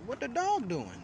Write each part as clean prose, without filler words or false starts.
What the dog doing?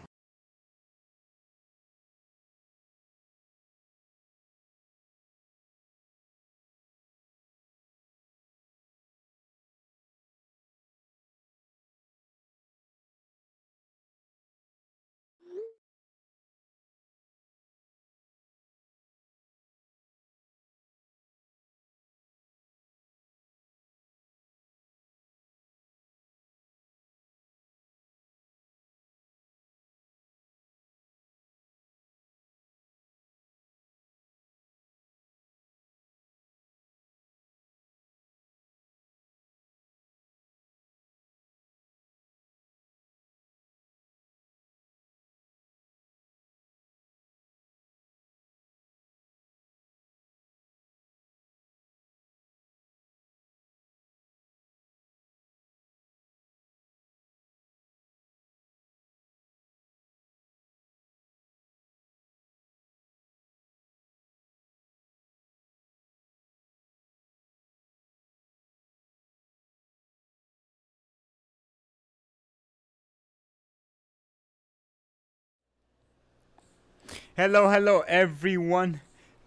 Hello, hello, everyone.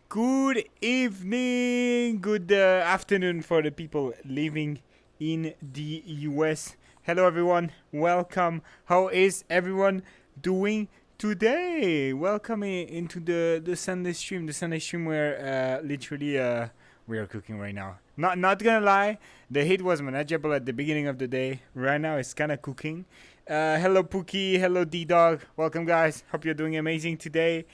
Good evening, good afternoon for the people living in the US. Hello, everyone. Welcome. How is everyone doing today? Welcome into the Sunday stream. The Sunday stream where literally we are cooking right now. Not gonna lie, the heat was manageable at the beginning of the day. Right now, it's kind of cooking. Hello, Pookie. Hello, D Dog. Welcome, guys. Hope you're doing amazing today.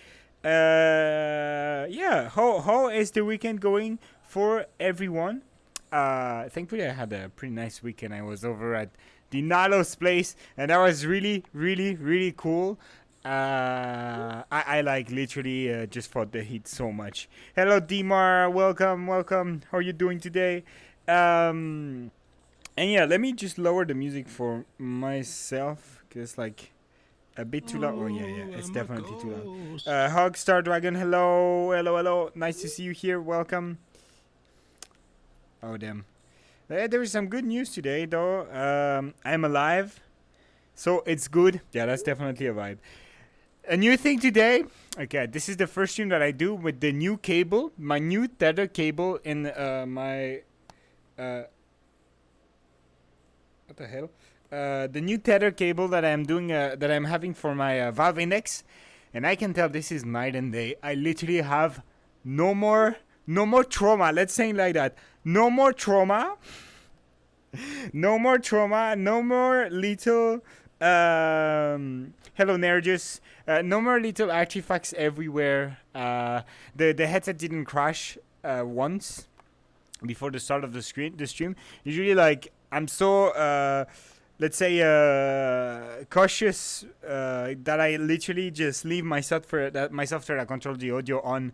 Yeah. How is the weekend going for everyone? Thankfully, I had a pretty nice weekend. I was over at the Nalos place, and that was really, really, really cool. I like literally just fought the heat so much. Hello, Dimar. Welcome, welcome. How are you doing today? Um, and yeah, let me just lower the music for myself because like a bit too loud. Oh yeah, yeah, it's I'm a definitely too loud. ghost. Hogstar Dragon, hello, hello, hello. Nice to see you here. Welcome. Oh damn. There is some good news today though. I'm alive, so it's good. Yeah, that's definitely a vibe. A new thing today. Okay, this is the first stream that I do with the new cable, my new tether cable in my uh, what the hell? The new tether cable that I'm doing, that I'm having for my Valve Index, and I can tell this is night and day. I literally have no more, no more trauma. Let's say it like that. No more trauma. No more trauma. No more little. Hello, Nergis. No more little artifacts everywhere. The headset didn't crash once before the start of the stream. Usually, like I'm so let's say cautious that I literally just leave my software that controls the audio on.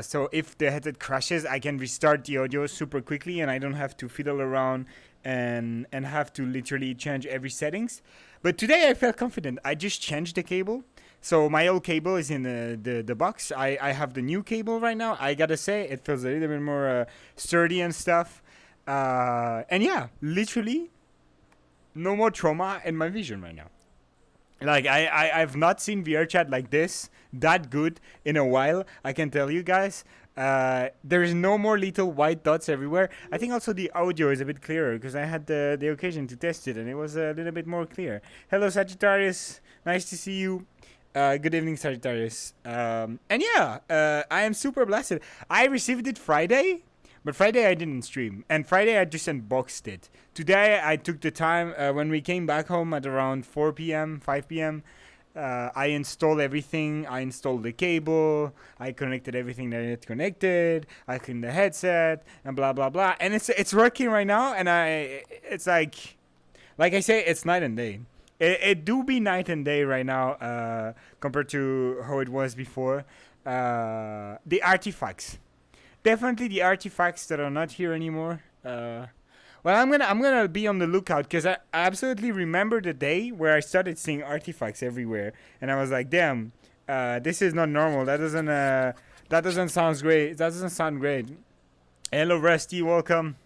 So if the headset crashes, I can restart the audio super quickly, and I don't have to fiddle around and have to literally change every settings. But today I felt confident. I just changed the cable. So my old cable is in the box. I have the new cable right now. I gotta say it feels a little bit more sturdy and stuff. And yeah, literally no more trauma in my vision right now. Like I've not seen VR chat like this that good in a while. I can tell you guys. There is no more little white dots everywhere. I think also the audio is a bit clearer because I had the occasion to test it and it was a little bit more clear. Hello Sagittarius, nice to see you. Good evening Sagittarius. And yeah, I am super blessed. I received it Friday, but Friday I didn't stream, and Friday I just unboxed it. Today I took the time when we came back home at around 4 p.m., 5 p.m. I installed everything. I installed the cable. I connected everything that it connected. I cleaned the headset and blah blah blah. And it's working right now. And it's like I say, it's night and day. It do be night and day right now compared to how it was before. The artifacts, definitely the artifacts that are not here anymore. Well, I'm gonna be on the lookout because I absolutely remember the day where I started seeing artifacts everywhere, and I was like, damn, this is not normal. That doesn't sound great. That doesn't sound great. Hello, Rusty. Welcome.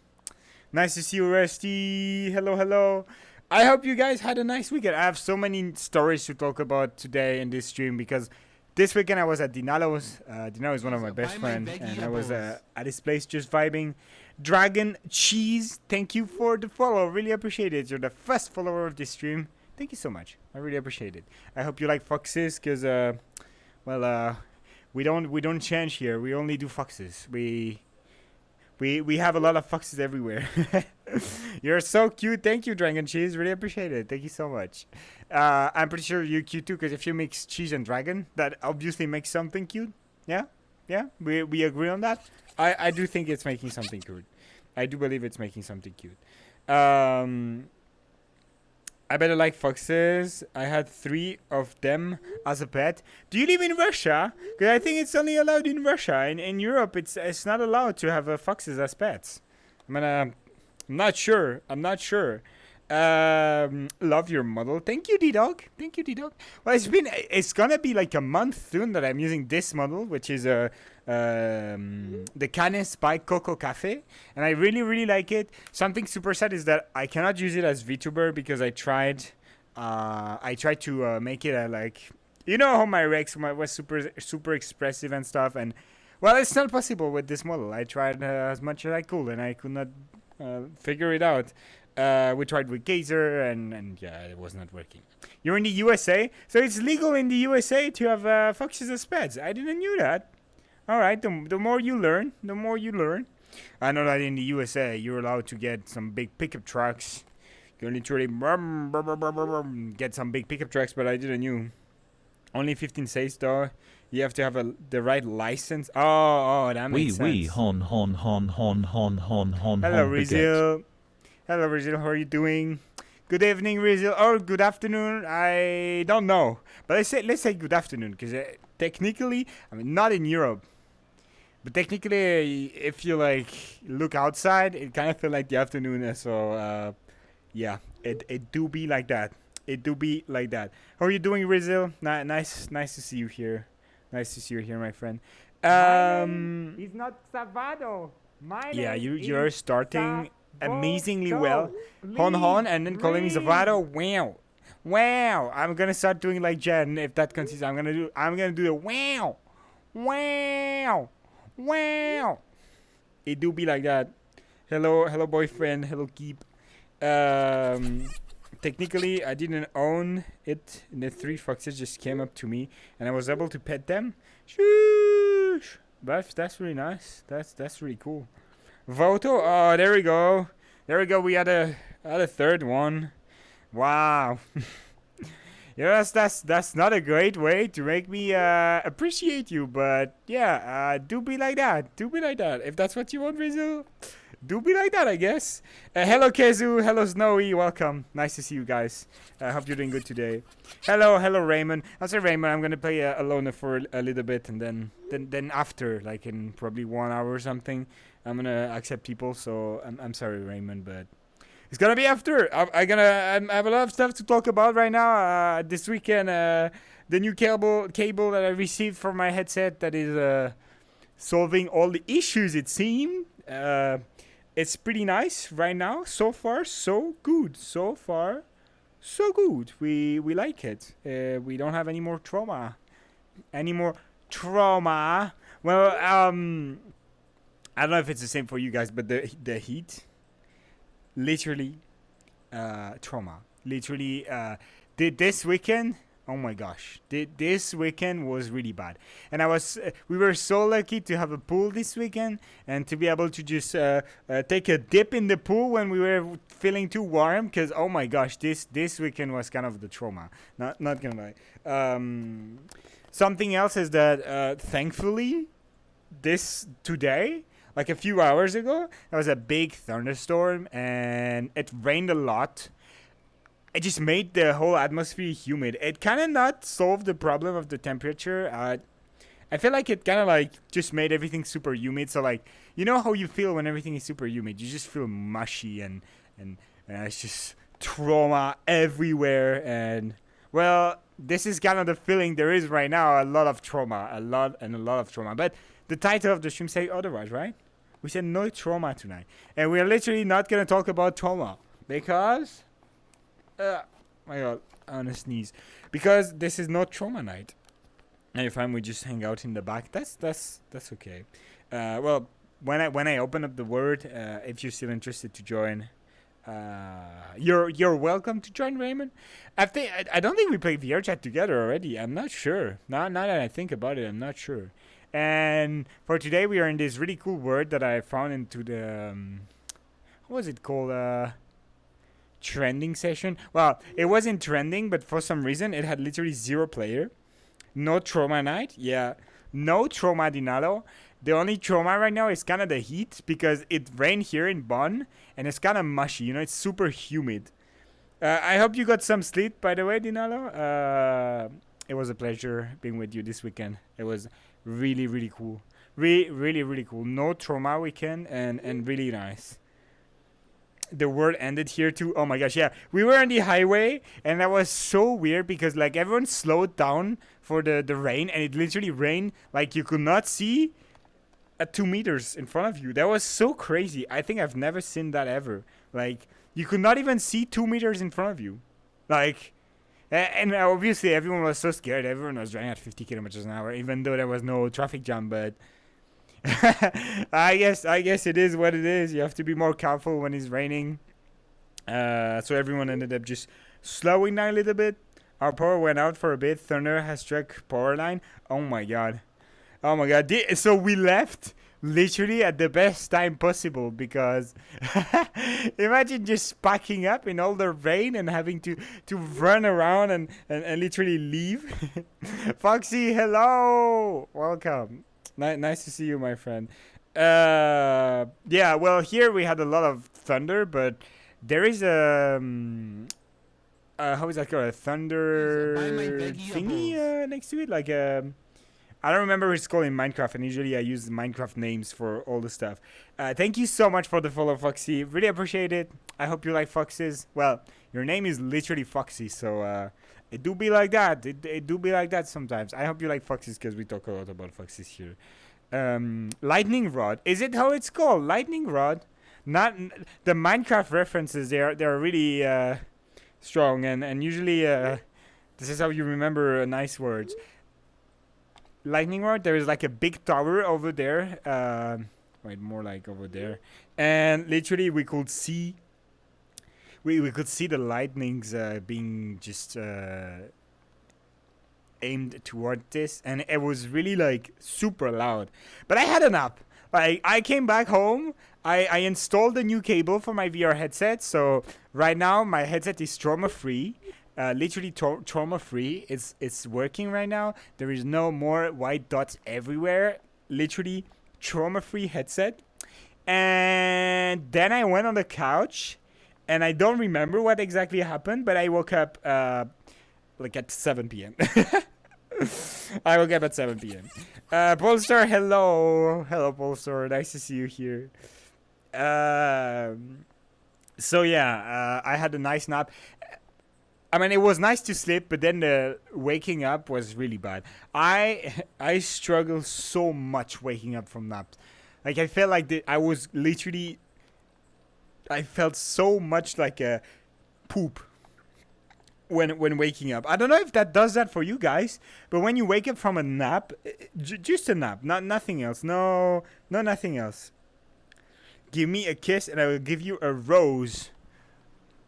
Nice to see you, Rusty. Hello, hello. I hope you guys had a nice weekend. I have so many stories to talk about today in this stream because this weekend I was at Dinalo's. Dinalo is one of my best friends, and I was at his place just vibing. Dragon Cheese, thank you for the follow. Really appreciate it. You're the first follower of this stream. Thank you so much. I really appreciate it. I hope you like foxes, cause we don't change here. We only do foxes. We have a lot of foxes everywhere. You're so cute. Thank you, Dragon Cheese. Really appreciate it. Thank you so much. I'm pretty sure you're cute too, because if you mix cheese and dragon, that obviously makes something cute. Yeah? Yeah? We agree on that? I do think it's making something cute. I do believe it's making something cute. I better like foxes. I had 3 of them as a pet. Do you live in Russia? Because I think it's only allowed in Russia. In Europe, it's not allowed to have foxes as pets. I mean, I'm not sure. Love your model. Thank you, D-Dog. Thank you, D-Dog. Well, it's gonna be like a month soon that I'm using this model, which is the Canis by Coco Cafe, and I really like it. Something super sad is that I cannot use it as VTuber because I tried to make it like, you know how my Rex was super expressive and stuff, and well, it's not possible with this model. I tried as much as I could, and I could not figure it out. We tried with Gazer, and yeah, it was not working. You're in the USA, so it's legal in the USA to have foxes as pets. I didn't knew that. All right, the more you learn, the more you learn. I know that in the USA, you're allowed to get some big pickup trucks. You can literally get some big pickup trucks, but I didn't know. Only 15 states, though. You have to have the right license. Oh, that makes sense. Hon. Hello, Rizil. Hello, Rizil. How are you doing? Good evening, Rizil. Or good afternoon. I don't know. But let's say good afternoon, because technically, I mean, not in Europe. But technically, if you like look outside, it kind of feel like the afternoon. So, yeah, it do be like that. It do be like that. How are you doing, Rizil? Nice to see you here. Nice to see you here, my friend. It's not Savado. Yeah, you're starting amazingly well. Hon, and then calling me Zavado. Wow. I'm gonna start doing like Jen if that continues. I'm gonna do the wow. It do be like that. Hello boyfriend. Hello keep. Technically, I didn't own it. The 3 foxes just came up to me, and I was able to pet them. Shoosh. That's really nice. That's really cool. Voto. Oh, there we go. We had a 3rd one. Wow. Yes, that's not a great way to make me appreciate you, but yeah, do be like that. If that's what you want, Rizzo, do be like that, I guess. Hello, Kezu. Hello, Snowy. Welcome. Nice to see you guys. I hope you're doing good today. Hello, Raymond. I'll say Raymond. I'm gonna play Alone for a little bit, and then after, like in probably 1 hour or something, I'm gonna accept people. So I'm sorry, Raymond, but it's gonna be after. I have a lot of stuff to talk about right now. This weekend, the new cable that I received for my headset that is solving all the issues. It seemed. It's pretty nice right now. So far, so good. We like it. We don't have any more trauma. Well, I don't know if it's the same for you guys, but the heat. Literally, trauma. Literally, this weekend. Oh my gosh, this weekend was really bad, and we were so lucky to have a pool this weekend and to be able to just take a dip in the pool when we were feeling too warm. Because oh my gosh, this weekend was kind of the trauma. Not gonna lie. Something else is that thankfully, today. Like a few hours ago, there was a big thunderstorm and it rained a lot. It just made the whole atmosphere humid. It kind of not solved the problem of the temperature. I feel like it kind of like just made everything super humid. So like, you know how you feel when everything is super humid? You just feel mushy and it's just trauma everywhere. And well, this is kind of the feeling there is right now. A lot of trauma. But the title of the stream say otherwise, right? We said no trauma tonight. And we're literally not going to talk about trauma. Because My God, I wanna sneeze because this is not trauma night. And if we just hang out in the back, that's okay. Well, when I open up the word, if you're still interested to join, you're welcome to join, Raymond. I don't think we played VR chat together already. I'm not sure. Now that I think about it, I'm not sure. And for today, we are in this really cool word that I found into the what was it called? Trending session. Well, it wasn't trending, but for some reason, it had literally 0 player. No trauma night. Yeah, no trauma dinalo. The only trauma right now is kind of the heat because it rained here in Bonn and it's kind of mushy. You know, it's super humid. I hope you got some sleep, by the way, Dinalo. It was a pleasure being with you this weekend. It was really, really cool. Really cool. No trauma weekend and really nice. The word ended here too. Oh my gosh, yeah. We were on the highway and that was so weird because like everyone slowed down for the rain and it literally rained like you could not see at 2 meters in front of you. That was so crazy. I think I've never seen that ever. Like you could not even see 2 meters in front of you. Like and obviously everyone was so scared. Everyone was driving at 50 kilometers an hour even though there was no traffic jam, but I guess it is what it is. You have to be more careful when it's raining. So everyone ended up just slowing down a little bit. Our power went out for a bit. Thunder has struck power line. Oh my god. So we left literally at the best time possible because imagine just packing up in all the rain and having to run around and literally leave. Foxy, hello. Welcome. Nice to see you, my friend. Yeah, well, here we had a lot of thunder, but there is a how is that called? A thunder thingy next to it, like I don't remember what it's called in Minecraft, and usually I use Minecraft names for all the stuff. Thank you so much for the follow, Foxy. Really appreciate it. I hope you like foxes. Well, your name is literally Foxy, so it do be like that. It do be like that sometimes. I hope you like foxes because we talk a lot about foxes here. Lightning rod. Is it how it's called? Lightning rod? Not the Minecraft references. They're really strong and usually this is how you remember nice words. Lightning rod. There is like a big tower over there. Wait, more like over there, and literally we could see. We could see the lightnings being just aimed toward this, and it was really like super loud. But I had an app. Like I came back home, I installed a new cable for my VR headset. So right now my headset is trauma free, literally trauma free. It's working right now. There is no more white dots everywhere. Literally trauma free headset. And then I went on the couch. And I don't remember what exactly happened, but I woke up like at 7 p.m. I woke up at 7 p.m. Polestar, hello. Hello, Polestar. Nice to see you here. So, yeah, I had a nice nap. I mean, it was nice to sleep, but then the waking up was really bad. I struggle so much waking up from naps. Like, I felt like I was literally... I felt so much like a poop when waking up. I don't know if that does that for you guys, but when you wake up from a nap, just a nap, nothing else. No, nothing else. Give me a kiss and I will give you a rose.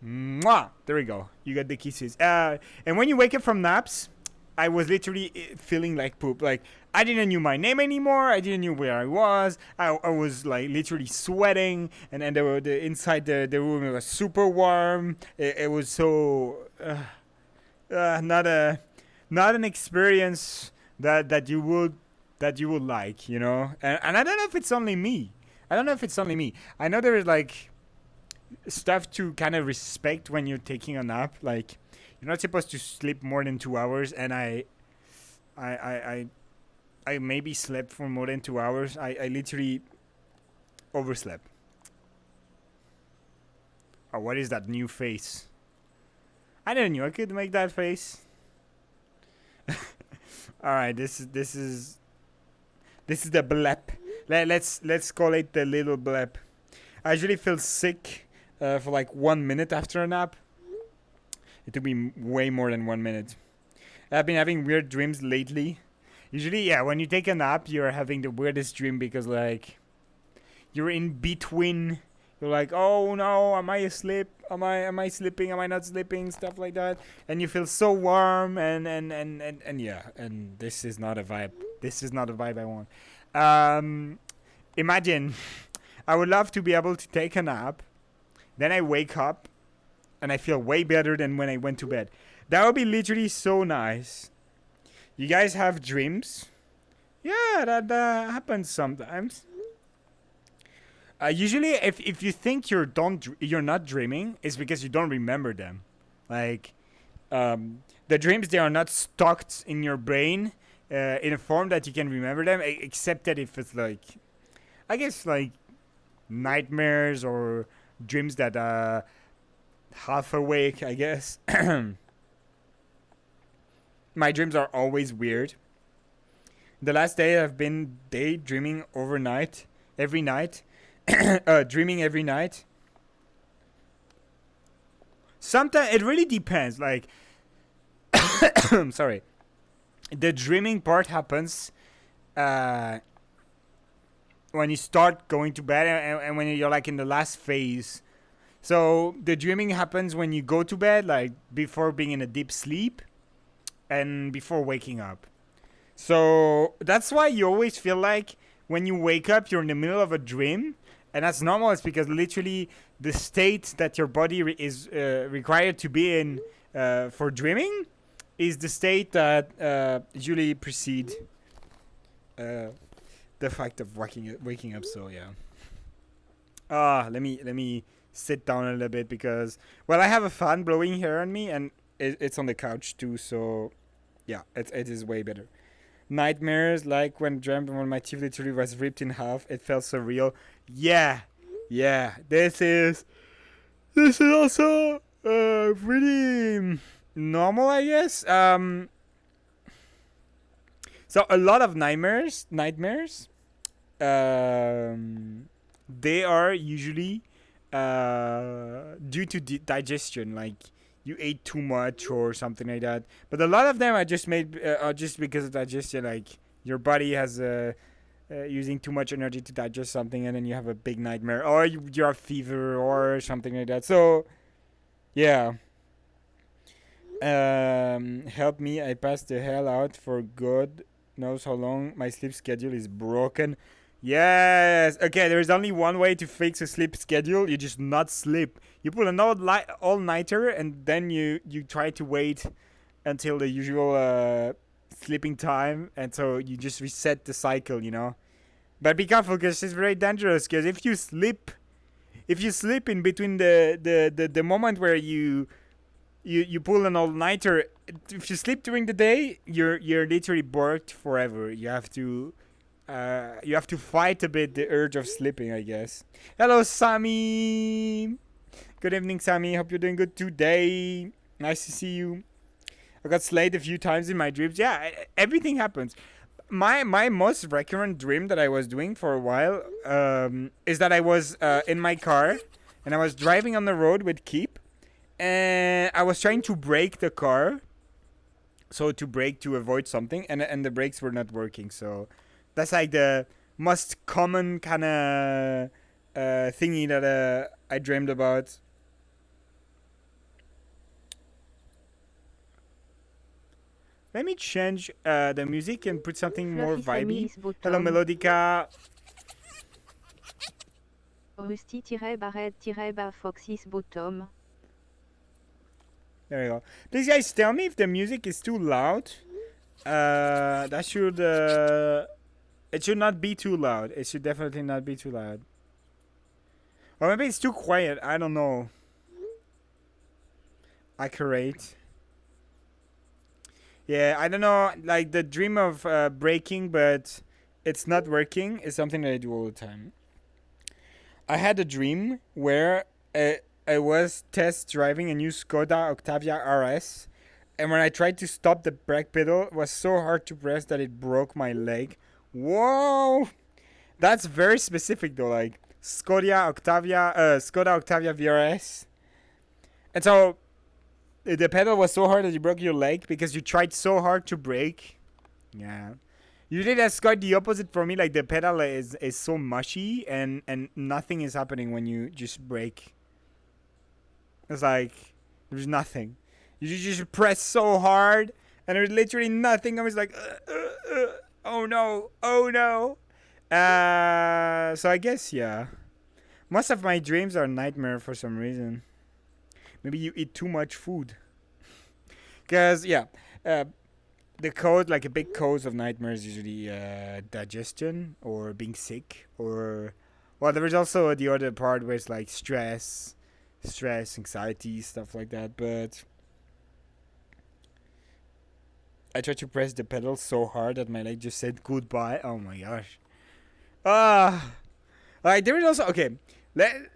Mwah! There we go. You got the kisses. And when you wake up from naps, I was literally feeling like poop. Like, I didn't know my name anymore. I didn't know where I was. I was like literally sweating, and then the inside the room it was super warm. It was so not an experience that you would like, you know. And I don't know if it's only me. I know there is like stuff to kind of respect when you're taking a nap. Like, you're not supposed to sleep more than 2 hours, and I maybe slept for more than 2 hours. I literally overslept. Oh, what is that new face? I didn't know I could make that face. All right, this is the blep. Let's call it the little blep. I usually feel sick for like 1 minute after a nap. It took me way more than 1 minute. I've been having weird dreams lately. Usually, yeah, when you take a nap, you're having the weirdest dream because, like, you're in between. You're like, oh no, am I asleep? Am I sleeping? Am I not sleeping? Stuff like that. And you feel so warm and yeah. And this is not a vibe. This is not a vibe I want. Imagine, I would love to be able to take a nap. Then I wake up and I feel way better than when I went to bed. That would be literally so nice. You guys have dreams? Yeah, that happens sometimes. Usually, if you think you're not dreaming, it's because you don't remember them. Like, the dreams, they are not stocked in your brain in a form that you can remember them, except that if it's like, I guess, like nightmares or dreams that half awake, I guess. My dreams are always weird. The last day I've been daydreaming overnight, every night, dreaming every night. Sometimes it really depends. Like, I'm sorry. The dreaming part happens when you start going to bed and when you're like in the last phase. So the dreaming happens when you go to bed, like before being in a deep sleep and before waking up. So that's why you always feel like when you wake up, you're in the middle of a dream. And that's normal. It's because literally the state that your body is required to be in for dreaming is the state that usually precedes the fact of waking up. So yeah. Let me sit down a little bit because, well, I have a fan blowing here on me and it's on the couch too. So yeah, it is way better. Nightmares, like when dreamt when my teeth literally was ripped in half. It felt so real. Yeah. This is also really normal, I guess. So a lot of nightmares, they are usually due to digestion, like you ate too much or something like that. But a lot of them are just because of digestion, like your body has using too much energy to digest something, and then you have a big nightmare, or you have fever or something like that. So yeah. Help me, I passed the hell out for God knows how long. My sleep schedule is broken. Yes. Okay, there is only one way to fix a sleep schedule. You just not sleep. You pull an all-nighter and then you try to wait until the usual sleeping time, and so you just reset the cycle, you know. But be careful because it's very dangerous, because if you sleep in between the moment where you pull an all-nighter, if you sleep during the day, you're literally bored forever. You have to fight a bit the urge of sleeping, I guess. Hello, Sammy. Good evening, Sammy. Hope you're doing good today. Nice to see you. I got slayed a few times in my dreams. Yeah, everything happens. My most recurrent dream that I was doing for a while is that I was in my car and I was driving on the road with Keep, and I was trying to brake the car. So to brake to avoid something, and the brakes were not working. So that's like the most common kind of thingy that I dreamed about. Let me change the music and put something more vibey. Hello, Melodica. Rusty-Barrett-Foxys Bottom. There we go. Please, guys, tell me if the music is too loud. That should... it should not be too loud. It should definitely not be too loud. Or maybe it's too quiet. I don't know. Accurate. Yeah, I don't know. Like the dream of braking, but it's not working is something that I do all the time. I had a dream where I was test driving a new Skoda Octavia RS, and when I tried to stop, the brake pedal was so hard to press that it broke my leg. Whoa! That's very specific though, like Skoda Octavia VRS. And so the pedal was so hard that you broke your leg because you tried so hard to brake. Yeah. Usually that's quite the opposite for me. Like the pedal is so mushy and nothing is happening when you just brake. It's like there's nothing. You just press so hard and there's literally nothing. I was like, oh no, oh no. So I guess yeah. Most of my dreams are nightmare for some reason. Maybe you eat too much food. Cause yeah, the cause, like a big cause of nightmares, is usually digestion or being sick, or well, there is also the other part where it's like stress, anxiety, stuff like that. But I tried to press the pedal so hard that my leg just said goodbye. Oh my gosh. Like there is also okay.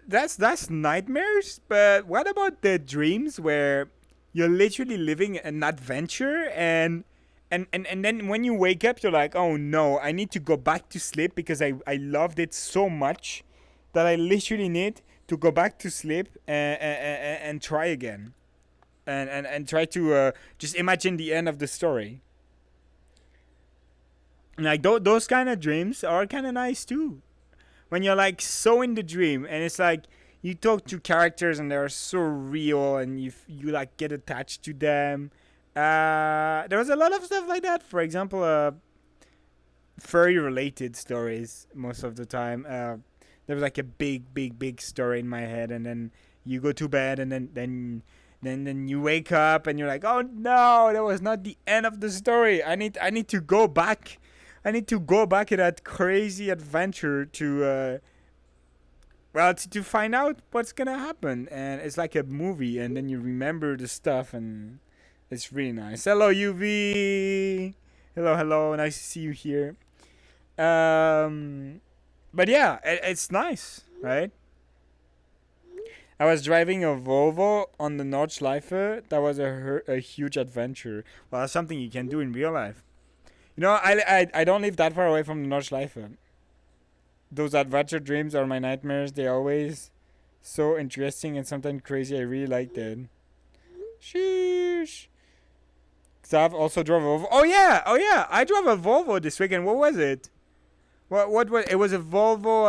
That's nightmares. But what about the dreams where you're literally living an adventure and then when you wake up you're like, oh no, I need to go back to sleep because I loved it so much that I literally need to go back to sleep and try again and try to just imagine the end of the story. Like those kind of dreams are kind of nice too, when you're like so in the dream and it's like you talk to characters and they're so real and you like get attached to them. There was a lot of stuff like that. For example, furry related stories most of the time. There was like a big story in my head, and then you go to bed, and then you wake up and you're like, oh no, that was not the end of the story. I need to go back. I need to go back in that crazy adventure to to find out what's gonna happen. And it's like a movie, and then you remember the stuff, and it's really nice. Hello, UV. Hello. Nice to see you here. But yeah, it's nice, right? I was driving a Volvo on the Nordschleife. That was a huge adventure. Well, that's something you can do in real life. You know, I don't live that far away from the Nordschleife. Those adventure dreams are my nightmares. They're always so interesting and sometimes crazy. I really like that. Sheesh. Xav also drove a Volvo. Oh yeah. I drove a Volvo this weekend. What was it? What was it? Was a Volvo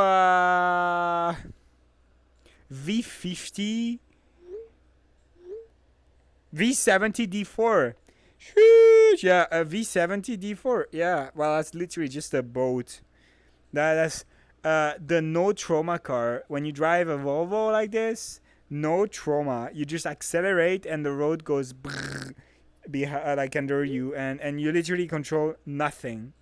V50 V70 D4. Sheesh. Yeah, a V70 D4. Yeah. Well, that's literally just a boat. That's the no trööma car. When you drive a Volvo like this, no trööma. You just accelerate and the road goes like under you, and you literally control nothing.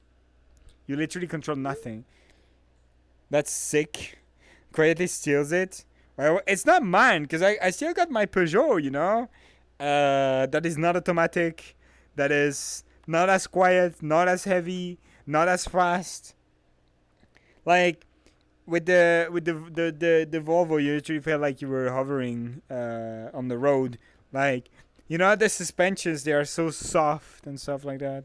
That's sick. Quietly steals it. Well, it's not mine because I still got my Peugeot, you know. That is not automatic. That is not as quiet, not as heavy, not as fast. Like with the Volvo, you literally felt like you were hovering on the road. Like, you know, the suspensions, they are so soft and stuff like that.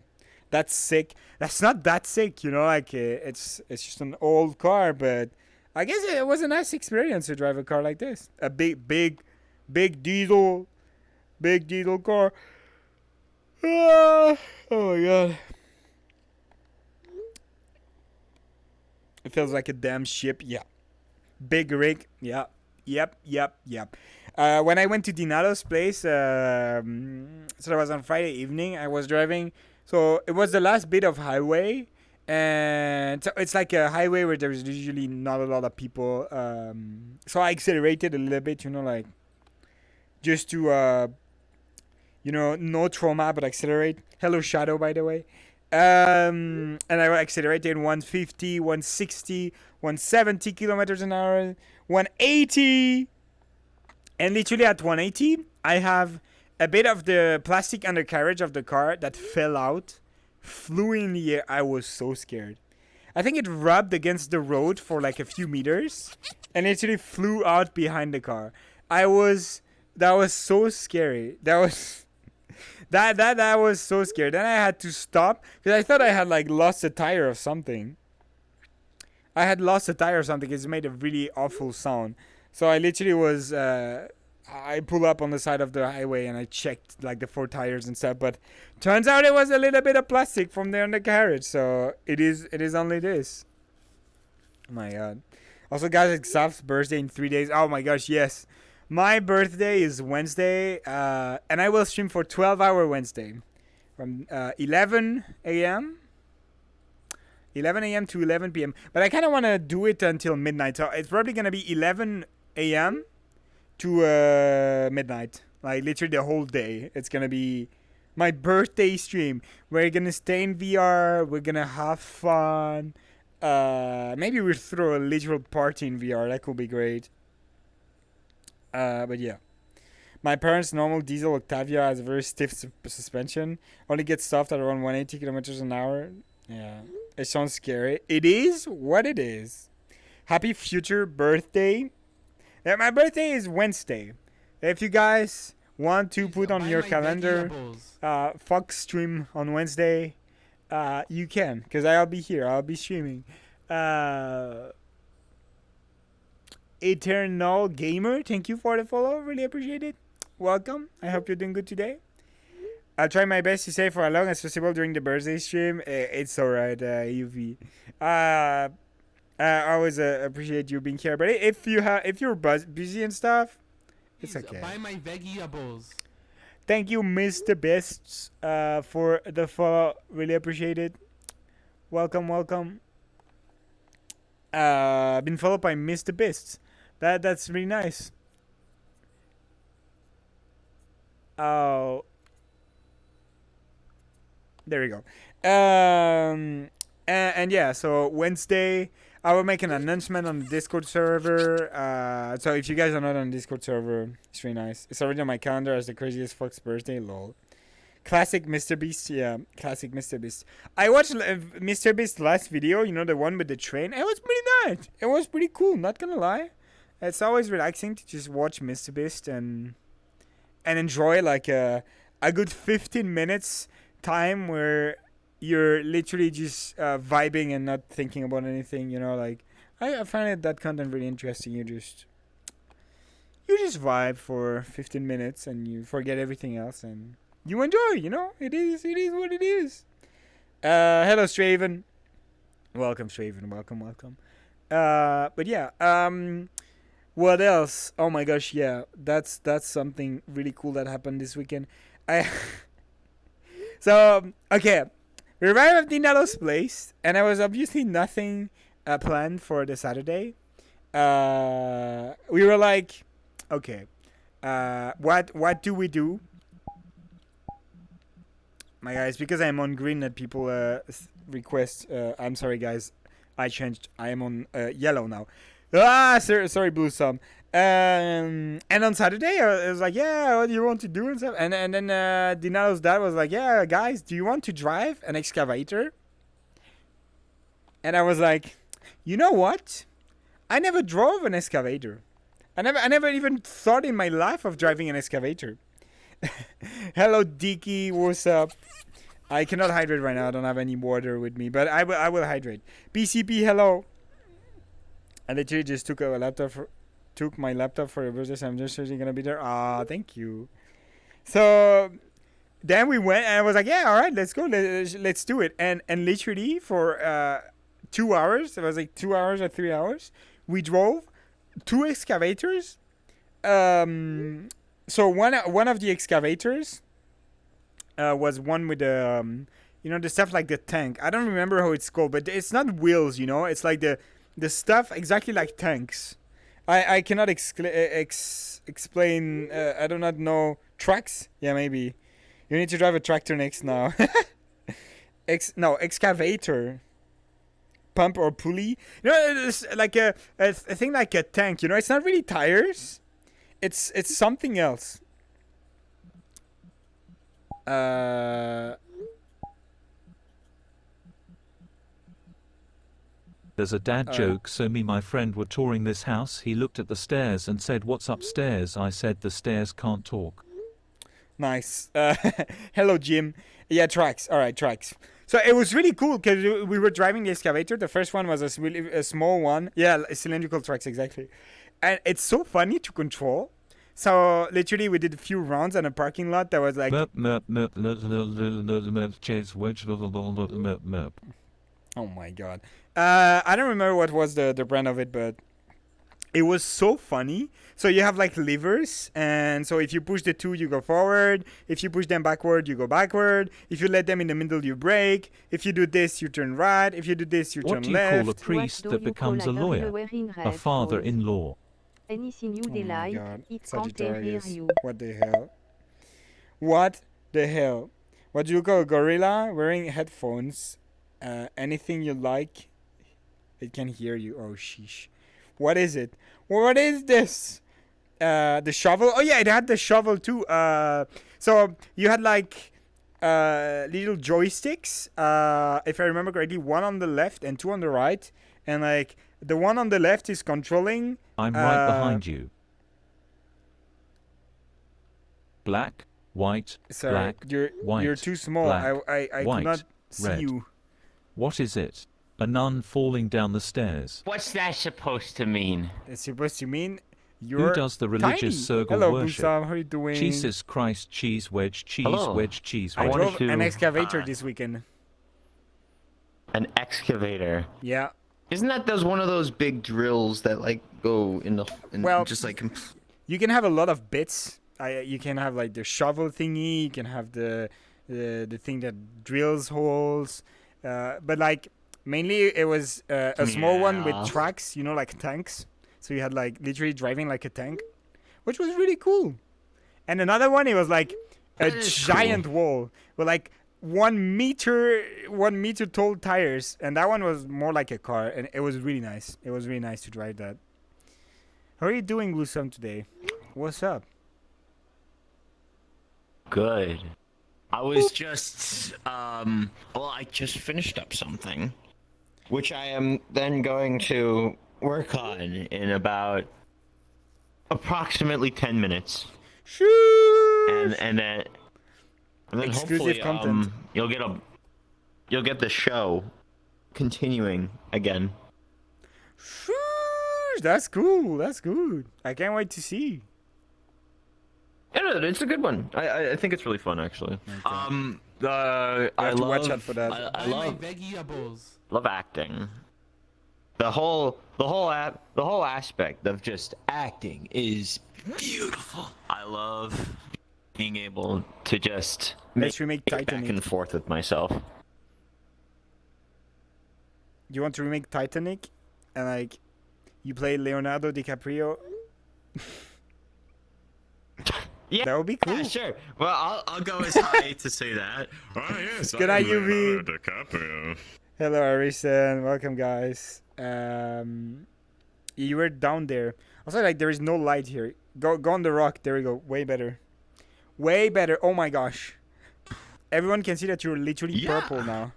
That's sick. That's not that sick, you know. Like it's just an old car, but I guess it was a nice experience to drive a car like this. A big diesel car. Oh my god. It feels like a damn ship. Yeah. Big rig. Yeah. Yep. When I went to Dinato's place, so that was on Friday evening, I was driving. So it was the last bit of highway. And so it's like a highway where there's usually not a lot of people. So I accelerated a little bit, you know, like just to, no trööma, but accelerate. Hello, Shadow, by the way. And I accelerated 150, 160, 170 kilometers an hour, 180. And literally at 180, I have a bit of the plastic undercarriage of the car that fell out, flew in the air. I was so scared. I think it rubbed against the road for like a few meters and literally flew out behind the car. That was so scary. That was so scary. Then I had to stop because I thought I had like lost a tire or something. It's made a really awful sound. So I literally was, I I pull up on the side of the highway and I checked like the 4 tires and stuff, but turns out it was a little bit of plastic from the undercarriage, so it is only this. Oh my god. Also, guys, it's Xav's birthday in 3 days. Oh my gosh, yes. My birthday is Wednesday, and I will stream for 12-hour Wednesday from 11 a.m. 11 a.m. to 11 p.m. But I kind of want to do it until midnight, so it's probably going to be 11 a.m. to midnight. Like, literally the whole day. It's going to be my birthday stream. We're going to stay in VR. We're going to have fun. Maybe we'll throw a literal party in VR. That could be great. But yeah. My parents' normal diesel Octavia has a very stiff suspension. Only gets soft at around 180 kilometers an hour. Yeah. It sounds scary. It is what it is. Happy future birthday. Yeah, my birthday is Wednesday. If you guys want to put on your calendar Fox stream on Wednesday, you can, because I'll be here. I'll be streaming. Eternal Gamer, thank you for the follow. Really appreciate it. Welcome. I hope you're doing good today. I'll try my best to stay for as long as possible during the birthday stream. It's alright, UV. I always appreciate you being here. But if you're busy and stuff, it's okay. Buy my vegetables. Thank you, Mr. Bests, for the follow. Really appreciate it. Welcome. Been followed by Mr. Bests. That's really nice. Oh. There we go. And yeah, so Wednesday, I will make an announcement on the Discord server. So if you guys are not on the Discord server, it's really nice. It's already on my calendar as the craziest Fox birthday. Lol. Classic Mr. Beast. Yeah, classic Mr. Beast. I watched Mr. Beast's last video, you know, the one with the train. It was pretty nice. It was pretty cool, not gonna lie. It's always relaxing to just watch Mr. Beast and enjoy like a good 15 minutes time where you're literally just vibing and not thinking about anything, you know. Like I find that content really interesting. You just vibe for 15 minutes and you forget everything else and you enjoy, you know. It is what it is. Hello, Straven. Welcome, Straven. Welcome. But yeah, what else? Oh my gosh, yeah, that's something really cool that happened this weekend. So, okay, we arrived at Dinalo's place, and there was obviously nothing planned for the Saturday. We were like, okay, what do we do? My guys, because I'm on green that people request, I'm sorry guys, I changed, I am on yellow now. Sorry, Blue Sum. And on Saturday, I was like, yeah, what do you want to do and stuff? And then Dinalo's dad was like, yeah, guys, do you want to drive an excavator? And I was like, you know what? I never drove an excavator. I never even thought in my life of driving an excavator. Hello, Dicky, what's up? I cannot hydrate right now. I don't have any water with me, but I will hydrate. PCP, hello. I literally just took my laptop for your birthday, so I'm just really gonna be there. Thank you. So then we went, and I was like, yeah, all right, let's go, let's do it. And literally for 2 hours, it was like 2 hours or 3 hours, we drove 2 excavators. So one of the excavators was one with the you know, the stuff like the tank. I don't remember how it's called, but it's not wheels, you know. It's like the stuff exactly like tanks. I cannot explain. I do not know. Tracks? Yeah, maybe. You need to drive a tractor next now. Excavator. Pump or pulley. You know, it's like a thing like a tank. You know, it's not really tires. It's something else. There's a dad joke. So me my friend were touring this house. He looked at the stairs and said, "What's upstairs?" I said, "The stairs can't talk." Nice. Hello, Jim. Yeah, tracks. All right, tracks. So it was really cool because we were driving the excavator. The first one was a small one. Yeah, cylindrical tracks, exactly. And it's so funny to control. So literally, we did a few rounds on a parking lot that was like, Merp, merp, merp, merp, merp, merp, merp, chase, wedge, merp, merp. oh my god. I don't remember what was the brand of it, but it was so funny. So you have like levers, and so if you push the two, you go forward. If you push them backward, you go backward. If you let them in the middle, you brake. If you do this, you turn right. If you do this, you What turn do you call a left. priest What that do you call becomes a lawyer? wearing A red father-in-law. Anything you Oh my like, god. it can't hear Sagittarius. you. What the hell? What the hell? What do you call a gorilla wearing headphones? Anything you like, it can hear you. Oh, sheesh. What is it? What is this? The shovel. Oh yeah, it had the shovel too. So you had like little joysticks. If I remember correctly, one on the left and two on the right, and like the one on the left is controlling. I'm right behind you. Black, white, Sorry, black, you're white, too small. black, I white, could not see red. you. What is it? A nun falling down the stairs. What's that supposed to mean? It's supposed to mean you're Who does the religious tiny. circle Hello, worship? Busam. How are you doing? Jesus Christ, cheese wedge, cheese Hello. wedge, cheese I I wedge. wanted drove an to, excavator this weekend. An excavator. Yeah. Isn't that one of those big drills that like go in the Well, just like You can have a lot of bits. You can have like the shovel thingy. You can have the thing that drills holes. But like mainly it was a small one with Yeah. tracks. You know, like tanks. So you had like literally driving like a tank, which was really cool. And another one, it was like a That is giant wall with like 1 meter tall tires, and that one was more like a car, and it was really nice. It was really nice to drive that. How are you doing, Blusum, today? What's up? Good. I was just, well, I just finished up something, which I am then going to work on in about approximately 10 minutes. Shoo! And then Exclusive hopefully, content. you'll get the show continuing again. Shoo! That's cool. That's good. I can't wait to see. Yeah, no, it's a good one. I think it's really fun actually. I have to watch love out for that. I love acting. The whole aspect of just acting is beautiful. I love being able to just Let's remake make back Titanic. and forth with myself. Do you want to remake Titanic? And like, you play Leonardo DiCaprio? Yeah, That would be cool. yeah, sure. Well, I'll go as high to say that. Oh yes. Good night, UV. DiCaprio. Hello, Arisen. Welcome, guys. You were down there. Also, like, there is no light here. Go on the rock. There we go. Way better. Way better. Oh my gosh. Everyone can see that you're literally Yeah. purple now.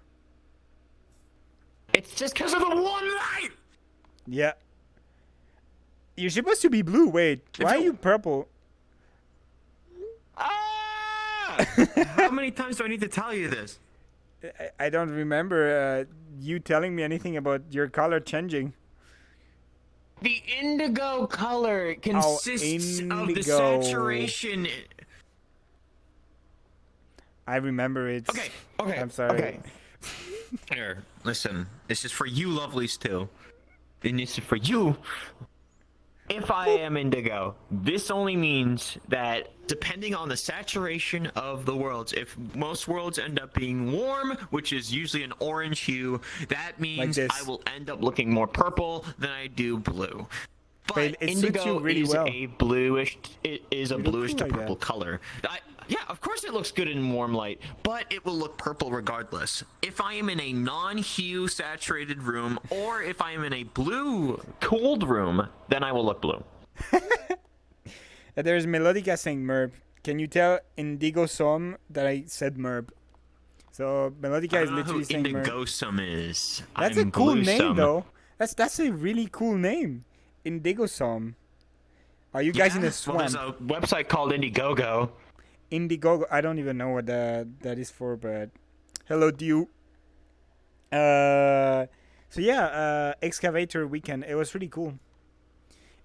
It's just because of the one light. Yeah. You're supposed to be blue. Wait. Why are you purple? Ah! How many times do I need to tell you this? I don't remember you telling me anything about your color changing. The indigo color consists of the indigo. saturation. I remember it. Okay, okay. I'm sorry. Okay. Here, listen. This is for you, lovelies, too. And this is for you. If I am indigo, this only means that depending on the saturation of the worlds, if most worlds end up being warm, which is usually an orange hue, that means this. I will end up looking more purple than I do blue. But But it suits indigo you really is well. a bluish. It is a You look bluish cool to like purple that. color. Yeah, of course it looks good in warm light, but it will look purple regardless. If I am in a non-hue saturated room, or if I am in a blue cooled room, then I will look blue. There's Melodica saying Merb. Can you tell Indigo Som that I said Merb? So Melodica I is don't know who literally saying Merb. Indigosum is. That's I'm a cool name Bluesome. though. That's a really cool name. Indigo Som. Are you guys in Yeah, a swamp? Well, there's a website called Indiegogo. Indiegogo. I don't even know what that is for, but hello, Dew. So yeah, excavator weekend. It was really cool.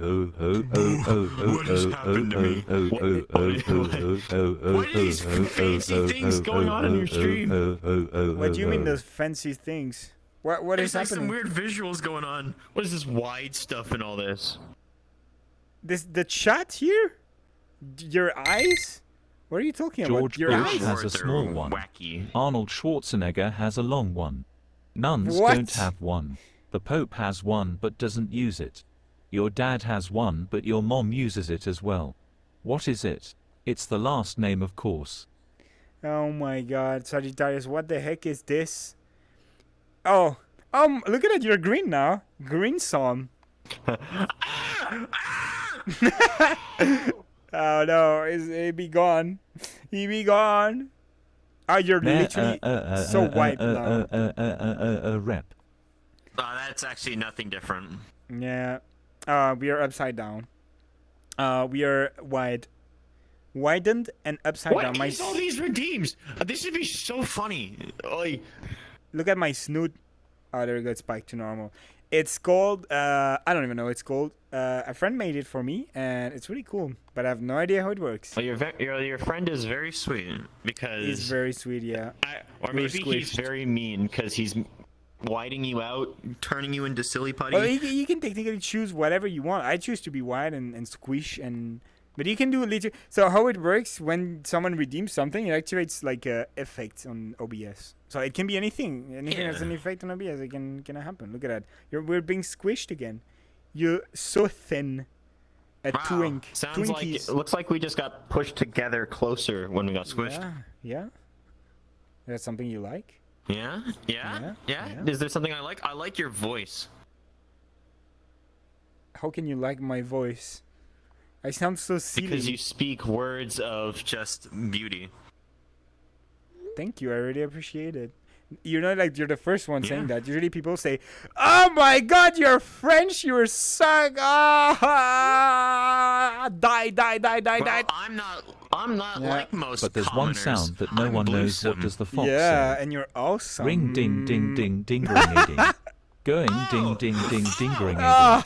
What has happened to me? What are these fancy things going on in your stream? What do you mean those fancy things? What is There's like some happening? weird visuals going on. What is this wide stuff and all this? The chat here? Your eyes? What are you talking George about? Your Bush eyes? has a Shorts are small one. Wacky. Arnold Schwarzenegger has a long one. Nuns What? don't have one. The Pope has one but doesn't use it. Your dad has one but your mom uses it as well. What is it? It's the last name, of course. Oh my god, Sagittarius, what the heck is this? Oh, look at it, you're green now. Green Psalm. Oh no, he be gone. He be gone. Oh, you're literally so white now. Rep. That's actually nothing different. Yeah. We are upside down. We are wide. Widened and upside down. What is all these redeems? This would be so funny. Like, Look at my snoot. Oh, there we go. It's back to normal. It's called, I don't even know what it's called. A friend made it for me, and it's really cool. But I have no idea how it works. well, your friend is very sweet because He's very sweet, yeah. or maybe he's very mean because he's whiting you out, turning you into silly putty. Well, you can technically choose whatever you want. I choose to be wide and squish, but you can do literally. So how it works when someone redeems something, it activates like a effect on OBS. So it can be anything. Anything that's an effect on OBS, it can happen. Look at that. We're being squished again. You're so thin. A twink. Sounds like it looks like we just got pushed together closer when we got squished. Yeah. That's something you like? Yeah. Is there something I like? I like your voice. How can you like my voice? I sound so silly. Because you speak words of just beauty. Thank you. I really appreciate it. You know, like you're the first one saying Yeah. that. Usually people say, "Oh my God, you're French. You're suck. Ah, die." Well, I'm not Yeah. like most But there's one commoners. sound that no I'm one knows. What bluesome. does the fox Yeah, say? and you're awesome. Ring ding ding ding dingering ding. Going ding ding ding dingering Ah,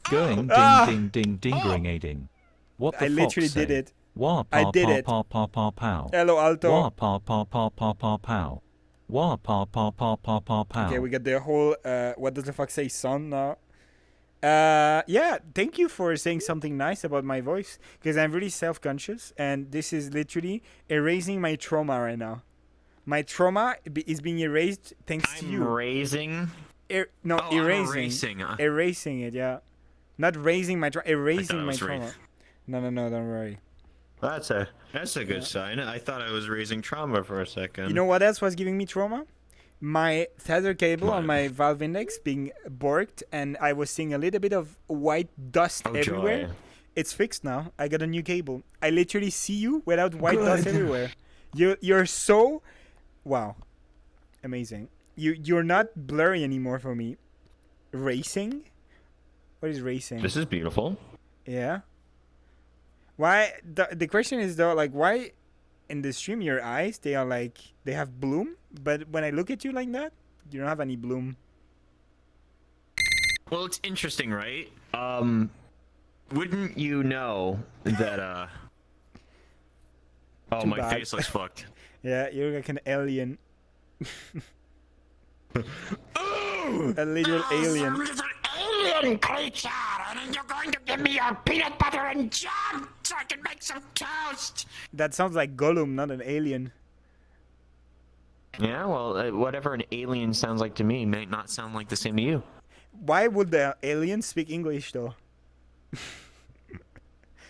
Going Ah. ding ding ding dingering ding. What the I fox literally say? did it. Wah I pa did pa it. pa pa pa pow. Hello, Alto. Wah pa pa pa pa pa pow. Wah pa pa pa pa pa pow. Okay, we got the whole what does the fuck say son now. Yeah, thank you for saying something nice about my voice, because I'm really self-conscious, and this is literally erasing my trauma right now. My trauma is being erased thanks to I'm you. raising. No, Oh, I'm erasing. erasing. Erasing it, yeah. Not raising my trauma, erasing I my was trauma. No, don't worry. That's a good sign. I thought I was raising trauma for a second. You know what else was giving me trauma? My tether cable on What? my valve index being borked, and I was seeing a little bit of white dust Oh, everywhere. joy. It's fixed now. I got a new cable. I literally see you without white dust everywhere. You're so wow, amazing. You're not blurry anymore for me. Racing? What is racing? This is beautiful. Yeah. Why the question is though, like, why in the stream your eyes they are like they have bloom, but when I look at you like that, you don't have any bloom. Well, it's interesting, right? Wouldn't you know that oh, Too my bad. face looks fucked. Yeah, you're like an alien. A literal alien. Alien creature, and you're going to give me your peanut butter and jam so I can make some toast. That sounds like Gollum, not an alien. Yeah, well, whatever an alien sounds like to me might not sound like the same to you. Why would the aliens speak English though?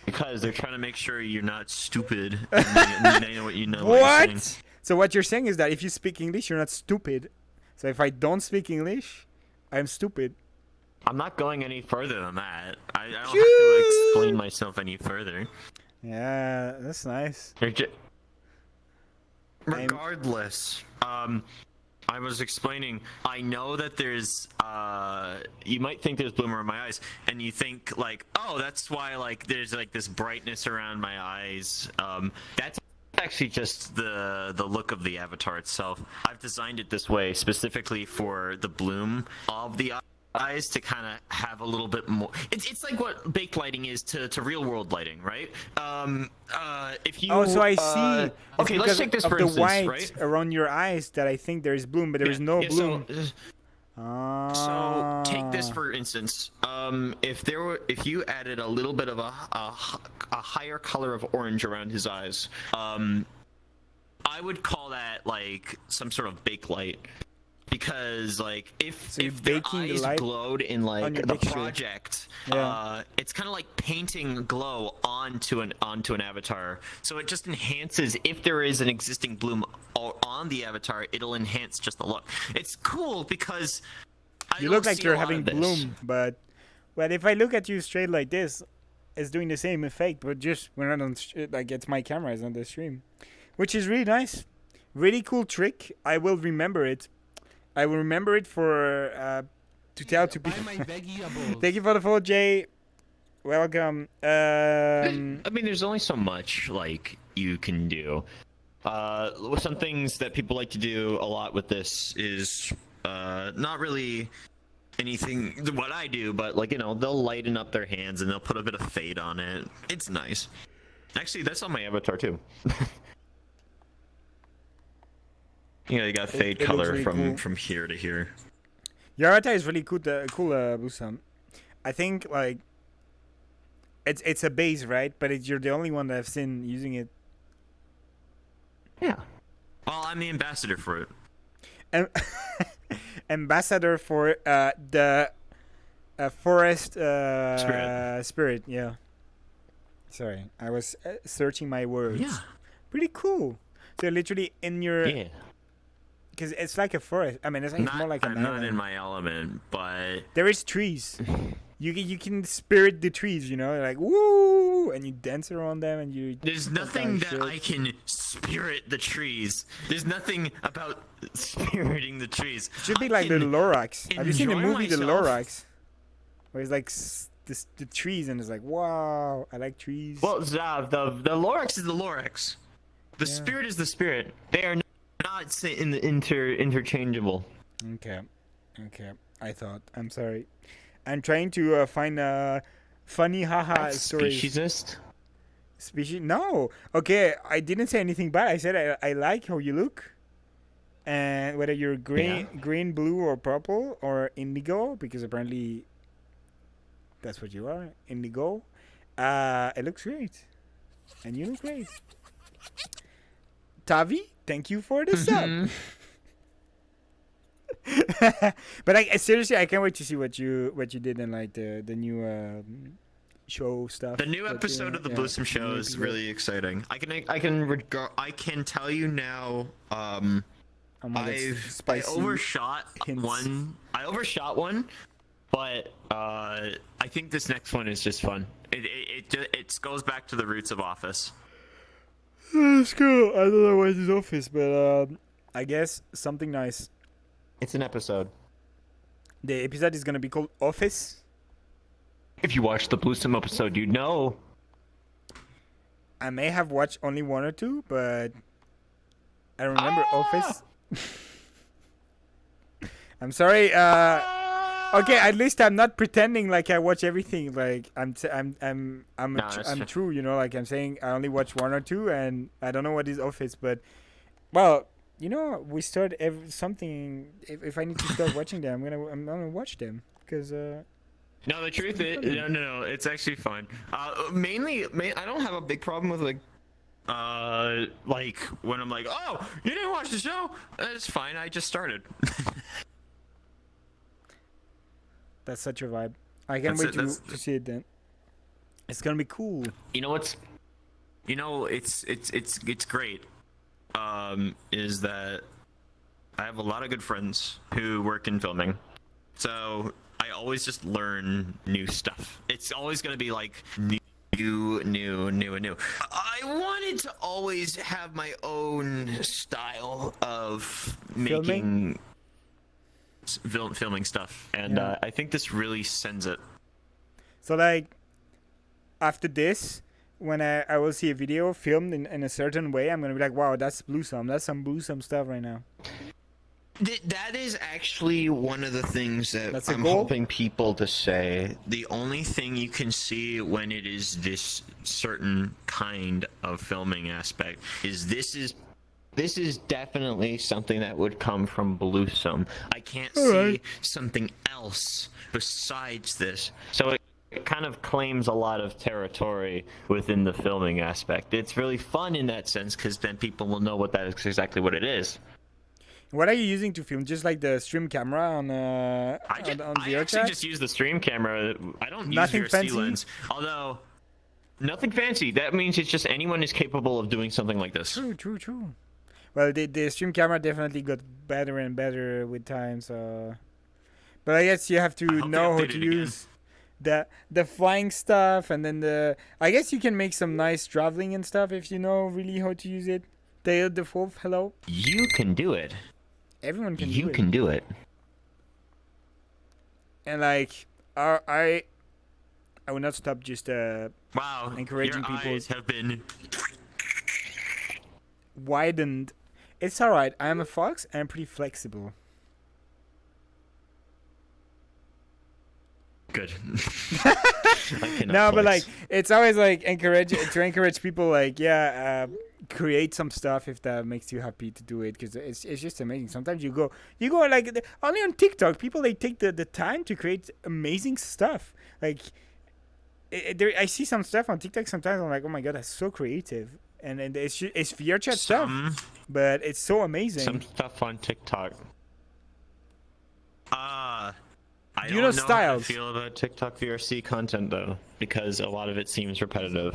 Because they're trying to make sure you're not stupid. And they know what you know. What? You're saying. What? So what you're saying is that if you speak English, you're not stupid. So if I don't speak English, I'm stupid. I'm not going any further than that. I don't have to explain myself any further. Yeah, that's nice. Regardless, I was explaining. I know that there's. You might think there's bloomer in my eyes, and you think like, oh, that's why like there's like this brightness around my eyes. That's actually just the look of the avatar itself. I've designed it this way specifically for the bloom of the eyes to kind of have a little bit more. It's like what baked lighting is to real world lighting, right? If you Oh, so I see. It's Okay, let's because take this of for the instance, white right? around your eyes that I think there is bloom, but there is no Yeah, bloom. So take this for instance. If you added a little bit of a higher color of orange around his eyes, I would call that like some sort of bake light. Because like if So you're if their baking the eyes light glowed in on like your the picture. project, Yeah. it's kind of like painting glow onto an avatar. So it just enhances. If there is an existing bloom on the avatar, it'll enhance just the look. It's cool because You look like you're having bloom, but if I look at you straight like this, it's doing the same effect, but just we're not on like it's my camera is on the stream, which is really nice, really cool trick. I will remember it. I will remember it for to tell to people. Thank you for the follow, Jay. Welcome. I mean, there's only so much like you can do. Some things that people like to do a lot with this is not really anything what I do, but like, you know, they'll lighten up their hands and they'll put a bit of fade on it. It's nice. Actually, that's on my avatar too. You know, you got fade it looks color really from cool. here to here. Your avatar is really cool, Busam. I think like it's a base, right? But you're the only one that I've seen using it. Yeah. Well, I'm the ambassador for it. Am- ambassador for the forest spirit. Yeah. Sorry, I was searching my words. Yeah. Pretty cool. So literally in your, Yeah. because it's like a forest. I mean, it's more like an I'm not island. in my element, but There is trees. You can spirit the trees. You know, like woo. woo, and you dance around them, and you. There's nothing that I can spirit the trees. There's nothing about spiriting the trees. It should be like the Lorax. Have you seen the enjoy movie The myself. Lorax? Where it's like the trees, and it's like, wow, I like trees. Well, Zav, the Lorax is the Lorax. The Yeah. spirit is the spirit. They are not in the interchangeable. Okay. I thought. I'm sorry. I'm trying to find funny haha stories. Speciesist? Species? No. Okay, I didn't say anything bad. I said I like how you look, and whether you're green, blue, or purple, or indigo, because apparently that's what you are, indigo. It looks great, and you look great. Tavi, thank you for the sub. But seriously, I can't wait to see what you did in like the new show stuff. The new that episode of the Blossom Show is really exciting. I can tell you now. Oh my God, I spicy overshot hints. one. I overshot one, but I think this next one is just fun. It goes back to the roots of Office. That's cool. I don't know what is Office, but I guess something nice. It's an episode. The episode is gonna be called Office. If you watch the Blossom episode, you know. I may have watched only one or two, but I remember Office. I'm sorry. Okay, at least I'm not pretending like I watch everything. Like I'm true. You know, like I'm saying I only watch one or two, and I don't know what is Office, but well, you know, we start something. If I need to start watching them, I'm gonna watch them because. No, the truth is, no, it's actually fine. Mainly, I don't have a big problem with like when I'm like, oh, you didn't watch the show? It's fine. I just started. That's such a vibe. I can't wait to see it then. It's gonna be cool. You know what's? You know it's great. Is that I have a lot of good friends who work in filming, so I always just learn new stuff. It's always gonna be like new. I wanted to always have my own style of making filming stuff, and I think this really sends it. So like after this, when I will see a video filmed in a certain way, I'm gonna be like, wow, that's Blossom. That's some Blossom stuff right now. That is actually one of the things that I'm goal? hoping people to say. The only thing you can see when it is this certain kind of filming aspect is this is definitely something that would come from Blossom. I can't see something else besides this. So it kind of claims a lot of territory within the filming aspect. It's really fun in that sense because then people will know what that is exactly what it is. What are you using to film? Just like the stream camera on I VRChat? actually just use the stream camera. I don't Nothing use VRC fancy? lens. Although, nothing fancy. That means it's just anyone is capable of doing something like this. True. Well, the stream camera definitely got better and better with time. So, but I guess you have to know how to use the flying stuff, and then I guess you can make some nice traveling and stuff if you know really how to use it. Dale the Fourth, hello. You can do it. Everyone can do it. You can do it. And like, I will not stop just Wow. encouraging your people. eyes have been. Widened. It's alright. I am a fox and I'm pretty flexible. Good. No, but like it's always like encourage people like create some stuff if that makes you happy to do it because it's just amazing. Sometimes you go like only on TikTok people they take the time to create amazing stuff. Like I see some stuff on TikTok sometimes I'm like, oh my god, that's so creative, and it's VRChat stuff, but it's so amazing. Some stuff on TikTok. I You don't know know styles. how I feel about TikTok VRC content though, because a lot of it seems repetitive.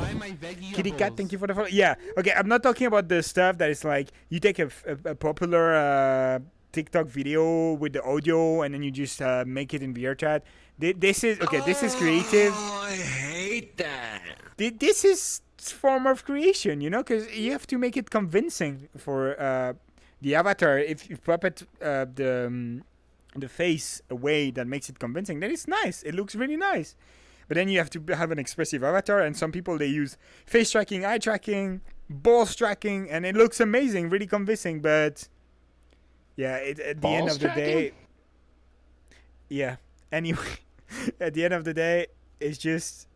Kitty Cat, thank you for the follow. Yeah, okay, I'm not talking about the stuff that is like you take a popular TikTok video with the audio and then you just make it in VRChat. This is creative. Oh, I hate that. This is form of creation, you know, because you have to make it convincing for the avatar. If you puppet the face a way that makes it convincing, then it's nice. It looks really nice. But then you have to have an expressive avatar, and some people, they use face tracking, eye tracking, balls tracking, and it looks amazing, really convincing. But yeah, at the end of the day, yeah. Anyway, at the end of the day, it's just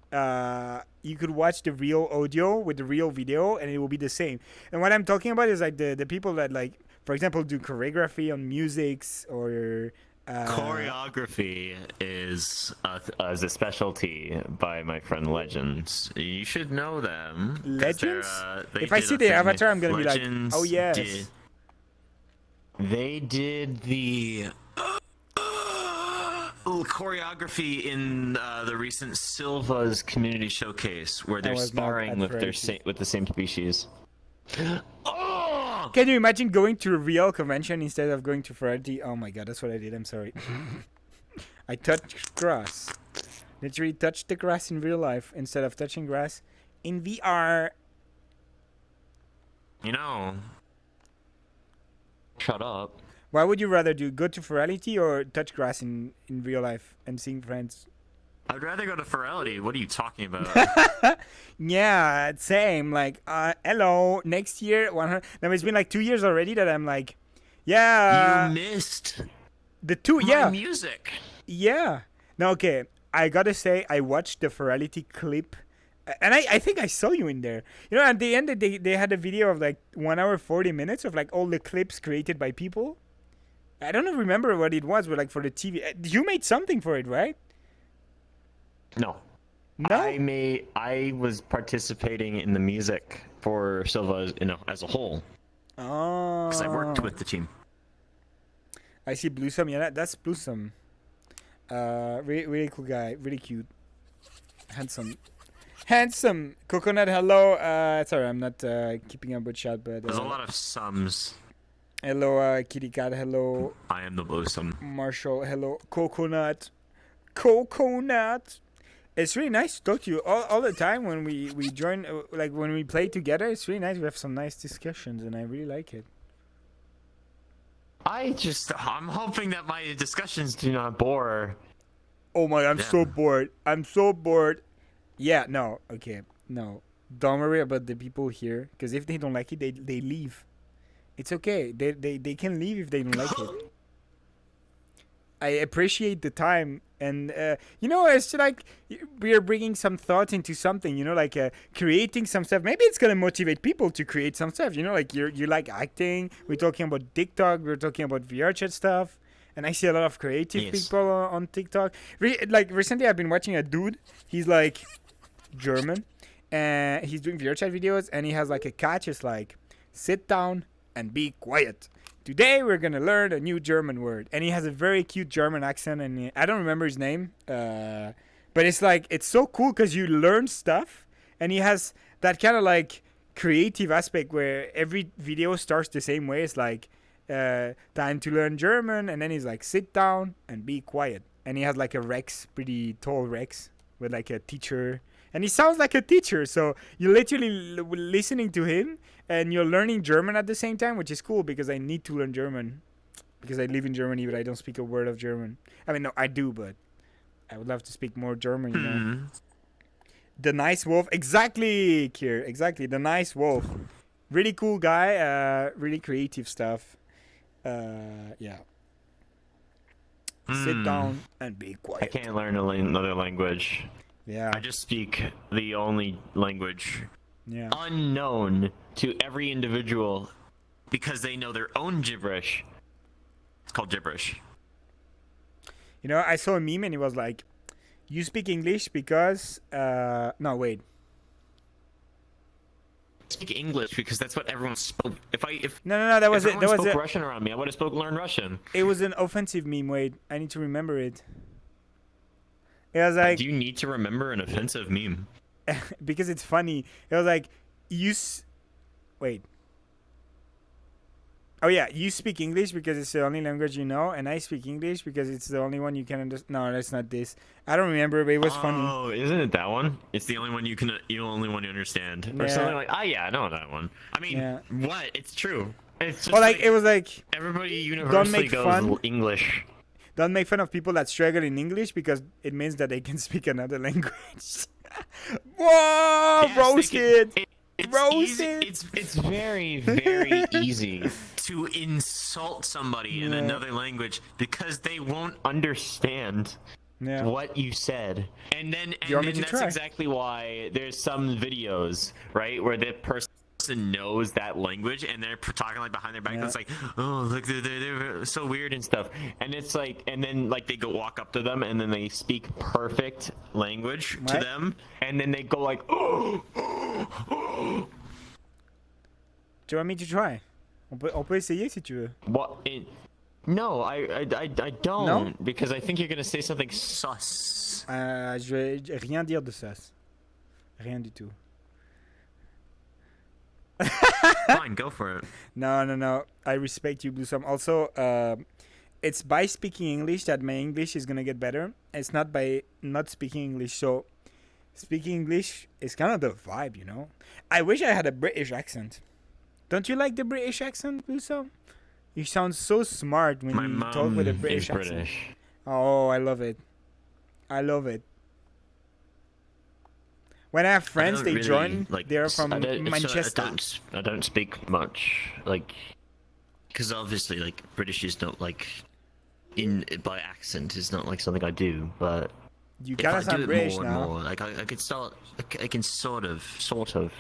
you could watch the real audio with the real video, and it will be the same. And what I'm talking about is like the people that, like, for example, do choreography on musics or. Choreography is a specialty by my friend Legends. You should know them. 'Cause Legends? they If I did see a the thing- avatar, I'm gonna be like, Legends oh yes. They did the choreography in the recent Silva's community showcase, where they're was not sparring at with Variety. with the same species. Oh! Can you imagine going to a real convention instead of going to Variety? Oh my god, that's what I did. I'm sorry. I touched grass. Literally touched the grass in real life instead of touching grass in VR. You know. Shut up. Why would you rather do? Go to Virality or touch grass in real life and seeing friends? I'd rather go to Ferality. What are you talking about? Yeah, same. Like, hello, next year, 100. Now it's been like 2 years already that I'm like, yeah. You missed The two, my yeah. music. Yeah. No, okay. I gotta say, I watched the Virality clip, and I think I saw you in there. You know, at the end, they had a video of like 1 hour 40 minutes of like all the clips created by people. I don't remember what it was, but like for the TV, you made something for it, right? No. No. I was participating in the music for Silva as a whole Oh. because I worked with the team. I see Bluesome. Yeah, that's Bluesome. Really cool guy. Really cute. Handsome. Coconut, hello. Sorry, I'm not keeping up with chat, but There's a lot of sums. hello, Kitty Cat. Hello, I am the Bluesome. Marshall. Hello, Coconut. Coconut. It's really nice to talk to you all the time when we join, like when we play together. It's really nice. We have some nice discussions, and I really like it. I'm hoping that my discussions do not bore. Oh my, I'm so Yeah. bored. I'm so bored. Yeah, no, okay, no. Don't worry about the people here, because if they don't like it, they leave. It's okay. They can leave if they don't like it. I appreciate the time, and you know, it's like we are bringing some thought into something. You know, like creating some stuff. Maybe it's gonna motivate people to create some stuff. You know, like you like acting. We're talking about TikTok. We're talking about VRChat stuff, and I see a lot of creative Yes. people on TikTok. Like recently, I've been watching a dude. He's like German, and he's doing VRChat videos, and he has like a catch. It's like, sit down and be quiet. Today we're gonna learn a new German word, and he has a very cute German accent, and I don't remember his name, but it's like it's so cool because you learn stuff, and he has that kind of like creative aspect where every video starts the same way. It's like time to learn German, and then he's like, sit down and be quiet, and he has like a Rex, pretty tall Rex with like a teacher. And he sounds like a teacher, so you're literally listening to him, and you're learning German at the same time, which is cool because I need to learn German because I live in Germany, but I don't speak a word of German. I mean, no, I do, but I would love to speak more German. You know? The Nice Wolf, exactly, Kier, exactly. The Nice Wolf, really cool guy, really creative stuff. Yeah. Sit down and be quiet. I can't learn another language. Yeah. I just speak the only language Yeah. unknown to every individual because they know their own gibberish. It's called gibberish. You know, I saw a meme and it was like, you speak English because no, wait. I speak English because that's what everyone spoke. If No, that was it. everyone That was spoke it. Russian around me, I would have learned Russian. It was an offensive meme. Wait, I need to remember it. It was like Do you need to remember an offensive meme? because it's funny. It was like wait. Oh yeah, you speak English because it's the only language you know, and I speak English because it's the only one you can understand. No, that's not this. I don't remember, but it was funny. Oh, isn't it that one? It's the only one you only one you understand, or Yeah. something like. Oh yeah, I know that one. I mean, Yeah. what? It's true. It's just Or like it was like, everybody universally make goes fun. English. don't make fun of people that struggle in English because it means that they can speak another language. Whoa, Yes, they roasted. can- it's Roasted. easy. It's very very easy to insult somebody in Yeah. another language because they won't understand Yeah. what you said. And then you want me to that's try? exactly why there's some videos, right, where the person knows that language and they're talking like behind their back. Yeah. It's like, oh, look, they're so weird and stuff. And it's like, and then like they go walk up to them and then they speak perfect language to Right. them, and then they go like, oh. Do you want me to try? On peut essayer si tu veux. What? No, I don't, No? because I think you're gonna say something sus. Je vais rien dire de ça. Rien du tout. Fine, go for it. No. I respect you, Bluesome. Also, it's by speaking English that my English is gonna get better. It's not by not speaking English. So, speaking English is kind of the vibe, you know. I wish I had a British accent. Don't you like the British accent, Bluesome? You sound so smart when My you mom talk with a is British accent. British. Oh, I love it. I love it. When I have friends, don't they really, join. like, They're from I don't- Manchester. I don't speak much, like, because obviously, like, British is not like in by accent is not like something I do, but You if kind I of do sound it British more now. and more, like I can sort of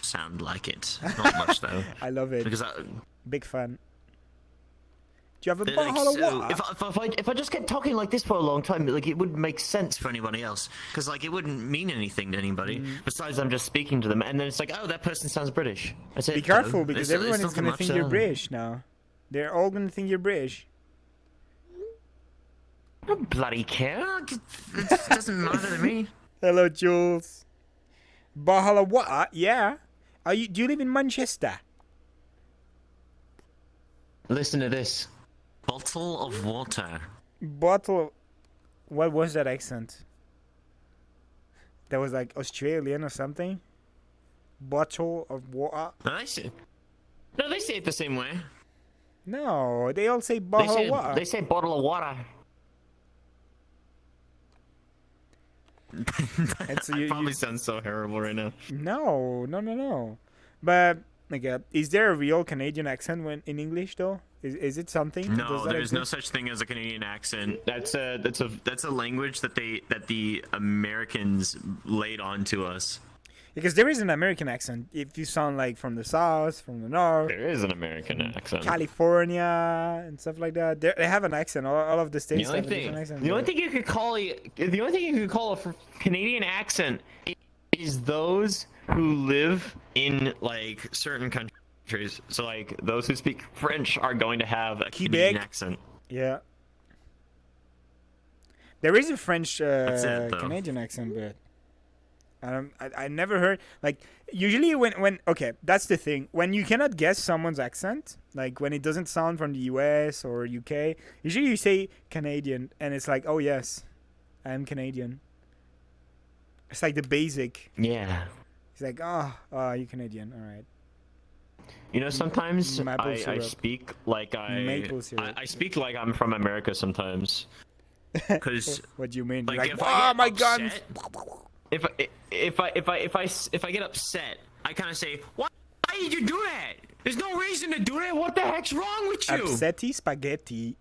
sound like it. Not much though, I love it. because Big fan. Do you have a like, bottle of so water? if I just kept talking like this for a long time, like it wouldn't make sense for anybody else, because like it wouldn't mean anything to anybody. Besides, I'm just speaking to them, and then it's like, oh, that person sounds British. I said, Be careful because There's everyone is nothing gonna much think you're there. British now. They're all gonna think you're British. I don't bloody care. It doesn't matter to me. Hello, Jules. Bottle of water? Yeah. Do you live in Manchester? Listen to this. Bottle of water. Bottle of... What was that accent? That was like Australian or something? Bottle of water? No, they say it the same way. No, they all say bottle of water. They say bottle of water. And so I you- probably sound so horrible right now. No. But like, is there a real Canadian accent when in English though? Is it something? No, Does that there's no exist? such thing as a Canadian accent. That's a language that the Americans laid onto us. Because there is an American accent. If you sound like from the south, from the north, There is an American accent. California, and stuff like that, they have an accent. All of the states have a different accent. The only thing you could call a Canadian accent is those who live in like certain countries. So like those who speak French are going to have a Canadian accent. Yeah. There is a French it, though. Canadian accent, but I never heard, like, usually when okay, that's the thing, when you cannot guess someone's accent, like when it doesn't sound from the US or UK, usually you say Canadian and it's like, oh yes, I am Canadian. It's like the basic. Yeah. It's like, oh, you're Canadian, all right. You know, sometimes Maple I syrup. speak like Maple syrup. I speak like I'm from America sometimes. Because What do you mean? like, Like, if I oh get my god. upset- if I get upset, I kind of say, why did you do that? There's no reason to do that. What the heck's wrong with you? Upsetty spaghetti.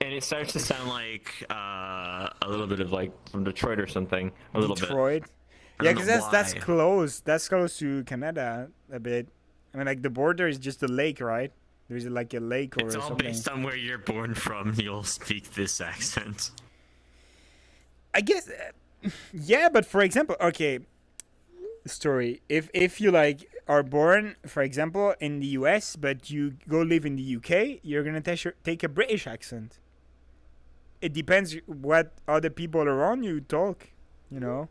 And it starts to sound like a little bit of like from Detroit or something. A little bit. Detroit. I Yeah, don't because know that's why. close. That's close to Canada a bit. I mean, like the border is just a lake, right? There's like a lake or It's all something. based on where you're born from. You'll speak this accent. I guess, yeah. But for example, okay, story. If you like are born, for example, in the US, but you go live in the UK, you're gonna take a British accent. It depends what other people around you talk. You know.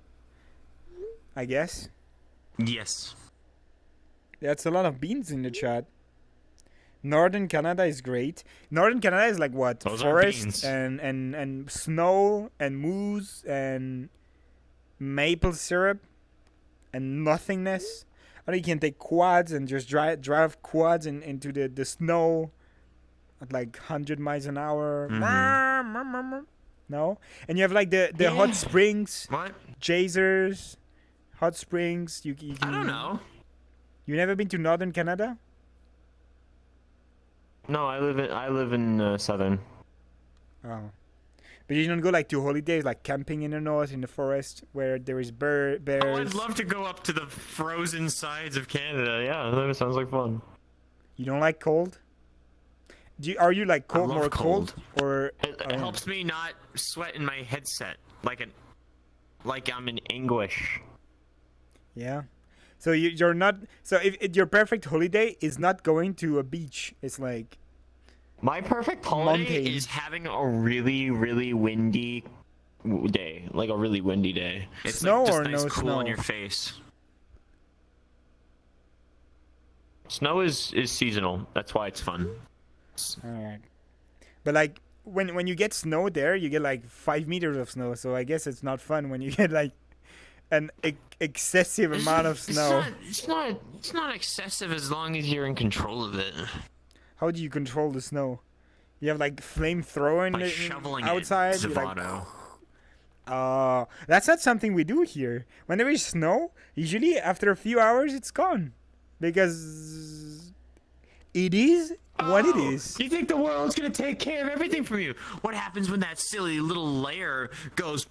I guess. Yes. That's a lot of beans in the chat. Northern Canada is great. Northern Canada is like what? Those are Forest beans. and snow and moose and maple syrup and nothingness. Or you can take quads and just drive quads into the snow at like 100 miles an hour. No? And you have like the hot springs, What? geysers, hot springs. You can, I don't know. You never been to Northern Canada? No, I live in southern. Oh. But you don't go like to holidays, like camping in the north, in the forest, where there is bears. Oh, I'd love to go up to the frozen sides of Canada. Yeah, that sounds like fun. You don't like cold? Are you like I love more cold? Or It helps me not sweat in my headset like I'm in anguish. Yeah. So you're not. So if your perfect holiday is not going to a beach, it's like My perfect holiday Mountain. is having a really, really windy day. Like a really windy day. It's Snow like just or nice no cool snow? on your face. Snow is seasonal. That's why it's fun. alright. But like when you get snow there, you get like 5 meters of snow. So I guess it's not fun when you get like an excessive amount of snow. It's not excessive as long as you're in control of it. How do you control the snow? You have like flamethrower By shoveling outside. it, You're like, Zavato. that's not something we do here. When there is snow, usually after a few hours it's gone, because it is what it is. You think the world's gonna take care of everything from you? What happens when that silly little layer goes?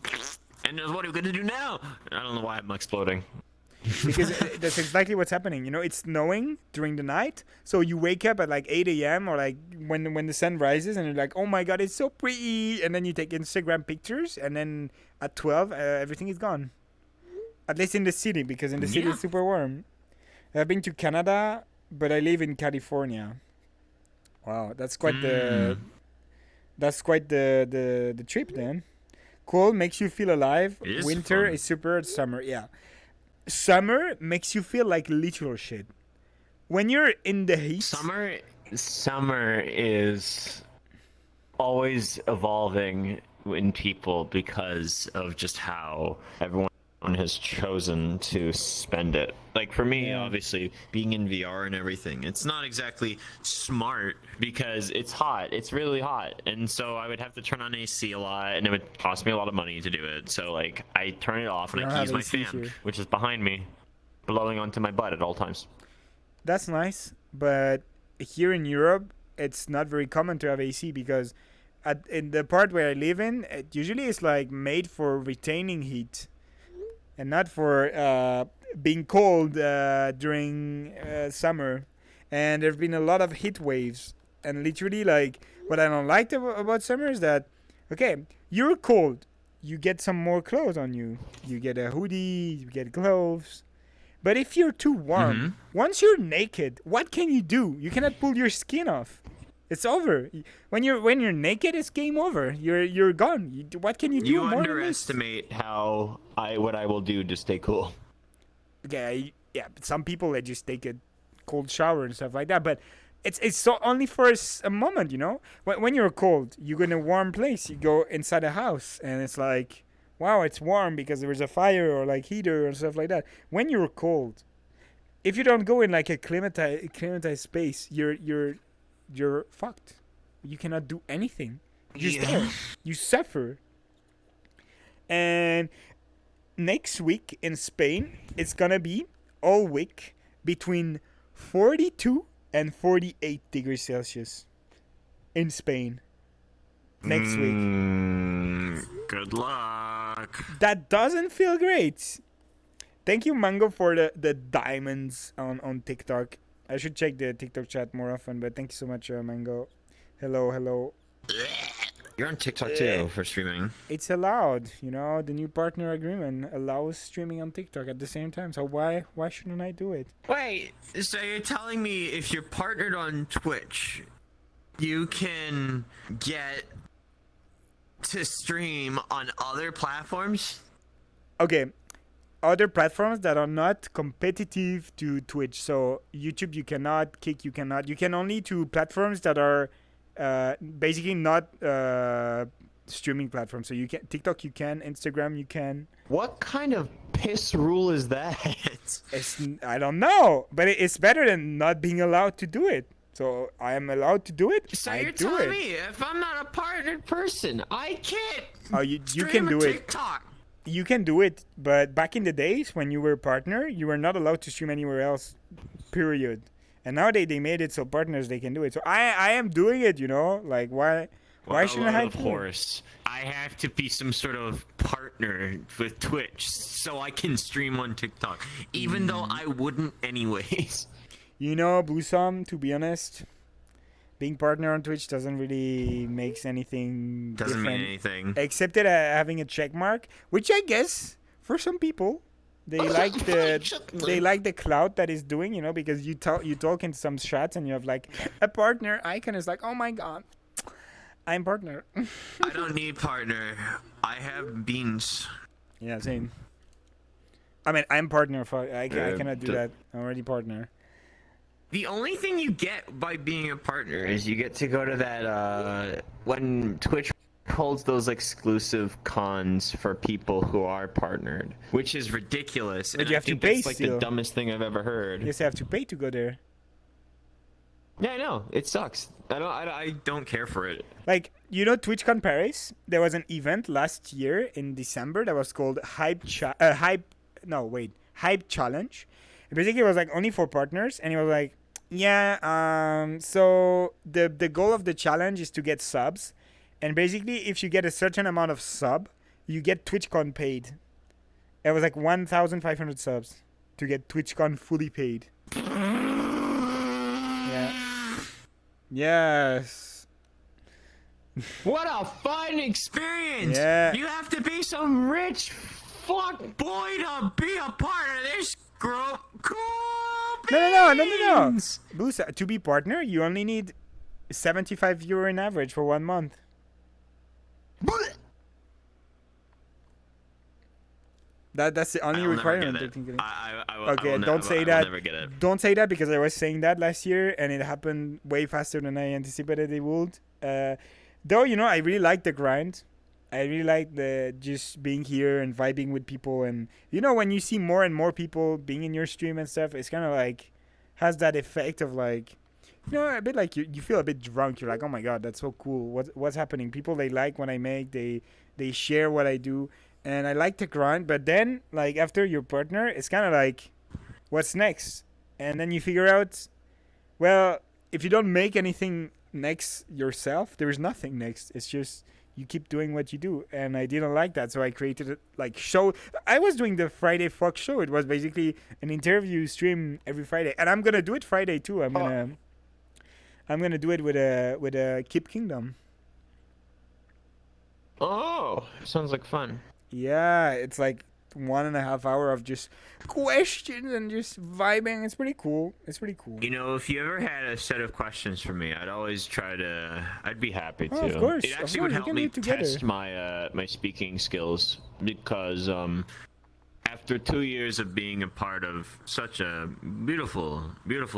And what are we gonna do now? I don't know why I'm exploding. Because that's exactly what's happening. You know, it's snowing during the night, so you wake up at like 8 a.m. or like when the sun rises, and you're like, oh my god, it's so pretty, and then you take Instagram pictures, and then at 12, everything is gone. At least in the city, because in the city Yeah. it's super warm. I've been to Canada, but I live in California. Wow, that's quite the trip then. Cold makes you feel alive. It is Winter fun. is super. Summer, yeah. Summer makes you feel like literal shit. When you're in the heat, Summer is always evolving in people because of just how everyone has chosen to spend it. Like for me, Yeah. obviously, being in VR and everything, it's not exactly smart because it's hot. It's really hot. And so I would have to turn on AC a lot, and it would cost me a lot of money to do it. So like I turn it off and I I don't can use have my AC fan, here. which is behind me, blowing onto my butt at all times. that's nice. But here in Europe, it's not very common to have AC, because in the part where I live in, it usually is like made for retaining heat, and not for being cold during summer. And there've been a lot of heat waves. And literally, like, what I don't like about summer is that, okay, you're cold, you get some more clothes on you. You get a hoodie, you get gloves. But if you're too warm, once you're naked, what can you do? You cannot pull your skin off. It's over. When you're naked, it's game over. You're gone. What can you do You more than this? underestimate what I will do to stay cool. Okay, yeah. But some people, they just take a cold shower and stuff like that. But it's so only for a moment, you know. When you're cold, you go in a warm place. You go inside a house, and it's like, wow, it's warm because there is a fire or like heater and stuff like that. When you're cold, if you don't go in like a climatized space, you're fucked. You cannot do anything. You're just there. You suffer. And next week in Spain, it's gonna be all week between 42 and 48 degrees Celsius in Spain. Next week. Good luck. That doesn't feel great. Thank you, Mango, for the diamonds on TikTok. I should check the TikTok chat more often, but thank you so much, Mango. Hello. You're on TikTok too for streaming. It's allowed, you know. The new partner agreement allows streaming on TikTok at the same time. So why shouldn't I do it? Wait, so you're telling me if you're partnered on Twitch, you can get to stream on other platforms? Okay, other platforms that are not competitive to Twitch. So YouTube you cannot, Kick you cannot. You can only to platforms that are basically not streaming platforms. So you can TikTok you can, Instagram you can. What kind of piss rule is that? I don't know, but it's better than not being allowed to do it. So I am allowed to do it. So I you're do telling it. me if I'm not a partnered person, I can't Oh, you stream can a do it. TikTok. You can do it, but back in the days when you were a partner, you were not allowed to stream anywhere else. Period. And now they made it so partners they can do it. So I am doing it. Like why shouldn't I? Of course, I have to be some sort of partner with Twitch so I can stream on TikTok, even though I wouldn't anyways. Bluesome, to be honest, being partner on Twitch doesn't really makes anything Doesn't different, mean anything. except that having a check mark, which I guess for some people they like the clout that is doing, because you talk in some chats and you have like a partner icon is like, oh my god, I'm partner. I don't need partner. I have beans. Yeah, same. I mean, I'm partner. I cannot do that. I'm already partner. The only thing you get by being a partner is you get to go to that when Twitch holds those exclusive cons for people who are partnered, which is ridiculous. But and you I have to think pay that's like still. the dumbest thing I've ever heard. You just have to pay to go there. Yeah, I know. It sucks. I don't care for it. Like, TwitchCon Paris, there was an event last year in December that was called Hype Challenge. And basically, it was like only for partners, and it was like, so the goal of the challenge is to get subs, and basically, if you get a certain amount of sub, you get TwitchCon paid. It was like 1,500 subs to get TwitchCon fully paid. Yeah. Yes. What a fun experience! Yeah. You have to be some rich fuck boy to be a part of this group. Cool. No. Boost, to be partner, you only need €75 in average for 1 month. That's the only requirement. Technically. Okay, don't say that. I'll never get it. Don't say that because I was saying that last year and it happened way faster than I anticipated it would. Though, I really like the grind. I really like the just being here and vibing with people. And, when you see more and more people being in your stream and stuff, it's kind of like, has that effect of like, a bit like you feel a bit drunk. You're like, oh my God, that's so cool. What's happening? People, they like what I make. They share what I do. And I like the grind. But then, like, after your partner, it's kind of like, what's next? And then you figure out, well, if you don't make anything next yourself, there is nothing next. It's just you keep doing what you do, and I didn't like that, so I created a show. I was doing the Friday Fuck show. It was basically an interview stream every Friday, and I'm gonna do it Friday too. I'm gonna do it with a Keep Kingdom. Oh, sounds like fun. Yeah, it's like 1.5 hours of just questions and just vibing. It's pretty cool. If you ever had a set of questions for me, I'd be happy to. Oh, of course. It actually would help me test my my speaking skills because after 2 years of being a part of such a beautiful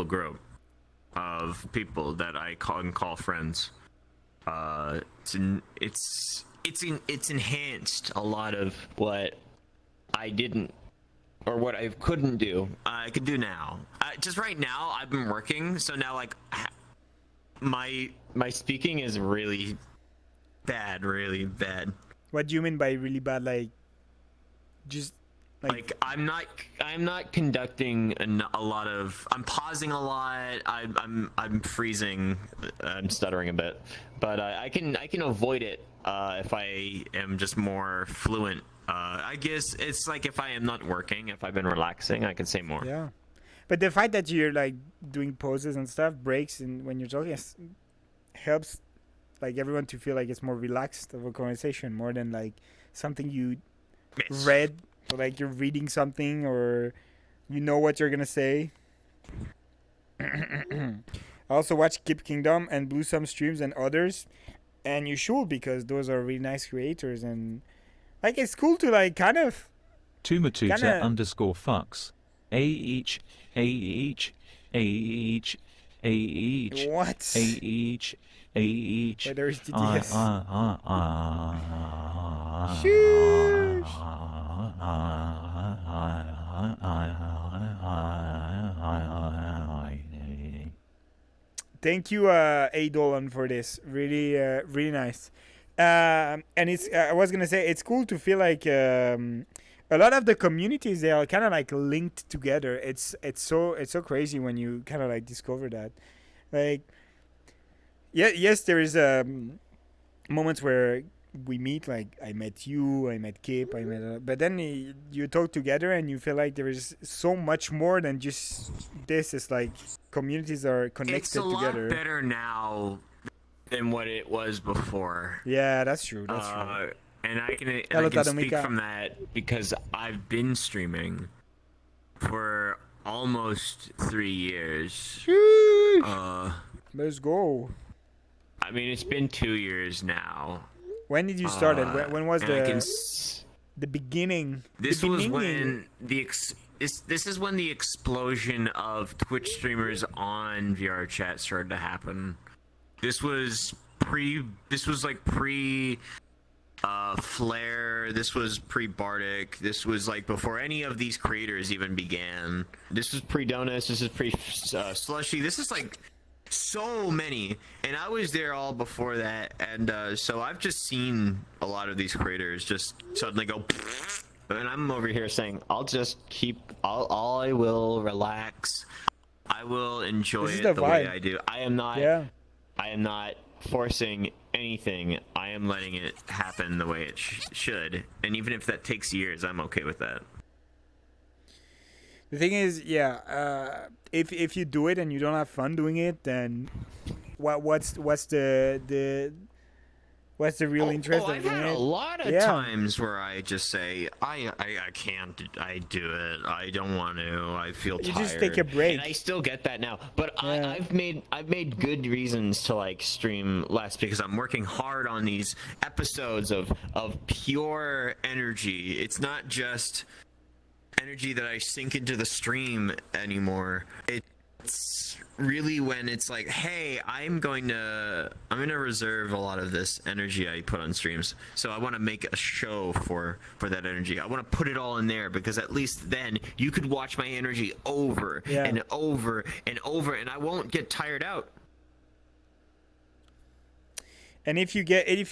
group of people that I call friends, it's enhanced a lot of what I didn't, or what I couldn't do. I could do now. Just right now, I've been working, so now like my speaking is really bad. What do you mean by really bad? Like, just like I'm not conducting a lot of. I'm pausing a lot. I'm freezing. I'm stuttering a bit, but I can avoid it if I am just more fluent. I guess it's like if I am not working, if I've been relaxing, I can say more. Yeah, but the fact that you're like doing pauses and stuff, breaks, and when you're talking, helps like everyone to feel like it's more relaxed of a conversation, more than like something you read, or like you're reading something, or what you're gonna say. I also watch Keep Kingdom and Bluesome streams and others, and you should, because those are really nice creators, and like it's cool to like kind of Tumatuta Kinda- underscore fucks. A each, a each, a each, a each, What? a each, a each. Wait, there is DTS. Thank you, Adolan, for this. Really, really nice. And it's. I was gonna say it's cool to feel like a lot of the communities, they are kind of like linked together. It's so crazy when you kind of like discover that. Like, yeah, yes, there is moments where we meet. Like I met you, I met Kip, I met. But then you talk together and you feel like there is so much more than just this. It's like communities are connected It's a together. lot better now than what it was before. Yeah, that's true. That's true. And I can Hello, speak Tadomika. from that because I've been streaming for almost 3 years. Sheesh. Let's go. I mean, it's been 2 years now. When did you start it? When was and I can the beginning? This the was beginning. when this is when the explosion of Twitch streamers on VR chat started to happen. This was pre Flare. This was pre Bardic. This was like before any of these creators even began. This was pre Donuts. This is pre Slushy. This is like so many, and I was there all before that, and so I've just seen a lot of these creators just suddenly go. And I'm over here saying, I'll just keep. I will relax. I will enjoy This is it the way vibe. I do. I am not. Yeah. I am not forcing anything. I am letting it happen the way it should. And even if that takes years, I'm okay with that. The thing is, yeah, if you do it and you don't have fun doing it, then what's the real interest of I've doing had it? a lot of Yeah. times where I just say, I can't, I do it, I don't want to, I feel You tired. just take a break. And I still get that now, but Yeah. I've made good reasons to like stream less because I'm working hard on these episodes of pure energy. It's not just energy that I sink into the stream anymore. It's really when it's like, hey, I'm gonna reserve a lot of this energy I put on streams. So I want to make a show for that energy. I want to put it all in there because at least then you could watch my energy over Yeah. and over and over, and I won't get tired out. And if you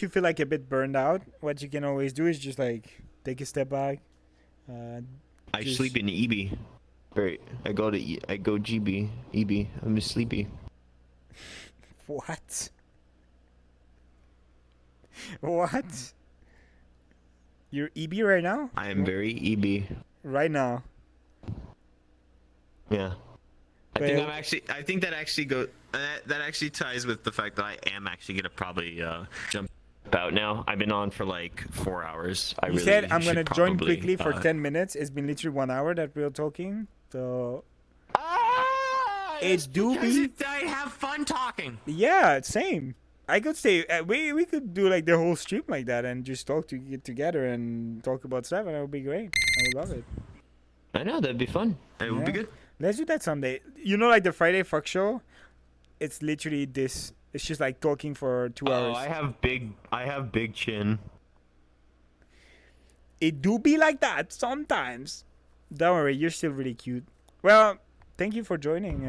feel like a bit burned out, what you can always do is just like take a step back. I Just- sleep in EB. Right, I go GB, EB. I'm just sleepy. What? What? You're EB right now? I am very EB. Right now. Yeah. I Well- think that actually ties with the fact that I am actually gonna probably jump out now. I've been on for like 4 hours. You said I'm gonna join quickly for 10 minutes. It's been literally 1 hour that we're talking. So It's doobie. I have fun talking. yeah, same. I could stay. We could do like the whole stream like that and just get together and talk about stuff, and that would be great. I would love it. I know that'd be fun. It would be Yeah. good. Let's do that someday. You know, like the Friday Fuck Show. It's literally this. It's just like talking for 2 hours. I have big chin. It do be like that sometimes. Don't worry, you're still really cute. Well, thank you for joining.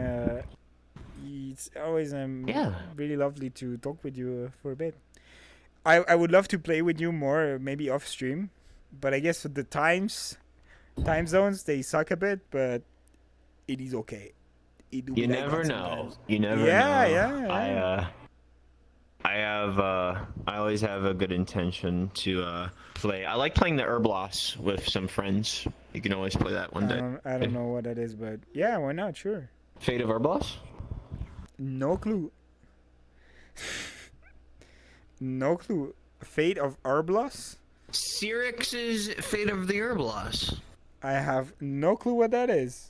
It's always Yeah. really lovely to talk with you for a bit. I would love to play with you more, maybe off stream, but I guess the time zones, they suck a bit, but it is okay. It do be You like never that know. sometimes. You never Yeah, know. yeah. I always have a good intention to play. I like playing the Herbloss with some friends. You can always play that one day. I don't know what that is, but yeah, why not? Sure. Fate of Herbloss? No clue. No clue. Fate of Arblos? Cyrix's Fate of the Herbloss. I have no clue what that is.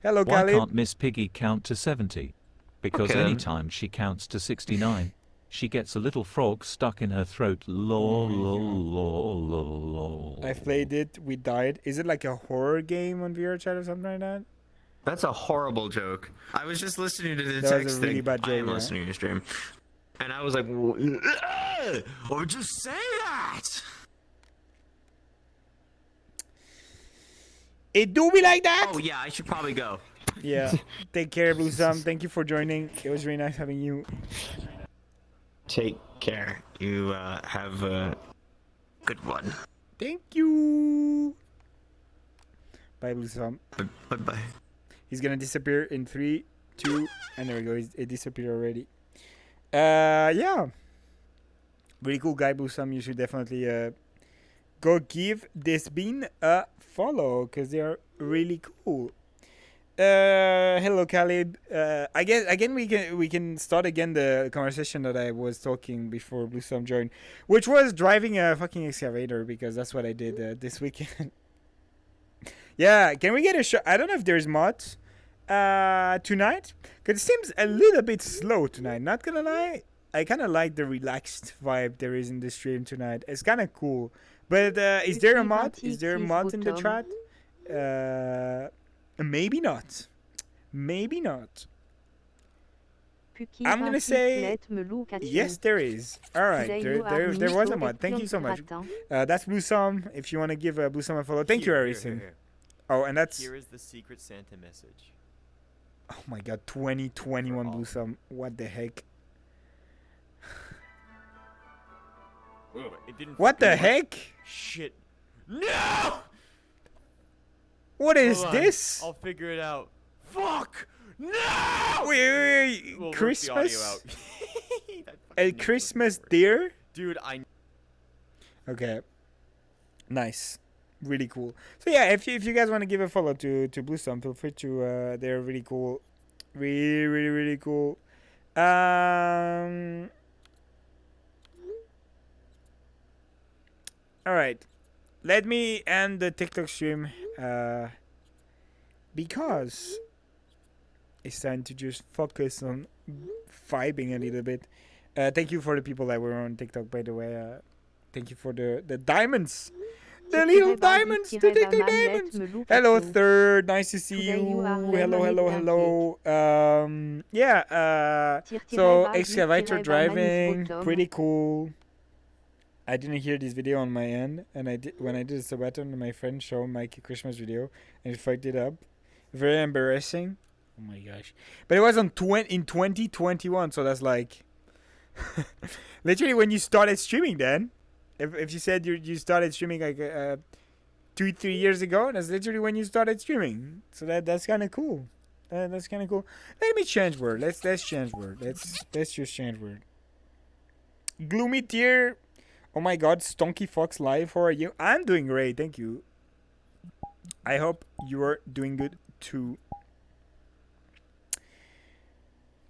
Hello, Why Khalid. can't Miss Piggy count to 70? Because Okay, then. anytime she counts to 69, she gets a little frog stuck in her throat. Lol, lol, lol, lol, lol. I've played it. We died. Is it like a horror game on VRChat or something like that? That's a horrible joke. I was just listening to the That was text a really thing. bad I joke, am yeah. listening to your stream. And I was like, or just say that. It do be like that? Oh yeah, I should probably go. Yeah. Take care, Blue Sam. Thank you for joining. It was really nice having you. Take care. You have a good one. Thank you. Bye, Blue Sam. Bye bye. He's gonna disappear in 3, 2, and there we go. It disappeared already. Yeah. Really cool guy, Blue Sam. You should definitely go give this bean a follow because they are really cool. Hello, Caleb. I guess again we can start again the conversation that I was talking before Blue Sam joined, which was driving a fucking excavator because that's what I did this weekend. Yeah, can we get a shot? I don't know if there's mods tonight because it seems a little bit slow tonight. Not gonna lie, I kind of like the relaxed vibe there is in the stream tonight. It's kind of cool. But is there a mod? Is there a mod in the chat? Maybe not. Maybe not. I'm gonna say yes, there is. All right, there was a mod. Thank you so much. That's Blue Sam. If you want to give Blue Sam a follow, thank you, Harrison. Oh, and that's. Here is the Secret Santa message. Oh my God, 2021 Blue Sam. What the heck? Wait, it didn't. What the heck? Shit. No! What is Hold on, this? I'll figure it out. Fuck! No! Wait. We'll work the audio Christmas? out. That A fucking Christmas work. deer? Dude, I. Okay. Nice. Really cool. So yeah, if you guys want to give a follow to Blue Sam, feel free to. They're really cool. Really cool. Alright. Let me end the TikTok stream because it's time to just focus on vibing a little bit. Thank you for the people that were on TikTok, by the way. Thank you for the diamonds. The little diamonds, the TikTok diamonds. Hello, Third. Nice to see you. Hello. Yeah. So excavator driving, pretty cool. I didn't hear this video on my end, and when I did a Sabaton, my friend showed my Christmas video, and it fucked it up. Very embarrassing. Oh my gosh! But it was in 2021, so that's like literally when you started streaming. Then, if you said you started streaming like 2-3 years ago, that's literally when you started streaming. So that's kind of cool. That's kind of cool. Let me change word. Let's change word. Let's just change word. Gloomy tier. Oh my God, Stonky Fox Live, how are you? I'm doing great, thank you. I hope you are doing good too.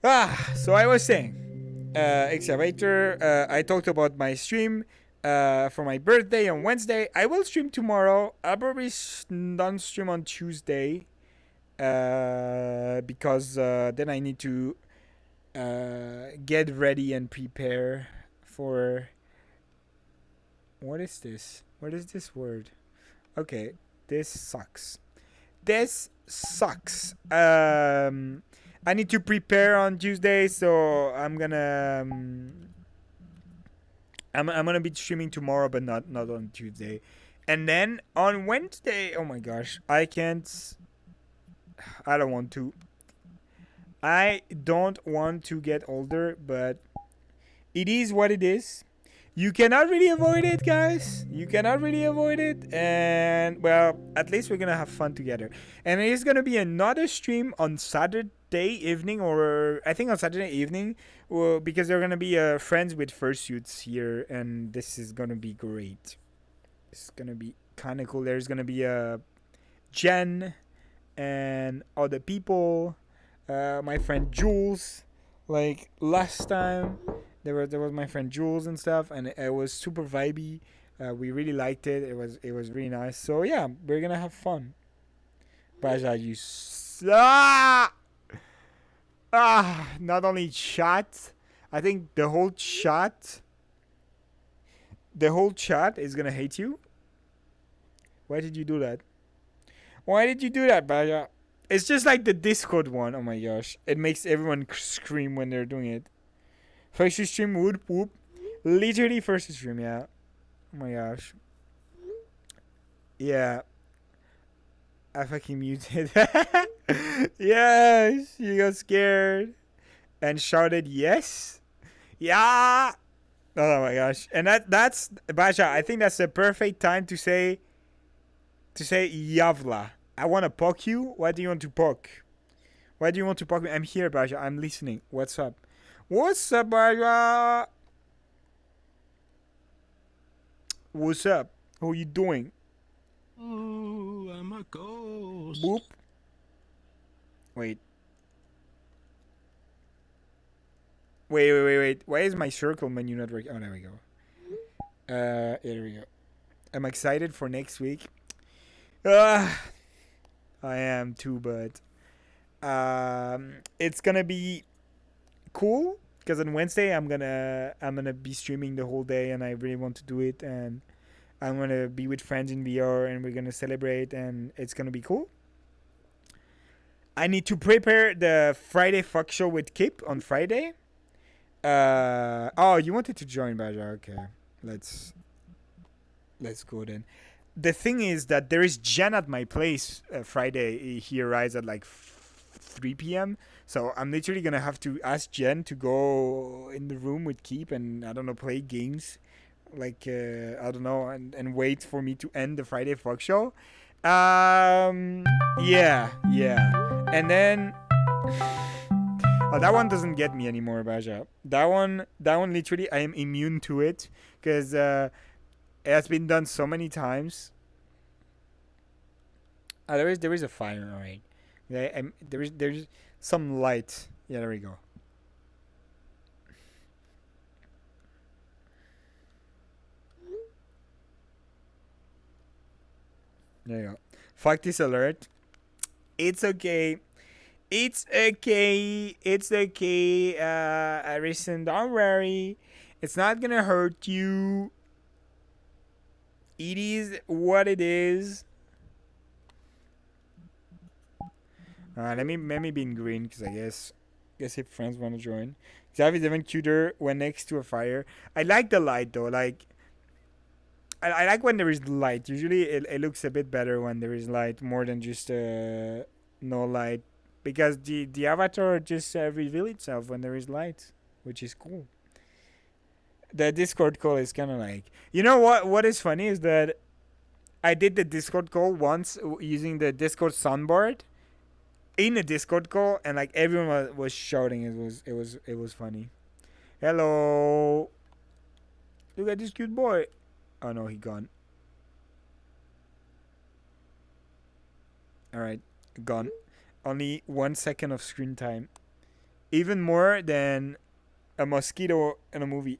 So I was saying, excavator, I talked about my stream for my birthday on Wednesday. I will stream tomorrow. I'll probably not stream on Tuesday because then I need to get ready and prepare for... What is this? What is this word? Okay, this sucks. This sucks. I need to prepare on Tuesday, so I'm gonna I'm gonna be streaming tomorrow, but not on Tuesday. And then on Wednesday, oh my gosh, I can't. I don't want to. I don't want to get older, but it is what it is. You cannot really avoid it, guys. You cannot really avoid it. And, well, at least we're going to have fun together. And it is going to be another stream on Saturday evening, or I think on Saturday evening, because they're going to be friends with fursuits here. And this is going to be great. It's going to be kind of cool. There's going to be Jen and other people. My friend Jules. Like, last time... There was my friend Jules and stuff, and it was super vibey. We really liked it. It was really nice. So yeah, we're gonna have fun. Baja, you not only chat, I think the whole chat is gonna hate you. Why did you do that? Why did you do that, Baja? It's just like the Discord one. Oh my gosh. It makes everyone scream when they're doing it. First stream, whoop whoop. Literally first stream, yeah. Oh my gosh. Yeah. I fucking muted. Yes, you got scared. And shouted yes. Yeah. Oh my gosh. And that's Baja, I think that's the perfect time to say Yavla. I wanna poke you. Why do you want to poke? Why do you want to poke me? I'm here, Baja. I'm listening. What's up? What's up, Baja? What's up? How you doing? Ooh, I'm a ghost. Boop. Wait. Wait. Why is my circle menu not working? Oh, there we go. Here we go. I'm excited for next week. I am too, but it's gonna be cool because on Wednesday I'm gonna be streaming the whole day, and I really want to do it, and I'm gonna be with friends in VR, and we're gonna celebrate, and it's gonna be cool. I need to prepare the Friday fuck show with Kip on Friday. Oh, you wanted to join, Baja? Okay, let's go then. The thing is that there is Jen at my place Friday. He arrives at like 3 p.m. So I'm literally gonna have to ask Jen to go in the room with Keep and I don't know, play games, like I don't know, and wait for me to end the Friday Fuck Show. Yeah, and then oh, that one doesn't get me anymore, Baja. That one literally I am immune to it because it has been done so many times. There is a fire, alright. There's some light. Yeah, there we go. There you go. Fuck this alert. It's okay. It's okay. Harrison, don't worry. It's not gonna hurt you. It is what it is. Let me be in green because I guess if friends want to join. Xav is even cuter when next to a fire. I like the light though. Like I like when there is light. Usually it looks a bit better when there is light more than just no light, because the avatar just reveal itself when there is light, which is cool. The Discord call is kind of like, you know what is funny is that I did the Discord call once using the Discord soundboard in a Discord call, and like everyone was shouting. It was funny. Hello, look at this cute boy. Oh no, he gone. All right, gone. Only 1 second of screen time, even more than a mosquito in a movie.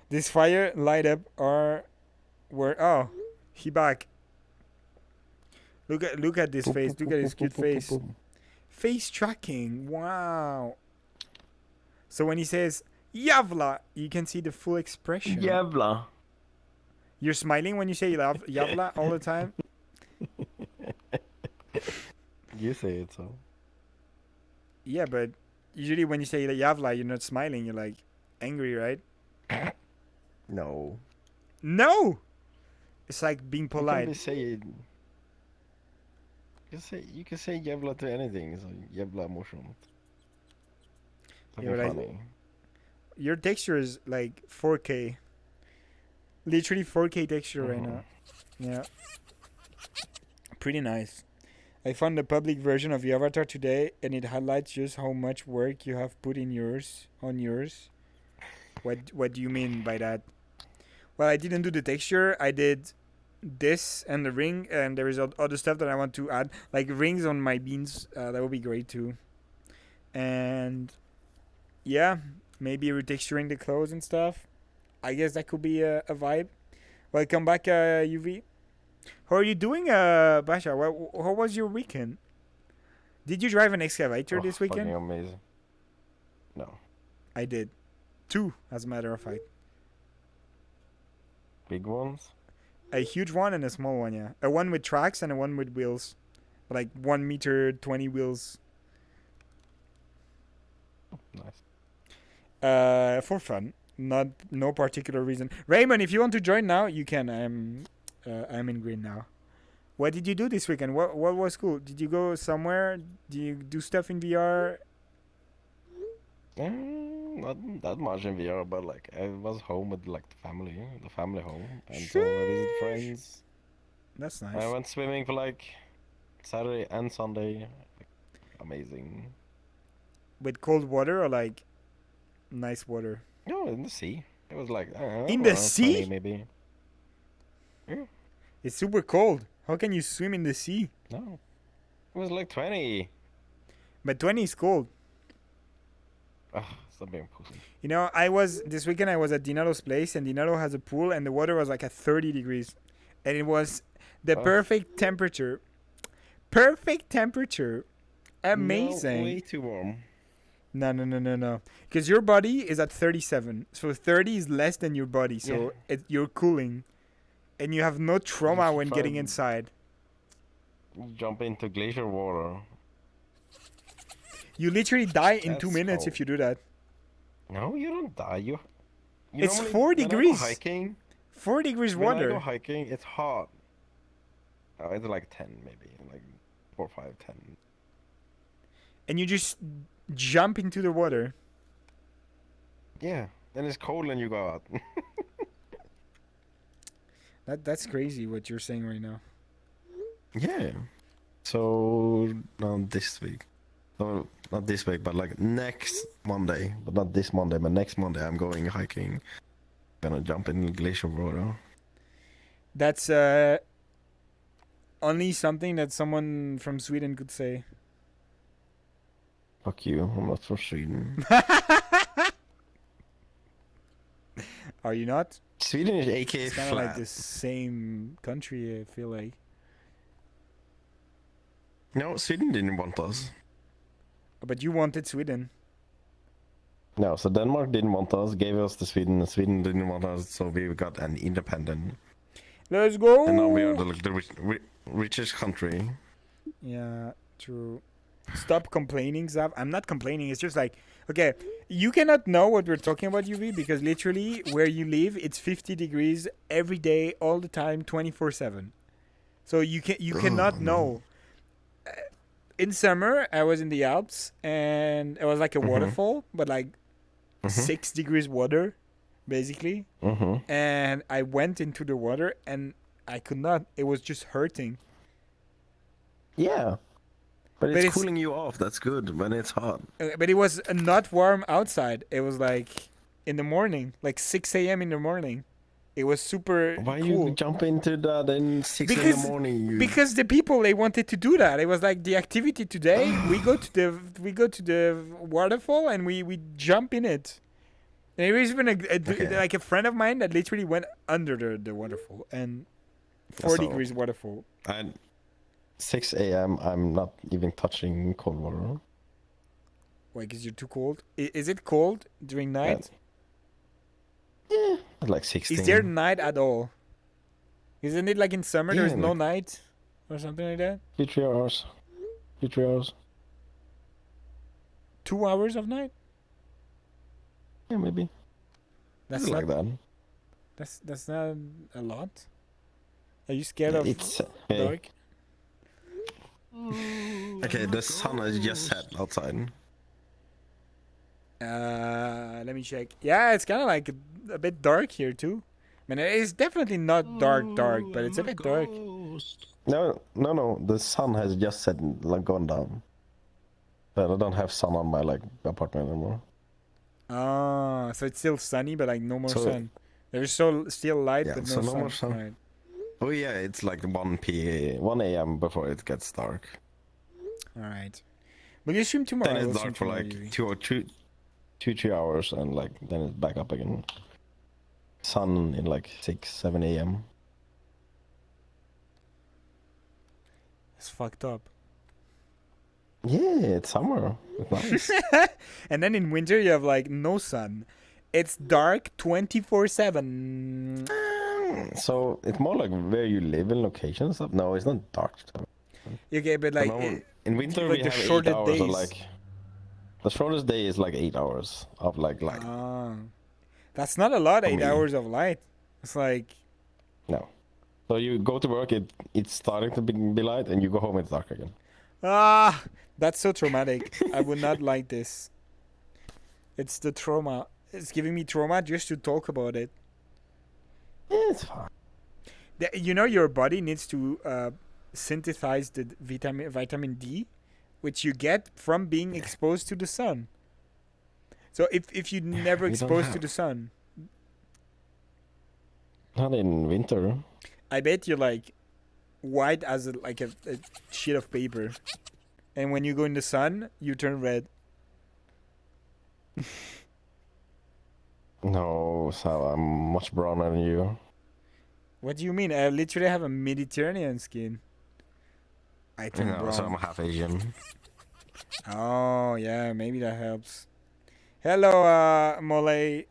This fire light up or where? Oh, he back. Look at this face. Look at his cute face. Face tracking. Wow. So when he says Yavla, you can see the full expression. Jävla. You're smiling when you say Yavla all the time. You say it so. Yeah, but usually when you say Yavla, you're not smiling. You're like angry, right? No. No. It's like being polite. You can say jävla to anything. So jävla morsomt. Yeah, funny. Your texture is like 4K. Literally 4K texture right now. Yeah. Pretty nice. I found the public version of the avatar today, and it highlights just how much work you have put in yours. What do you mean by that? Well, I didn't do the texture. I did this and the ring, and there is other stuff that I want to add, like rings on my beans. That would be great too. And yeah, maybe retexturing the clothes and stuff. I guess that could be a vibe. Welcome back, UV. How are you doing, Basha? How was your weekend? Did you drive an excavator this weekend? Fucking amazing. No. I did. 2, as a matter of fact. Big ones? A huge one and a small one, yeah. A one with tracks and a one with wheels. Like 1 meter, 20 wheels. Nice. For fun. No particular reason. Raymond, if you want to join now, you can. I'm in green now. What did you do this weekend? What was cool? Did you go somewhere? Did you do stuff in VR? Not that much in VR, but like I was home with like the family home, and so I visited friends. That's I nice. went swimming for like Saturday and Sunday. Like, amazing. With cold water or like nice water? No, in the sea. It was like I don't know, In the around sea? 20 maybe. Yeah. It's super cold. How can you swim in the sea? No, it was like 20. But 20 is cold. Stop being pussy. You know, this weekend I was at Dinalo's place, and Dinalo has a pool, and the water was like at 30 degrees, and it was the perfect temperature. Perfect temperature. Amazing. No, way too warm. No. Because your body is at 37, so 30 is less than your body, so you're cooling, and you have no trauma when getting inside. Jump into glacier water. You literally die in That's 2 minutes cold. if you do that. No, you don't die. You It's normally- 4 when I go degrees. hiking. 4 degrees When I go water. hiking, it's hot. Oh, it's like 10 maybe, like 4, 5, 10. And you just jump into the water. Yeah, then it's cold and you go out. That's crazy what you're saying right now. Yeah. So not this week. No, not this week, but like next Monday. But not this Monday, but next Monday I'm going hiking. Gonna jump in glacier water. That's only something that someone from Sweden could say. Fuck you, I'm not from Sweden. Are you not? Sweden is aka It's kind of like flat. the same country, I feel like. No, Sweden didn't want us. But you wanted Sweden. No, so Denmark didn't want us, gave us to Sweden, and Sweden didn't want us, so we got an independent. Let's go! And now we are the richest country. Yeah, true. Stop complaining, Zav. I'm not complaining. It's just like, okay, you cannot know what we're talking about, UV, because literally where you live, it's 50 degrees every day, all the time, 24/7. So you cannot know. In summer, I was in the Alps, and it was like a waterfall, but like 6 degrees water, basically. And I went into the water, and I could not. It was just hurting. Yeah. But But it's it's- cooling you off, that's good, when it's hot. But it was not warm outside. It was like in the morning, like 6 a.m. in the morning. It was super Why cool. you jump into that in 6 in Because- the morning? You... Because the people, they wanted to do that. It was like the activity today. we go to the waterfall and we jump in it. And there was even like a friend of mine that literally went under the waterfall, and 4 So- degrees waterfall. At 6 a.m. I'm not even touching cold water. Why? Because you're too cold. Is it cold during night? Yeah. Like 16. Is there night at all? Isn't it like in summer Yeah, there's no like- night or something like that? 3 hours. 3 hours. 2 hours of night? Yeah, maybe. That's It's not, like that. That's not a lot. Are you scared of It's dark? okay. The sun has just set outside. Let me check. Yeah, it's kind of like a bit dark here too. I mean, it's definitely not dark, but it's a bit dark. No. The sun has just set, like gone down. But I don't have sun on my like apartment anymore. Ah, so it's still sunny, but like no more So- sun. There's still light, Yeah, but no so no sun. more sun. Right. Oh yeah, it's like 1 a.m. before it gets dark. All right. Will you stream tomorrow? Then I will it's stream dark for tomorrow, like Yuri. 2 or 3 hours, and like then it's back up again. Sun in like 6, 7 a.m. It's fucked up. Yeah, it's summer. It's nice. And then in winter you have like no sun. It's dark 24/7. So it's more like where you live in location and stuff. No, it's not dark. Okay, but So like normal- in winter like we the have 8 shorter hours of days. like. The shortest day is like 8 hours of like light. That's not a lot. For 8 me. hours of light. It's like No. So you go to work, it's starting to be light, and you go home, it's dark again. that's so traumatic. I would not like this. It's the trauma. It's giving me trauma just to talk about it. Yeah, it's fine. You know, your body needs to synthesize the vitamin D, which you get from being exposed to the sun. So if you never we don't exposed to have- the sun, Not in winter. I bet you're like white as a sheet of paper, and when you go in the sun, you turn red. No, so I'm much browner than you. What do you mean? I literally have a Mediterranean skin. I turn No, brown. so I'm half Asian. Oh yeah, maybe that helps. Hello, Mole.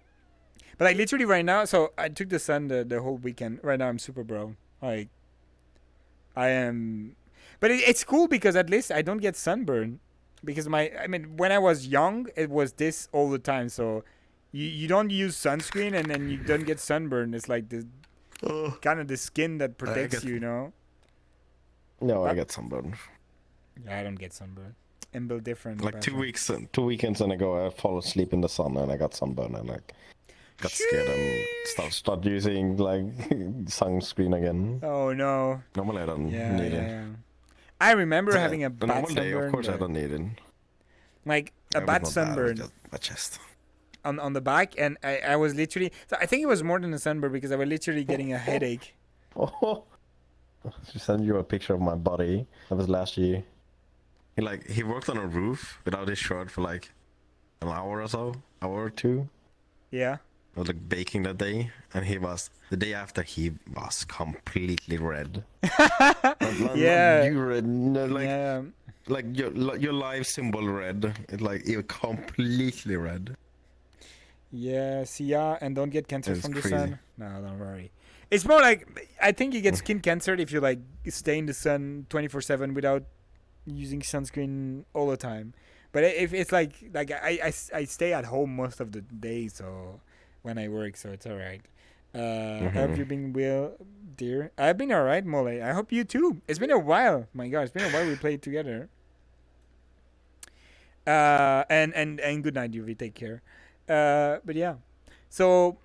But like literally right now, so I took the sun the whole weekend. Right now I'm super brown. Like I am, but it's cool because at least I don't get sunburn. Because I mean, when I was young, it was this all the time. So you don't use sunscreen and then you don't get sunburn. It's like the kind of the skin that protects get- you, you know. No, I What? get sunburn. Yeah, I don't get sunburn. I'm built different. Like but- 2 weekends ago, I fall asleep in the sun and I got sunburn and like got scared and start using like sunscreen again. Oh no. Normally I don't Yeah, need yeah, it. yeah. I remember having a A bad normal day, sunburn. of course, I but, don't need it. like a It was bad not bad, it was sunburn just my chest. on the back, and I was literally. So I think it was more than a sunburn because I was literally getting a headache. Oh, she sent you a picture of my body. That was last year. He worked on a roof without his shirt for like an hour or so, hour or two. Yeah. I was like baking that day, and the day after he was completely red. Not Yeah. you red, no, Yeah. like your life symbol red. It's like you're completely red. Yeah. See ya, and don't get cancer It's from the crazy. sun. No, don't worry. It's more like I think you get skin cancer if you like stay in the sun 24/7 without using sunscreen all the time. But if it's like I stay at home most of the day, so when I work, so it's alright. Have you been well, dear? I've been alright, Mole. I hope you too. It's been a while. My God, it's been a while we played together. And good night, UV. Take care. But yeah, so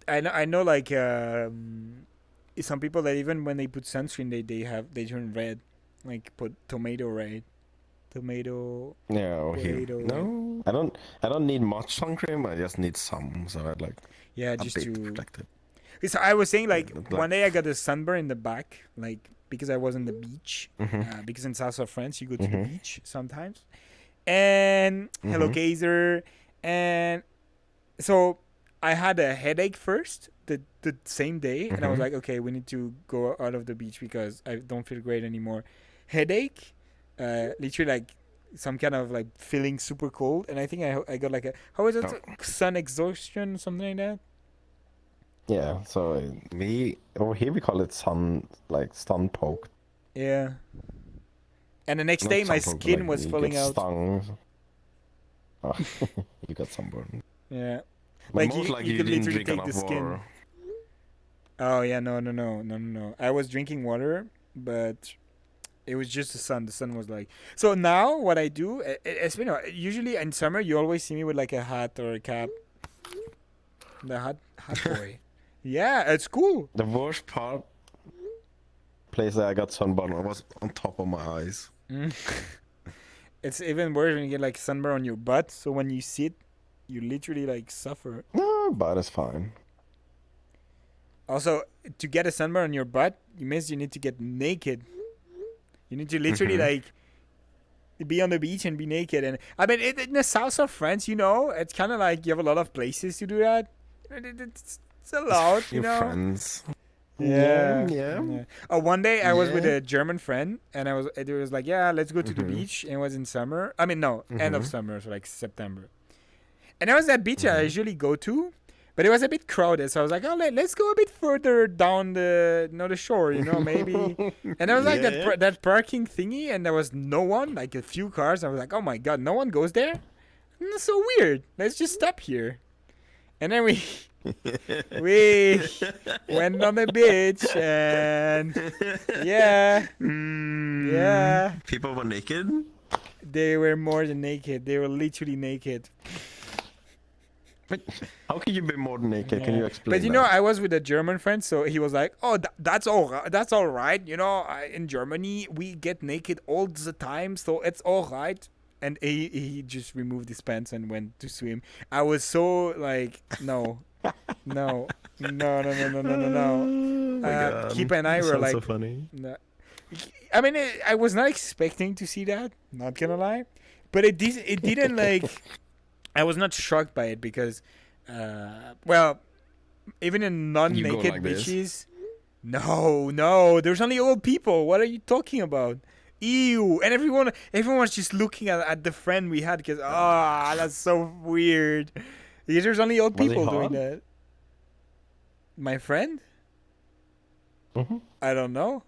I know like some people that even when they put sunscreen they turn red, like put tomato red, tomato. No, Potato. no. I don't need much sun cream. I just need some, so I'd like Yeah, a just bit to. protected. So I was saying like Like- one day I got a sunburn in the back, like because I was on the beach. Mm-hmm. Because in south of France you go to the beach sometimes. And hello Mhm. Kaiser, and so I had a headache first the same day, and I was Mhm. like, okay, we need to go out of the beach because I don't feel great anymore. Headache, literally like some kind of like feeling super cold, and I think I got like a how is it sun exhaustion, something like that. Yeah, so over here we call it sun poke. Yeah. And the next Not day my sun poke, skin like was you falling get out. Stung. Oh, you got sunburn. Yeah. But Like, most you- likely you you could didn't literally drink take the enough skin. water. Oh yeah, no. I was drinking water, but it was just the sun. The sun was like. So now what I do, it's been usually in summer you always see me with like a hat or a cap. The hat boy. Yeah, it's cool. The worst place that I got sunburn was on top of my eyes. It's even worse when you get like sunburn on your butt. So when you sit, you literally like suffer. No, but it's fine. Also, to get a sunburn on your butt, you need to get naked. You need to literally like be on the beach and be naked. And I mean, in the south of France, it's kind of like you have a lot of places to do that. It's allowed, Your friends. Yeah. Oh, one day I was with Yeah. a German friend, and it was like, yeah, let's go to the beach. And it was in summer. I mean, no, end of summer, so like September. And that was that beach I usually go to, But it was a bit crowded, so I was like, oh, let's go a bit further down the shore, maybe. And I was like that parking thingy, and there was no one, like a few cars. I was like, oh my god, no one goes there. That's so weird. Let's just stop here. And then we went on the beach, and yeah. People were naked. They were more than naked. They were literally naked. But how can you be more than naked? Can you explain? But I was with a German friend, so he was like, "Oh, that's all right. That's all right. In Germany we get naked all the time, so it's all right." And he just removed his pants and went to swim. I was so like, no. Keep and I were like, so funny. No. I mean, I was not expecting to see that. Not gonna lie, but it didn't like. I was not shocked by it because, even in non-naked like this? beaches, no, there's only old people. What are you talking about? Ew! And everyone was just looking at the friend we had because that's so weird. Because there's only old Was he people doing hot? that. My friend? Mm-hmm. I don't know.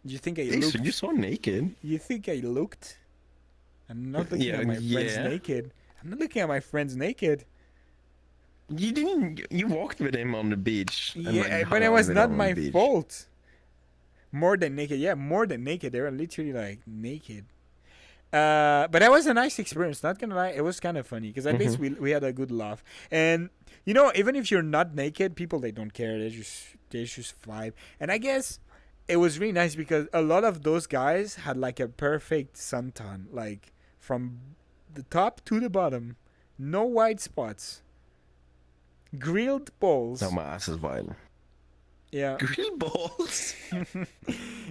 You think I looked? You saw naked. You think I looked? I'm not looking at my friends naked. I'm not looking at my friends naked. You didn't. You walked with him on the beach. and, like, hung but it out was with not him on my the beach. fault. More than naked. Yeah, more than naked. They were literally like naked. But that was a nice experience. Not gonna lie, it was kind of funny because at least we had a good laugh. And even if you're not naked, people they don't care. They just vibe. And I guess it was really nice because a lot of those guys had like a perfect suntan, like from the top to the bottom, no white spots, grilled balls. No, my ass is wild. Yeah. Grill balls.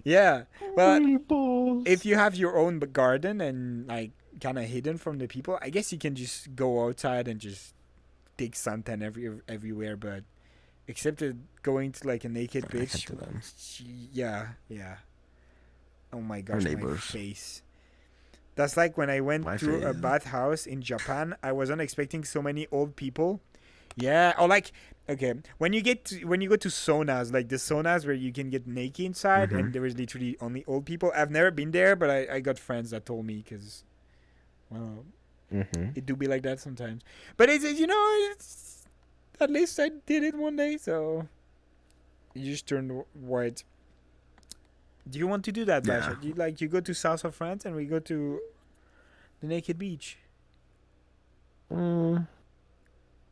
Yeah. Well, Grill balls. if you have your own garden and like kind of hidden from the people, I guess you can just go outside and just take suntan everywhere. But except going to like a naked I beach, can't do that. yeah. Oh my gosh, my neighbors. face. That's like when I went My to a face. bathhouse in Japan. I wasn't expecting so many old people. Yeah, or like okay, when you go to saunas, like the saunas where you can get naked inside, and there is literally only old people. I've never been there, but I got friends that told me because, well, it do be like that sometimes. But it's at least I did it one day, so you just turned white. Do you want to do that, Basha? Yeah. You go to south of France and we go to the naked beach.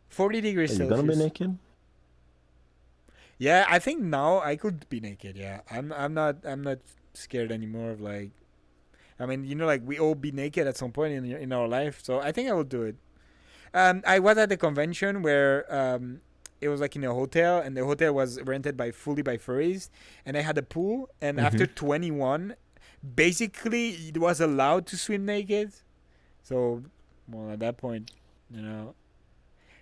40 degrees Are you Celsius. gonna be naked? Yeah, I think now I could be naked. Yeah, I'm not scared anymore of like, I mean, like we all be naked at some point in our life. So I think I will do it. I was at the convention where it was like in a hotel, and the hotel was rented fully by furries, and I had a pool. And after 21, basically it was allowed to swim naked. So, well, at that point,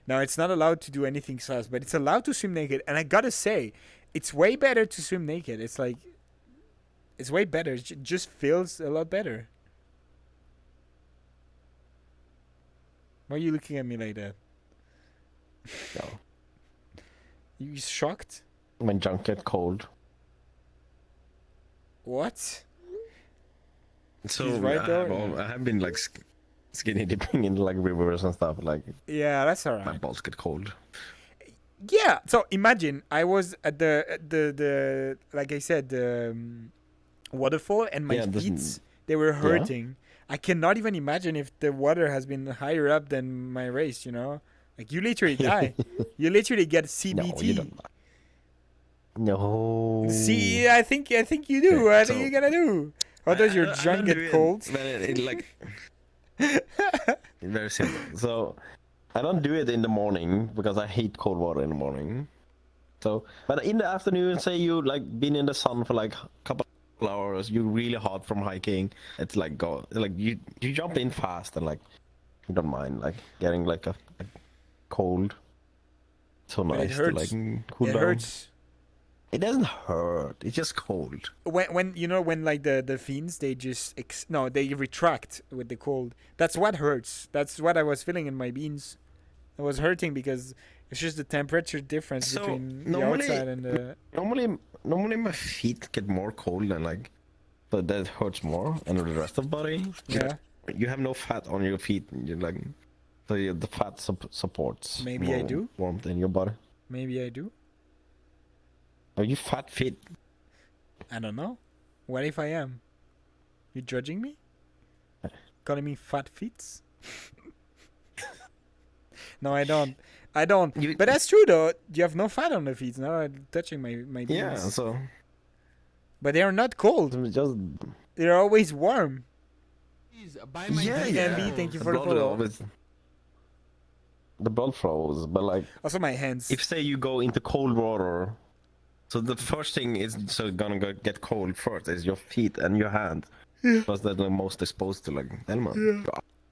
Now, it's not allowed to do anything sus, but it's allowed to swim naked. And I gotta say, it's way better to swim naked. It's like, it's way better. It just feels a lot better. Why are you looking at me like that? No. You shocked? My junk get cold. What? So He's right there. I have been like skinny dipping in like rivers and stuff. Like Yeah, that's my alright. balls get cold. Yeah, so imagine I was at the like I said, the waterfall, and my feet, they were hurting. I cannot even imagine if the water has been higher up than my waist, Like, you literally die. You literally get CBT. No, you don't. No. See, I think you do. What are you gonna do? How does your junk get cold? It's very simple. So I don't do it in the morning because I hate cold water in the morning. So, but in the afternoon, say you like been in the sun for like a couple of hours, you're really hot from hiking. It's like you jump in fast and like you don't mind like getting like a cold. So But nice it to hurts. like cool It down. hurts. It doesn't hurt. It's just cold. When when like the fins, they just they retract with the cold. That's what hurts. That's what I was feeling in my beans. It was hurting because it's just the temperature difference So, between the normally- outside and the. Normally my feet get more cold than like, but that hurts more, and the rest of the body. Yeah. You have no fat on your feet. You're like, so the fat supports. Maybe I more do. warmth in your body. Maybe I do. Are you fat feet? I don't know. What if I am? You judging me? Calling me fat feet? No, I don't. I don't. But that's true though. You have no fat on the feet. Now I'm touching my Yeah. knees. So But they are not cold. just They're always warm. Please, buy my yeah, drink. Andy, thank you for the blood follow. always- the blood flows, but like Also my hands. if say you go into cold water, so the first thing is so gonna get cold first is your feet and your hand, because they're the most exposed to like element. Your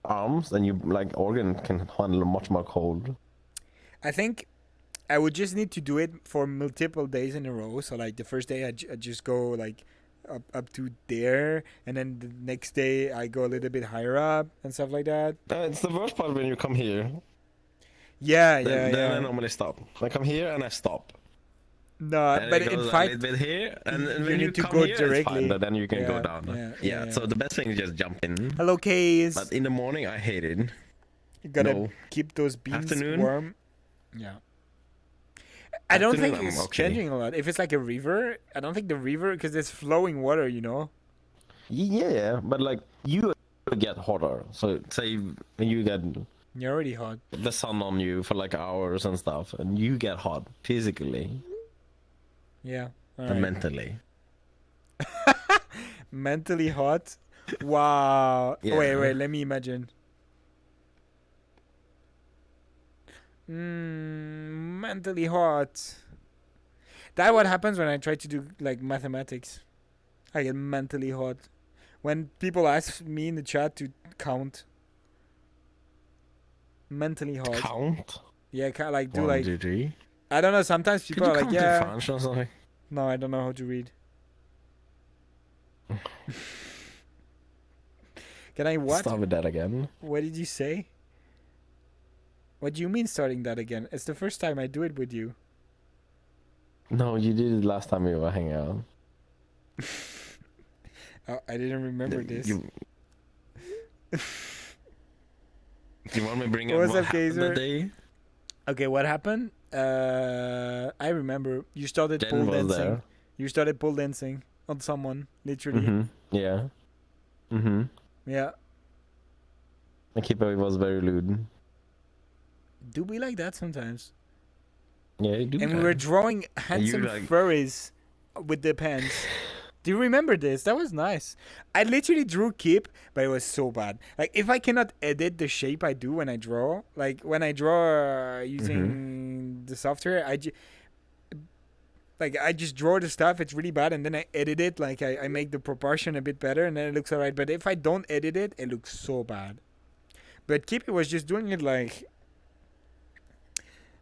arms and you like organ can handle much more cold. I think I would just need to do it for multiple days in a row. So like the first day I just go like up to there, and then the next day I go a little bit higher up and stuff like that. It's the worst part when you come here. Yeah, Then I yeah. normally stop. I come here and I stop. No, And but it in goes a fact, little bit here, and you when need you to come go here, it's fine, directly. but then you can go Yeah, down. yeah. So the best thing is just jump in. hello, Case. But in the morning, I hate it. You gotta no. keep those beans Afternoon? warm. Yeah. I don't think Afternoon, I'm it's okay. changing a lot. If it's like a river, I don't think the river, because there's flowing water, you know. Yeah, but like you get hotter. So say when you get You're already hot. the sun on you for like hours and stuff, and you get hot physically Yeah. All and right. mentally. Mentally hot. Wow. Yeah. Wait. Let me imagine. Mentally hot. That what happens when I try to do like mathematics. I get mentally hot. When people ask me in the chat to count. Mentally hot. Count. Yeah, like do 1, like 2, 3. I don't know. Sometimes Could people you are like, count yeah. in French or something? No, I don't know how to read. Can I what? Start with that again. What did you say? What do you mean starting that again? It's the first time I do it with you. No, you did it last time we were hanging out. Oh, I didn't remember this. You want me to bring up What's what up, happened Kaiser? that day? Okay, what happened? I remember you started Jen pole was dancing. there. You started pole dancing on someone, literally. Yeah. Yeah. The keeper was very lewd. Do we like that sometimes? Yeah, you do. And we were drawing handsome like- furries with the pens. Do you remember this? That was nice. I literally drew Kip, but it was so bad. Like, if I cannot edit the shape I do when I draw, like when I draw using the software, I just draw the stuff. It's really bad, and then I edit it. Like I make the proportion a bit better, and then it looks alright. But if I don't edit it, it looks so bad. But Kip was just doing it like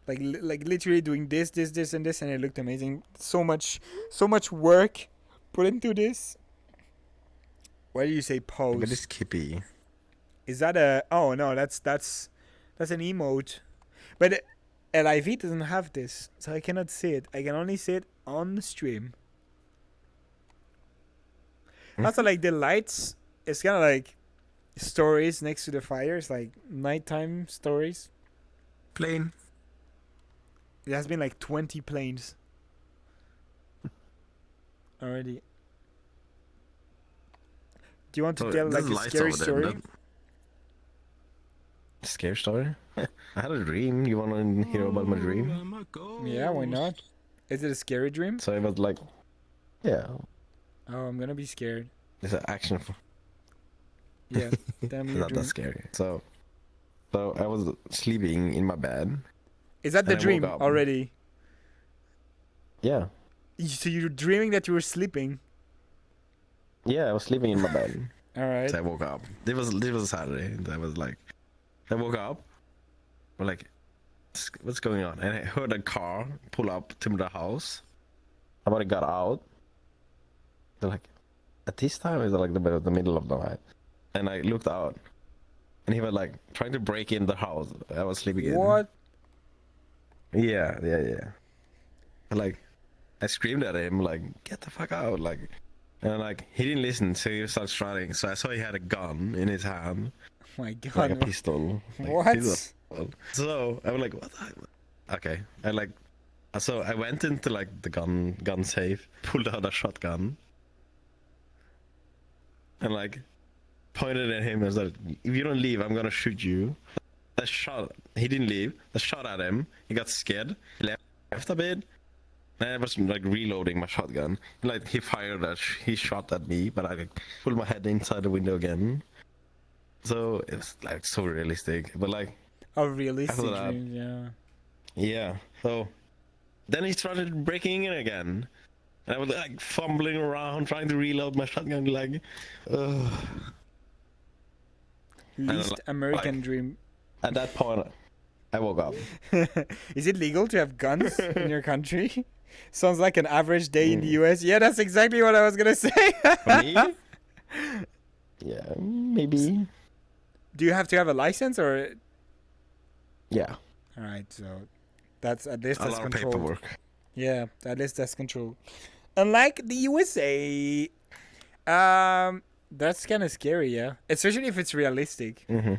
literally doing this, and this, and it looked amazing. So much work put into this. Why do you say pose? But it's Kippy. Is that a? Oh no, that's an emote. But LIV doesn't have this, so I cannot see it. I can only see it on the stream. Also, like the lights, it's kind of like stories next to the fire. It's like nighttime stories. Plane. It has been like 20 planes already. Do you want to tell like a scary story? Scary story? I had a dream. You want to hear about my dream? Yeah, why not? Is it a scary dream? So it was like, yeah, Oh, I'm gonna be scared. it's an action. Yeah, tell me It's your not dream. that scary. So I was sleeping in my bed. Is that the and I woke dream up. already? Yeah, So you're dreaming that you were sleeping. yeah, I was sleeping in my bed. All right. So I woke up. It was a Saturday. And I was like, I woke up. I'm like, what's going on? And I heard a car pull up to the house. Somebody got out. They're like, at this time, it's like the middle of the night. And I looked out. and he was like trying to break in the house I was sleeping in. What? Yeah. And, like, I screamed at him like, "Get the fuck out!" Like, and like he didn't listen, so he started running. So I saw he had a gun in his hand, Oh my like a god. pistol. Like, What? pistol. So I was like, "What?" Okay, so I went into like the gun safe, pulled out a shotgun, and like pointed at him and was like, "If you don't leave, I'm gonna shoot you." I shot. He didn't leave. I shot at him. He got scared. He left a bit. And I was like reloading my shotgun. Like he he shot at me, but I like, pulled my head inside the window again. So it was like so realistic. But like, A realistic After that- dream, yeah. yeah. So then he started breaking in again. And I was like fumbling around trying to reload my shotgun. Like, ugh. Least like- American dream. At that point, I woke up. Is it legal to have guns in your country? Sounds like an average day in the Mm. US. Yeah, that's exactly what I was gonna say. For me? Yeah, maybe. Do you have to have a license or? Yeah. All right, so that's at least A that's lot of controlled. paperwork. Yeah, at least that's controlled. Unlike the USA, that's kind of scary. Yeah, especially if it's realistic. Mm-hmm.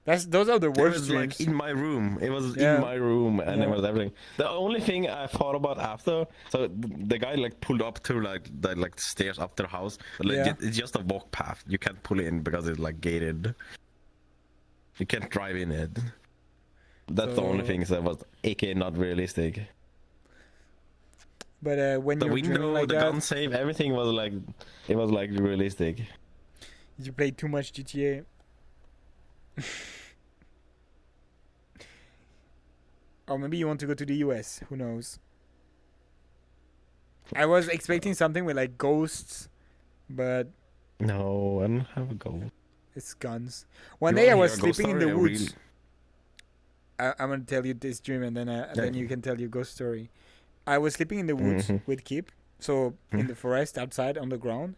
Those are the It worst was dreams. like in my room. It was Yeah. in my room, and Yeah. it was everything. The only thing I thought about after, so the guy like pulled up to like the stairs up to the house. But, like, Yeah. it's just a walk path. You can't pull in because it's like gated. You can't drive in it. That's the only So- thing that was aka not realistic. But when The you're window, dreaming like the that, gun save, everything was like it was like realistic. you play too much GTA. Or maybe you want to go to the US. Who knows? I was expecting something with like ghosts, but No, I don't have a goal. it's guns. One You day I wanna was hear a ghost sleeping in the story? A woods. real- I'm gonna tell you this dream, and then then you Okay. can tell your ghost story. I was sleeping in the woods Mhm. with Kip, so in the forest outside on the ground,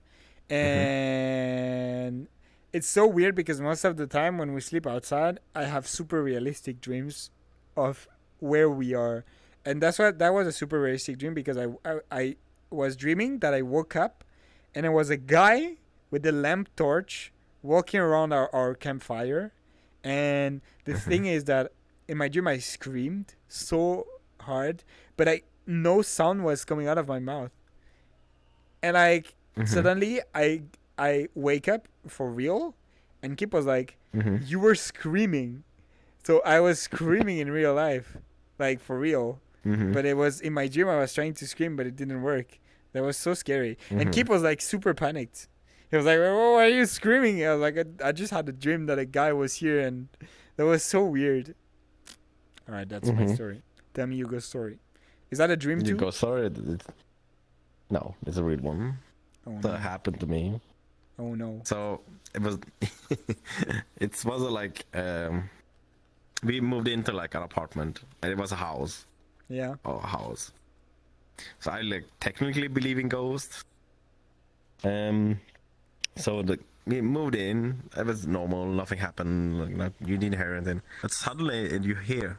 and it's so weird because most of the time when we sleep outside, I have super realistic dreams of where we are, and that was a super realistic dream because I was dreaming that I woke up, and there was a guy with a lamp torch walking around our campfire, and the thing is that in my dream I screamed so hard, but no sound was coming out of my mouth, and like suddenly I wake up for real, and Kip was like, "You were screaming," so I was screaming in real life, like for real. But it was in my dream I was trying to scream, but it didn't work. That was so scary, and Kip was like super panicked. He was like, "Oh, why are you screaming?" I was like, I just had a dream that a guy was here, and that was so weird. All right, that's my story. Tell me your ghost story. Is that a dream You too? go sorry. No, it's a real one. Oh That no. happened to me. Oh no. So it was it was like we moved into like an apartment and it was a house Yeah. or a house. So I like technically believe in ghosts. So we moved in, it was normal, nothing happened, like you didn't hear anything. But suddenly you hear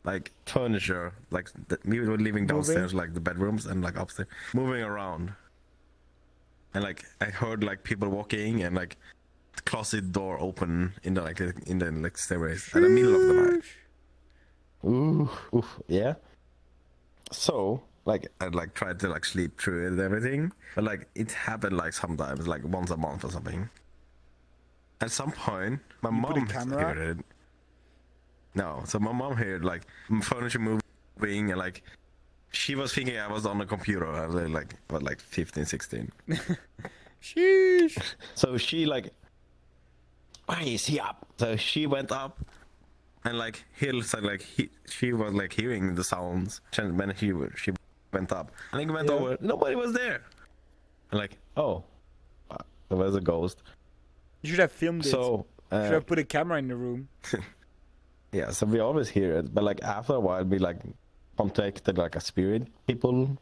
like furniture, like we were living downstairs, like the bedrooms and like upstairs, moving around. And like I heard like people walking and like the closet door open in the like stairways at the middle of the night. Ooh, yeah. So like I like tried to like sleep through it and everything, but like it happened like sometimes like once a month or something. At some point, my You put a mom camera? heard it. No, so my mom heard like furniture moving and like she was thinking I was on the computer. I was like what, like 15, 16. Sheesh. So she like, why is he up? So she went up, and like she was like hearing the sounds. And when she went up, and he went Yeah. over. Nobody was there. And like, oh, there was a ghost. You should have filmed it. So You should have put a camera in the room. yeah, so we always hear it, but like after a while, we like contacted like a spirit people.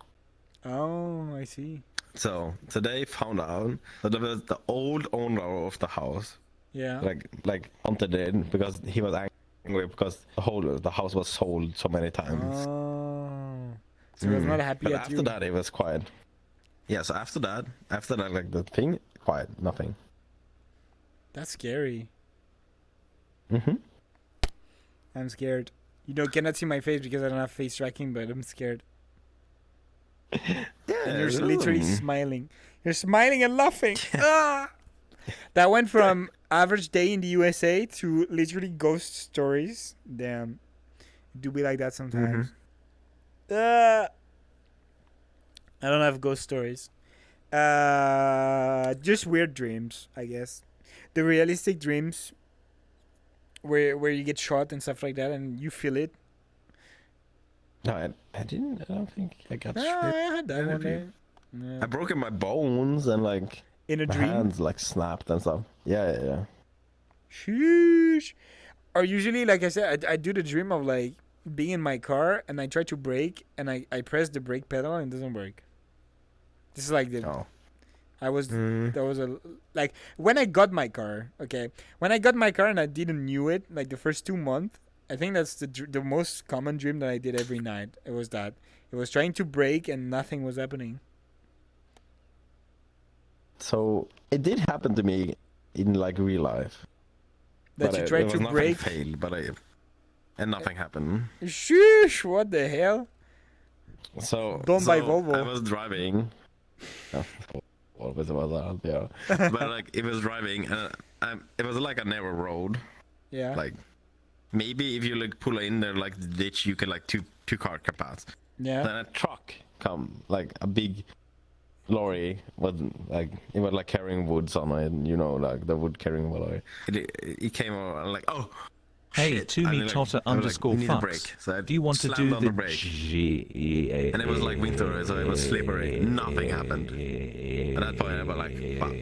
Oh, I see. So they found out that there was the old owner of the house Yeah. like Hunter did, because he was angry because the house was sold so many times. Oh. So he was not happy But at after you. that, it was quiet. Yeah, so after that, like the thing, quiet, nothing. That's scary. Mm-hmm. I'm scared. You cannot see my face because I don't have face tracking, but I'm scared. Yeah, And you're literally smiling. You're smiling and laughing. Ah! That went from average day in the USA to literally ghost stories. Damn. It do be like that sometimes. I don't have ghost stories. Just weird dreams, I guess. The realistic dreams where you get shot and stuff like that and you feel it. No, I didn't. I don't think I got Ah, shot. I had that one day. Yeah. I broken my bones and like In a my dream? hands like snapped and stuff. Yeah. Sheesh. Or usually, like I said, I do the dream of like being in my car and I try to brake and I press the brake pedal and it doesn't work. This is like the Oh. I was there was a like when I got my car. Okay, when I got my car and I didn't knew it, like the first 2 months. I think that's the most common dream that I did every night. It was that it was trying to brake and nothing was happening. So it did happen to me in like real life. That But you there tried was to nothing brake. failed, and nothing happened. Sheesh! What the hell? So Done by Volvo. I was driving. What was that? Yeah, but like it was driving, and it was like a narrow road. Yeah. Like maybe if you like pull in there like the ditch, you can like two car can pass. Yeah. Then a truck come, like a big lorry, was like it was like carrying woods on it, like the wood carrying lorry. It came over and like, oh. Hey, shit. to And me like, Totter I was like, underscore we need a fucks. brake. So I Do you want to slammed do on the brake. G? And it was like winter, so it was slippery. Nothing happened. At that point, I was like, fuck.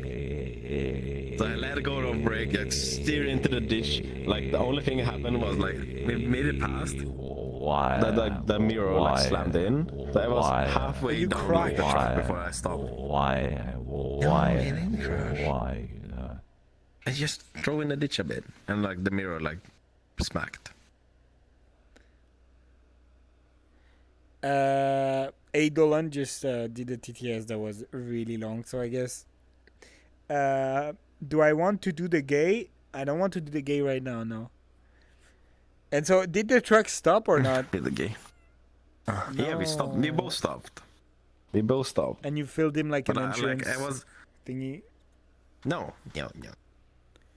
So I let go of brake, like steer into the ditch. Like the only thing that happened was like we made it past. Why? The mirror like slammed in. So I was Why? halfway You down cried. the truck Why? before I stopped. Why? it didn't crash. Why? I just drove in the ditch a bit, and like the mirror like smacked. Dolan just did a TTS that was really long, so I guess. Do I want to do the gay? I don't want to do the gay right now, no. And so, did the truck stop or not? Did the gay? Yeah, we stopped. We both stopped. We both stopped. And you filled him like But an I insurance was thingy. no.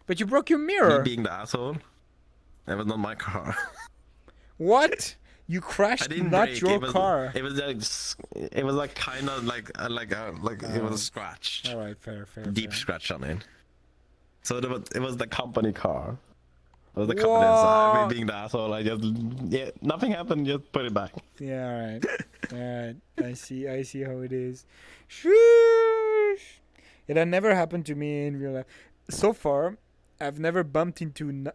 But you broke your Me mirror. being the asshole. That was not my car. What? You I crashed didn't not brake. your car. It was like kind of like it was a scratch, All right, fair. deep fair. scratch on it. So it was the company car. It was the company. So me being the asshole, I just nothing happened. Just put it back. Yeah, all right. I see how it is. Sheesh. It had never happened to me in real life. So far, I've never bumped into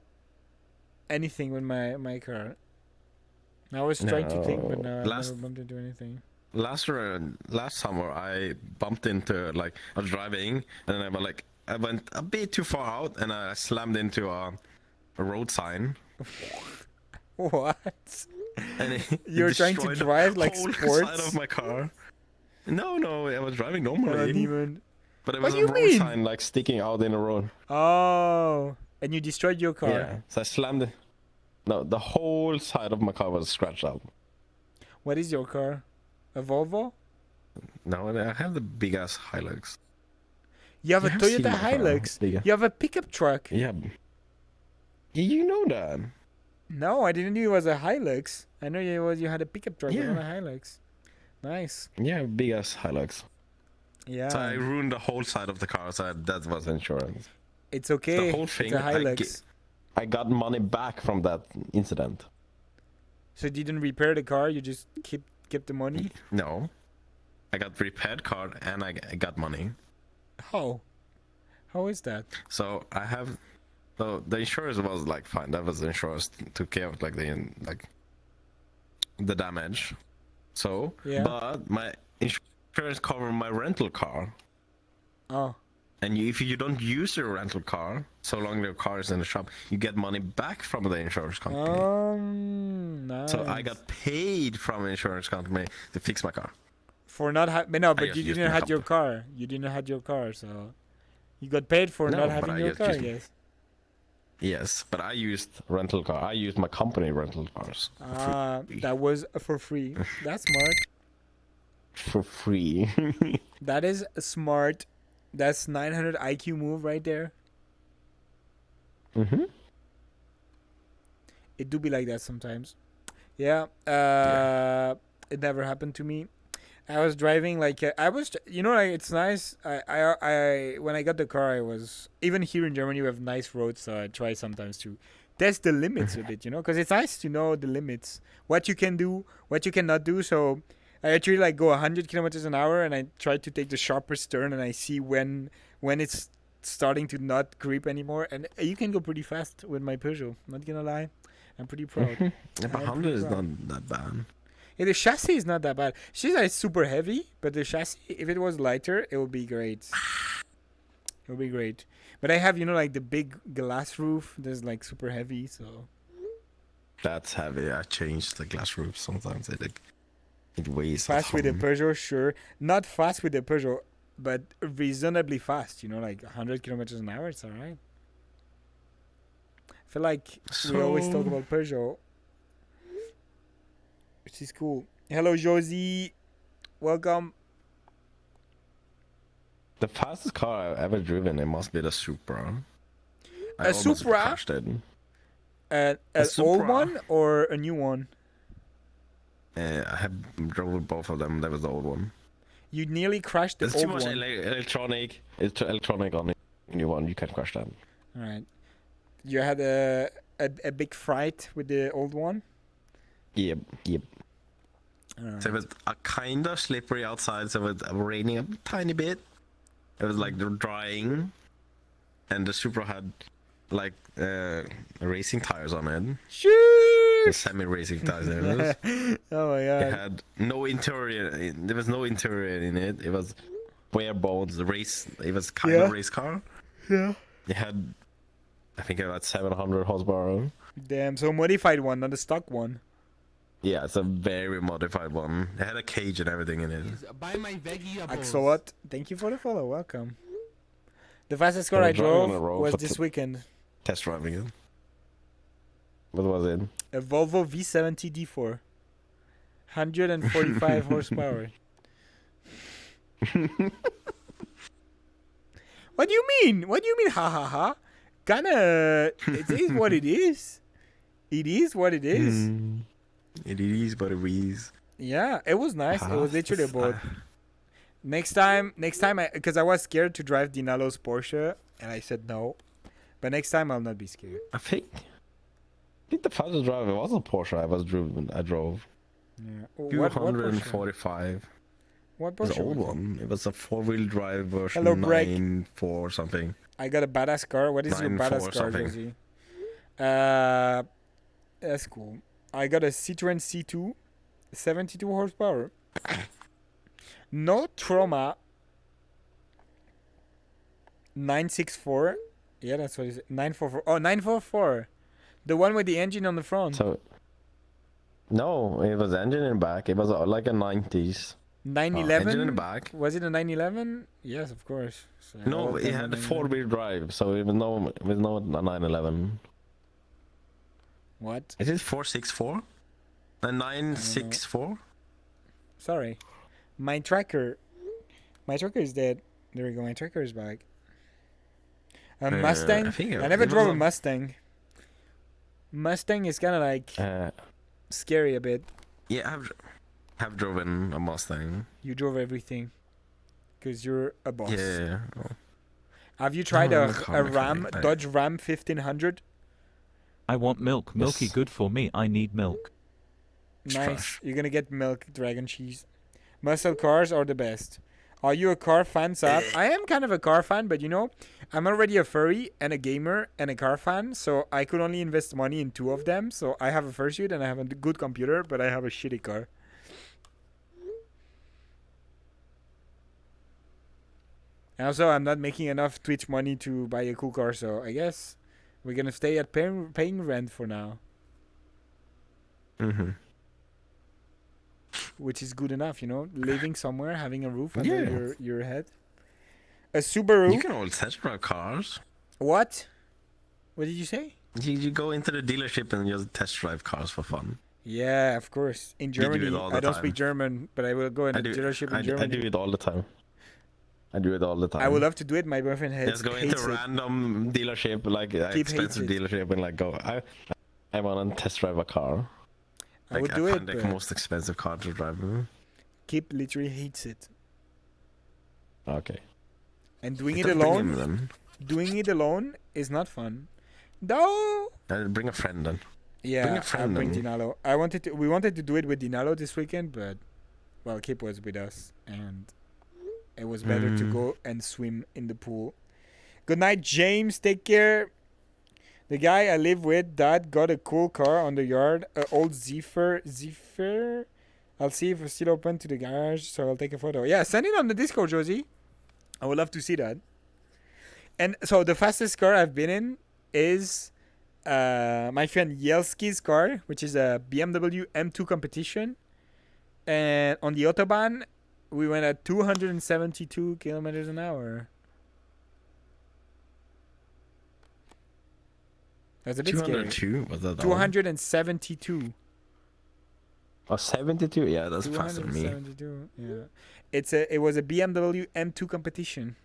anything with my car. I was trying to think, but no, I've never bumped into anything. Last summer, I bumped into I was driving, and then I went a bit too far out, and I slammed into a road sign. What? And You're trying to drive like whole sports? side of my car. No, I was driving Not normally. even. But it What was do a you road mean? sign like sticking out in the road. Oh, and you destroyed your car. Yeah. So I slammed it. No, the whole side of my car was scratched out. What is your car? A Volvo? No, I have the big ass Hilux. You have a You have seen Toyota my car, Hilux. bigger. You have a pickup truck. Yeah. You know that. No, I didn't know it was a Hilux. I know you had a pickup truck, but Yeah. not a Hilux. Nice. Yeah, big ass Hilux. Yeah. So I ruined the whole side of the car, so that was insurance. It's okay. The whole thing, It's a Hilux. I got money back from that incident. So you didn't repair the car, you just kept the money? No. I got repaired car and I got money. How? How is that? So I have, so the insurance was like fine. That was the insurance took care of the damage. So, Yeah. but my insurance covered my rental car. Oh. And if you don't use your rental car, so long your car is in the shop, you get money back from the insurance company. Nice. So I got paid from an insurance company to fix my car. For not having, no, but just you used didn't my have your company. car. You didn't have your car, so you got paid for No, not but having I your just car. used- Yes. Yes, but I used rental car. I used my company rental cars That was for free. That's smart. for free. That is smart. That's 900 IQ move right there. Mm-hmm. It do be like that sometimes. Yeah. It never happened to me. I was driving like I was, like it's nice. I when I got the car, I was even here in Germany we have nice roads, so I try sometimes to test the limits a bit, because it's nice to know the limits, what you can do, what you cannot do. So I actually like go 100 kilometers an hour, and I try to take the sharpest turn, and I see when it's starting to not creep anymore, and you can go pretty fast with my Peugeot. Not gonna lie, I'm pretty proud. Yeah, but I'm 100 pretty is proud. not that bad. Yeah, the chassis is not that bad. Chassis is super heavy, but the chassis, if it was lighter, it would be great. It would be great. But I have, like the big glass roof that's like super heavy, so. That's heavy. I changed the glass roof sometimes. It weighs. a Fast with the ton. Peugeot, sure. Not fast with the Peugeot, but reasonably fast, like 100 kilometers an hour, it's alright. I feel like we always talk So- about Peugeot, which is cool. Hello, Josie. Welcome. The fastest car I've ever driven, it must be the Supra. I A almost Supra? crashed it. An old Supra. one or a new one? I have drove both of them. That was the old one. You nearly crashed the There's too old much one. electronic. It's too electronic on the new one. You can't crash that. All right. You had a big fright with the old one? Yep. All right. So it was kind of slippery outside, so it was raining a tiny bit. It was like drying, and the Supra had like racing tires on it, Shoo! semi-racing tires. It was. Oh my It god. had no interior. There was no interior in it. It was bare bones. The race. It was kind of Yeah. a race car. Yeah. It had, I think, about 700 horsepower. Damn, so modified one, not a stock one. Yeah, it's a very modified one. It had a cage and everything in it. Is buy my vegetables. Axolot, thank you for the follow. Welcome. The fastest car Yeah, I driving on drove the road was for this weekend. Test driving it. What was it? A Volvo V70 D4. 145 horsepower. What do you mean? What do you mean? Ha ha ha. Kinda. It is what it is. It is what it is. Mm. It is, but it is. Yeah, it was nice. It was literally a boat. Next time, because I was scared to drive Dinalo's Porsche, and I said no. But next time, I'll not be scared. I think the fastest driver was a Porsche I drove. Yeah. What Porsche? 245. What It was Porsche? an old was it? one. It was a 4-wheel drive version Hello, Greg. 9.4 something. I got a badass car. What is your 9.4 badass car, something. Josie? That's cool. I got a Citroen C2, 72 horsepower. No trööma. 964. Yeah, that's what it is. 944. Oh, 944. The one with the engine on the front. So, no, it was engine in the back. It was like a 90s. 911. engine in the back. Was it a 911? Yes, of course. So all No, of it them had are a 911. 4-wheel drive, so it was no 911. What? Is it 464? A 964? Sorry. My tracker is dead. There we go. My tracker is back. A Mustang? I think I never it was drove a a- Mustang. Mustang is kind of like scary a bit. Yeah, have driven a Mustang. You drove everything. Because you're a boss. Yeah. Have you tried I'm a a car Ram, mechanic. Dodge Ram 1500? I want milk. Milky Yes. good for me. I need milk. It's Nice. trash. You're gonna get milk, dragon cheese. Muscle cars are the best. Are you a car fan, Sab? I am kind of a car fan, but I'm already a furry and a gamer and a car fan, so I could only invest money in two of them. So I have a fursuit and I have a good computer, but I have a shitty car. And also, I'm not making enough Twitch money to buy a cool car, so I guess we're gonna stay at paying rent for now, Mm-hmm. which is good enough, you know, living somewhere, having a roof under Yeah. your head. A Subaru. You can always test drive cars. What? What did you say? You go into the dealership and just test drive cars for fun. Yeah, of course. In do it Germany, all the I don't time. speak German, but I will go in a dealership in Germany. I do it all the time. I do it all the time. I would love to do it. My boyfriend Just go into hates a it. random dealership, like expensive hates it. dealership, and like go. I want to test drive a car. I would I do find it, the but most expensive car to drive. Kip literally hates it. Okay. And doing it Don't bring him alone, then. is not fun. No. Bring a friend then. Yeah, Bring a I'll friend bring then. Dinalo. We wanted to do it with Dinalo this weekend, but well, Kip was with us, and it was better to go and swim in the pool. Good night, James. Take care. The guy I live with, Dad, got a cool car on the yard, an old Zephyr. I'll see if it's still open to the garage, so I'll take a photo. Yeah, send it on the Discord, Josie. I would love to see that. And so the fastest car I've been in is my friend Yelski's car, which is a BMW M2 competition. And on the Autobahn, we went at 272 kilometers an hour. That's a bit scary. 202? Was that all? 272. Oh, 72? Yeah, that's faster than me. 272. Yeah. It was a BMW M2 competition.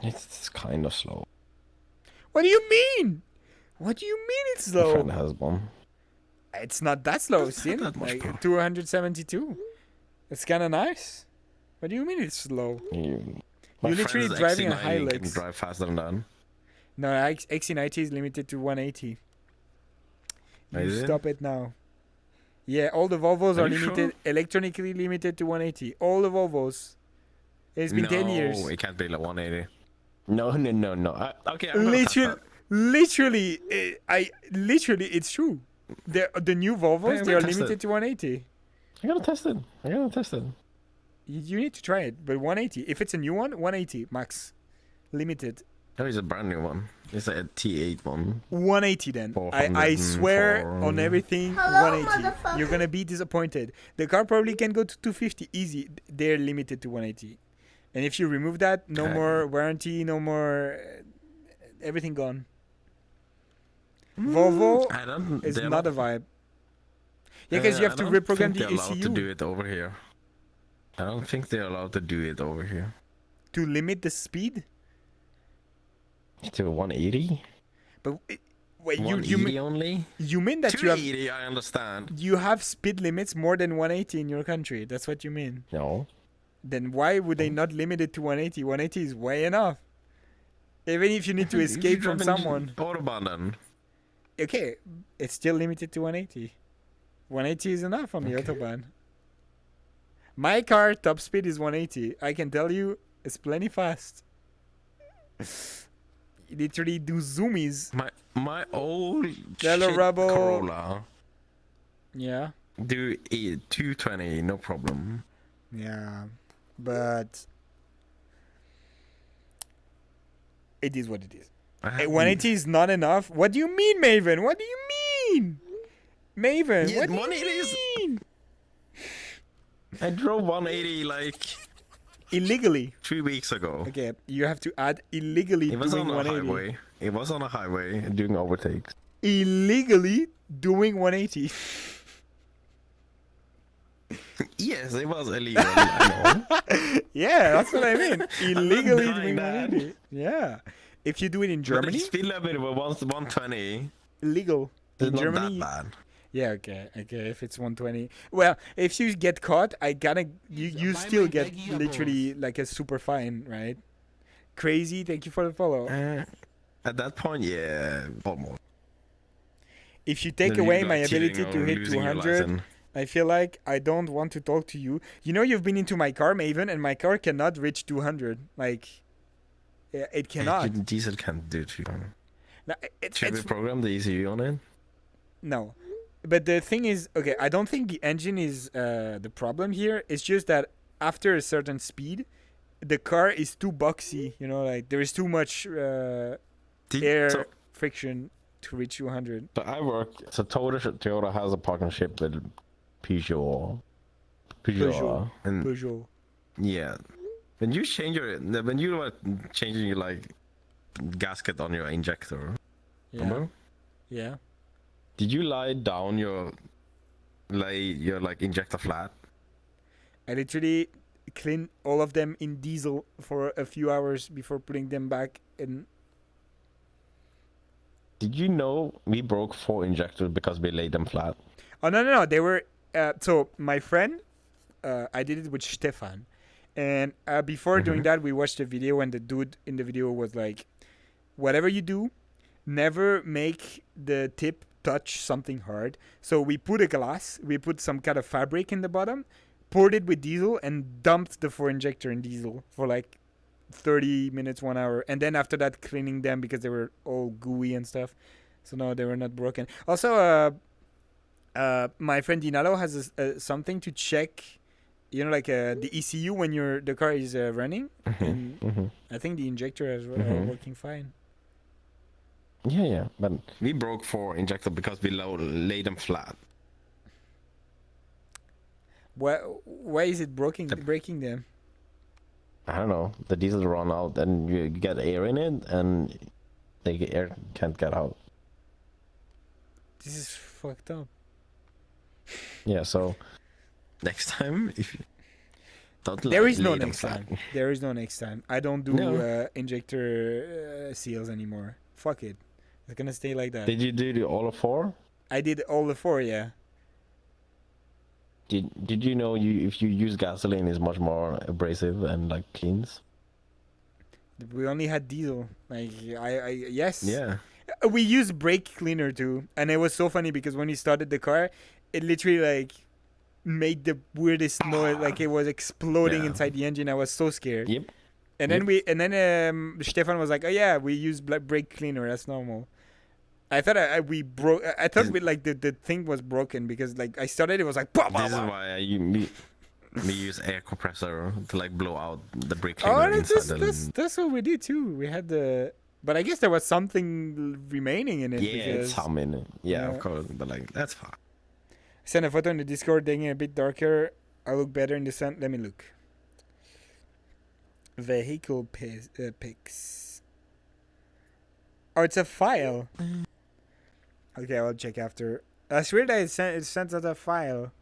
It's kind of slow. What do you mean? What do you mean it's My slow? friend has one. It's not that slow, That's see? not that much Like slow. 272. It's kind of nice. What do you mean it's slow? My You're literally friend's driving a XC90 can Hilux. drive faster than that. No, XC90 is limited to 180. You Is it? stop it now. Yeah, all the Volvos Are are you limited, electronically limited to 180. All the Volvos. It's been 10 years. No, it can't be like 180. No. Okay, I'm gonna test Literally, that. literally, it's true. The new Volvos, I'm they are gonna test limited it. to 180. I'm gonna test it. You need to try it, but 180. If it's a new one, 180 max, limited. No, it's a brand new one. It's like a T8 one. 180 then. I swear 404. on everything, 180. You're gonna be disappointed. The car probably can go to 250 easy. They're limited to 180. And if you remove that, no Okay. more warranty, no more everything gone. Volvo I don't. is they're not a vibe. Yeah, because you have to I don't reprogram think the they're allowed to do ECU it over here. I don't think they're allowed to do it over here. to limit the speed. To 180? But wait, 180 only? you mean that you have 280, I understand. you have speed limits more than 180 in your country? That's what you mean. No. Then why would they not limit it to 180? 180 is way enough. Even if you need to escape from someone. Autobahn then. Okay, it's still limited to 180. 180 is enough on the Okay. Autobahn. My car top speed is 180. I can tell you, it's plenty fast. You literally do zoomies. My old Hello, shit Rubble. Corolla Yeah. do 220, no problem. Yeah. But it is what it is. I have 180 is not enough. What do you mean, Maven? What do you mean? Maven, Yeah, what do 180 you is- mean? I drove 180 like Illegally. 3 weeks ago. Okay, you have to add illegally It was doing on a 180. highway. It was on a highway doing overtakes. Illegally doing 180. Yes, it was illegal. I know. Yeah, that's what I mean. Illegally doing denying that. 180. Yeah. If you do it in But Germany, the speed limit was 120. illegal. It's In not Germany, that bad. yeah, okay, if it's 120. Well, if you get caught, you Buy still my get baggy literally like a super fine, right? Crazy, thank you for the follow. At that point, yeah, almost. If you take Then away you're, my like, ability cheating to or hit losing your 200, license. I feel like I don't want to talk to you. You know, you've been into my car, Maven, and my car cannot reach 200. Like, it cannot. Diesel can't do 200. No, it's, Should we program the ECU on it? no. But the thing is, okay, I don't think the engine is the problem here. It's just that after a certain speed, the car is too boxy. You know, like there is too much Did- air so, friction to reach 200. so I work. So Toyota has a partnership with Peugeot. Peugeot. And Peugeot. yeah, when you were changing your like gasket on your injector, Yeah. remember? Yeah. Did you lay down your like injector flat? I literally clean all of them in diesel for a few hours before putting them back in. Did you know we broke 4 injectors because we laid them flat? Oh no! They were so my friend. I did it with Stefan, and before doing that, we watched a video, and the dude in the video was like, "Whatever you do, never make the tip touch something hard." So we put we put some kind of fabric in the bottom, poured it with diesel, and dumped the 4 injector in diesel for like 30 minutes, 1 hour, and then after that cleaning them because they were all gooey and stuff. So no, they were not broken. Also, my friend Dinalo has something to check, you know, like the ECU when the car is running. And I think the injector is working fine. Yeah, but we broke 4 injectors because we laid them flat. Why is it breaking them? I don't know. The diesel run out, and you get air in it, and the air can't get out. This is fucked up. Yeah, so next time, if you don't There is no lay them next flat. time. There is no next time. I don't do No. injector seals anymore. Fuck it. It's gonna stay like that. Did you do all of 4? I did all the 4, yeah. Did you know if you use gasoline is much more abrasive and like cleans? We only had diesel. Like I yes. Yeah. We used brake cleaner too, and it was so funny because when we started the car, it literally like made the weirdest noise, like it was exploding Yeah. inside the engine. I was so scared. Yep. And then Stefan was like, "Oh yeah, we use brake cleaner. That's normal." I thought we broke. I thought the thing was broken because like I started, it was like. Bah, bah, This is bah. why we use air compressor to like blow out the brake Oh, cleaner inside that's what we did too. We had but I guess there was something remaining in it. Yeah, because, it's some in it. Yeah, Yeah. of course, but like that's fine. Send a photo in the Discord, taking a bit darker. I look better in the sun. Let me look. Vehicle pics. Oh, it's a file. Okay, I'll check after. That's weird that it sends out a file.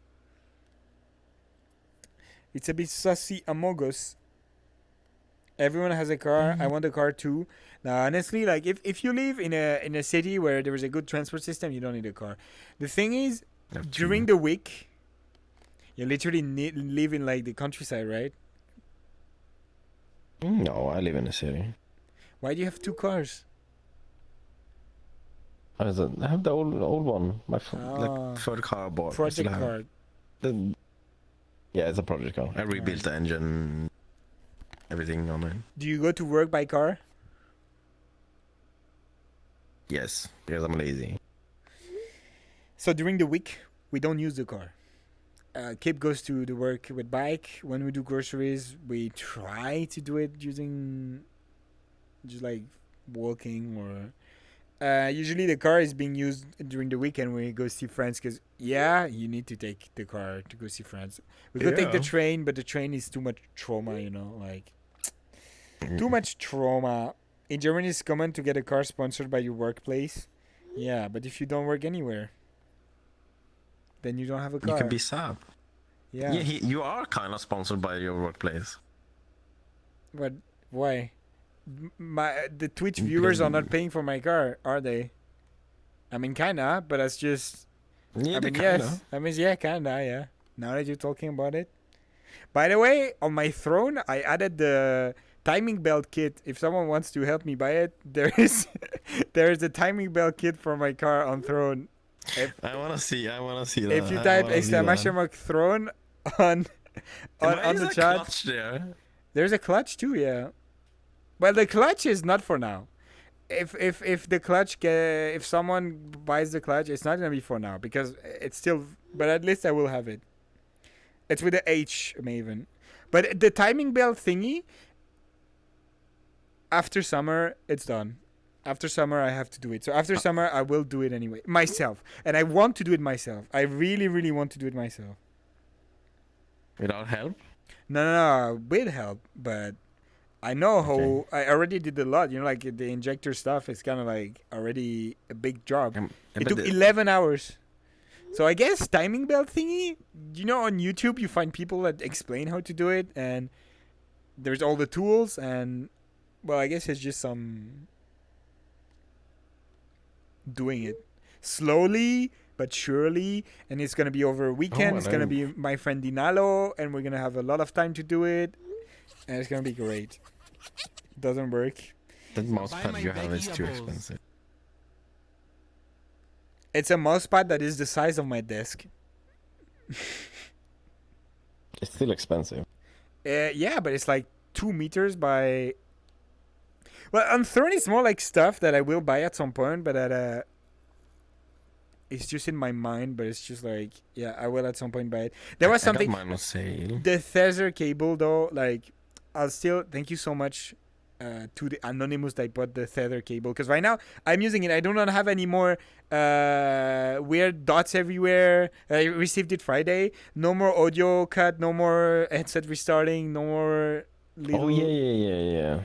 It's a bit sussy amogos. Everyone has a car. I want a car too. Now, honestly, like if you live in a city where there is a good transport system, you don't need a car. The thing is, during the week, you literally live in like the countryside, right? No, I live in a city. Why do you have 2 cars? I have the old one. My Ah. like third car I bought. I Project still have car. Yeah, it's a project car. I rebuilt the engine, everything on it. Do you go to work by car? Yes, because I'm lazy. So during the week, we don't use the car. Kip goes to the work with bike. When we do groceries, we try to do it using just like walking or. Usually the car is being used during the weekend when we go see friends because you need to take the car to go see friends. We could take the Yeah. train, but the train is too much trauma, you know, like too much trauma. In Germany, it's common to get a car sponsored by your workplace. Yeah, but if you don't work anywhere, then you don't have a car. You can be sub. Yeah. You are kind of sponsored by your workplace. But why? The Twitch viewers are not paying for my car, are they? I mean, kinda, but that's just. Yeah, I they mean, kinda. yes. I mean, yeah, kinda, yeah. Now that you're talking about it. By the way, on my throne, I added the timing belt kit. If someone wants to help me buy it, there is a timing belt kit for my car on throne. I wanna see that. If you type exclamation mark throne on the chat, Clutch there. there's a clutch too, yeah. Well, the clutch is not for now. If the clutch if someone buys the clutch, it's not gonna be for now because it's still. But at least I will have it. It's with the H, Maven. But the timing belt thingy, after summer, it's done. After summer, I have to do it. So after summer, I will do it anyway myself, and I want to do it myself. I really, really want to do it myself. Without help? No, with help, but I know how. Okay. I already did a lot. You know, like the injector stuff is kind of like already a big job. It took 11 hours. So I guess timing belt thingy. You know, on YouTube you find people that explain how to do it, and there's all the tools. And well, I guess it's just some doing it slowly but surely, and it's gonna be over a weekend. It's gonna be my friend Dinalo, and we're gonna have a lot of time to do it, and it's gonna be great. Doesn't work. That mouse Buy pad my you have is too vegetables. expensive. It's a mouse pad that is the size of my desk. It's still expensive. Yeah, but it's like 2 meters by. Well, on Thorn, it's more like stuff that I will buy at some point, but that it's just in my mind. But it's just like, yeah, I will at some point buy it. There was something. I got mine on sale. The Tether cable, though, like, I'll still thank you so much to the Anonymous that bought the Tether cable, because right now I'm using it. I do not have any more weird dots everywhere. I received it Friday. No more audio cut. No more headset restarting. No more. Little... Oh yeah.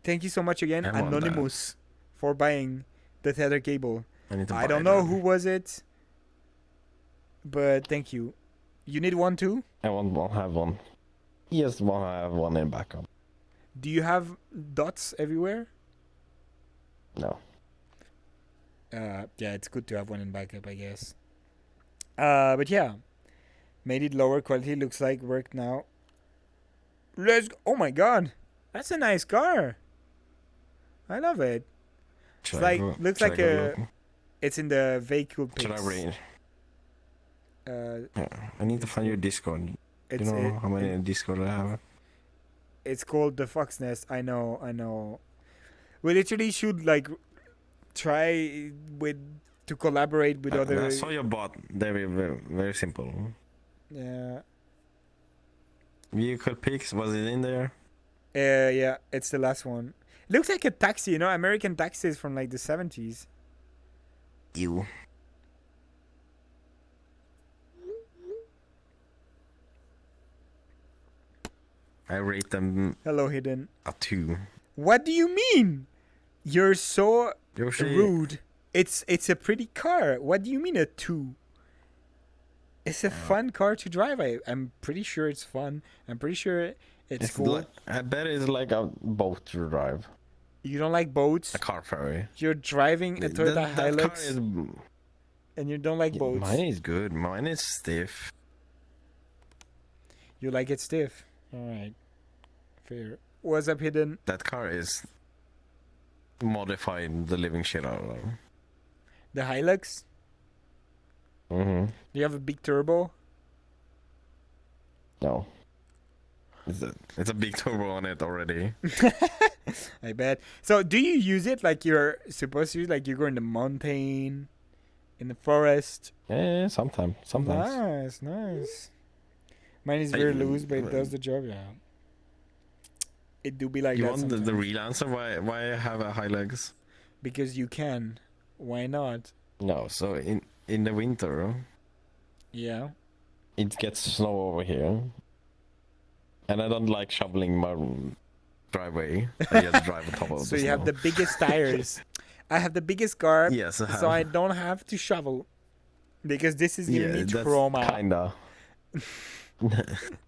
Thank you so much again, I want Anonymous, for buying the Tether cable. I don't buy know that. who was it, but thank you. You need one too? I won't have one. Yes, I have one in backup. Do you have dots everywhere? No. Yeah, it's good to have one in backup, I guess. But yeah, made it lower quality. Looks like worked now. Let's go. Oh my god, that's a nice car. I love it. Should It's I like go- looks should I like go a. look? It's in the vehicle Should I pics. read? Uh, Yeah, I need to find your Discord. You it's know how many Discord I have? it's called the Fox Nest. I know. We literally should like try to collaborate with other. I saw your bot. Very simple. Yeah. Vehicle pics, was it in there? Yeah, it's the last one. Looks like a taxi, you know, American taxis from like the 70s. You. I rate them Hello, Hidden. a 2. What do you mean? You're so Yoshi, rude. It's a pretty car. What do you mean a 2? It's a fun car to drive. I'm pretty sure it's fun. I'm pretty sure it's cool. I bet it's like a boat to drive. You don't like boats? A car ferry. You're driving a Toyota That car Hilux is, and you don't like yeah, boats. mine is good. Mine is stiff. You like it stiff. Alright. Fair. What's up, Hidden? That car is modifying the living shit out of them. The Hilux? Mm-hmm. Do you have a big turbo? No. It's a big turbo on it already. I bet. So, do you use it like you're supposed to use? Like you go in the mountain, in the forest? Yeah, sometimes. Nice. Mine is very loose, but it does the job, yeah. It do be like You that want sometimes. the real answer? Why I have a Hilux? Because you can. Why not? No, so in the winter, Yeah. it gets snow over here. And I don't like shoveling my driveway. I just drive on top of So the you have snow. the biggest tires. I have the biggest car, Yes, I have. so I don't have to shovel. Because this is giving me that's trööma. kinda.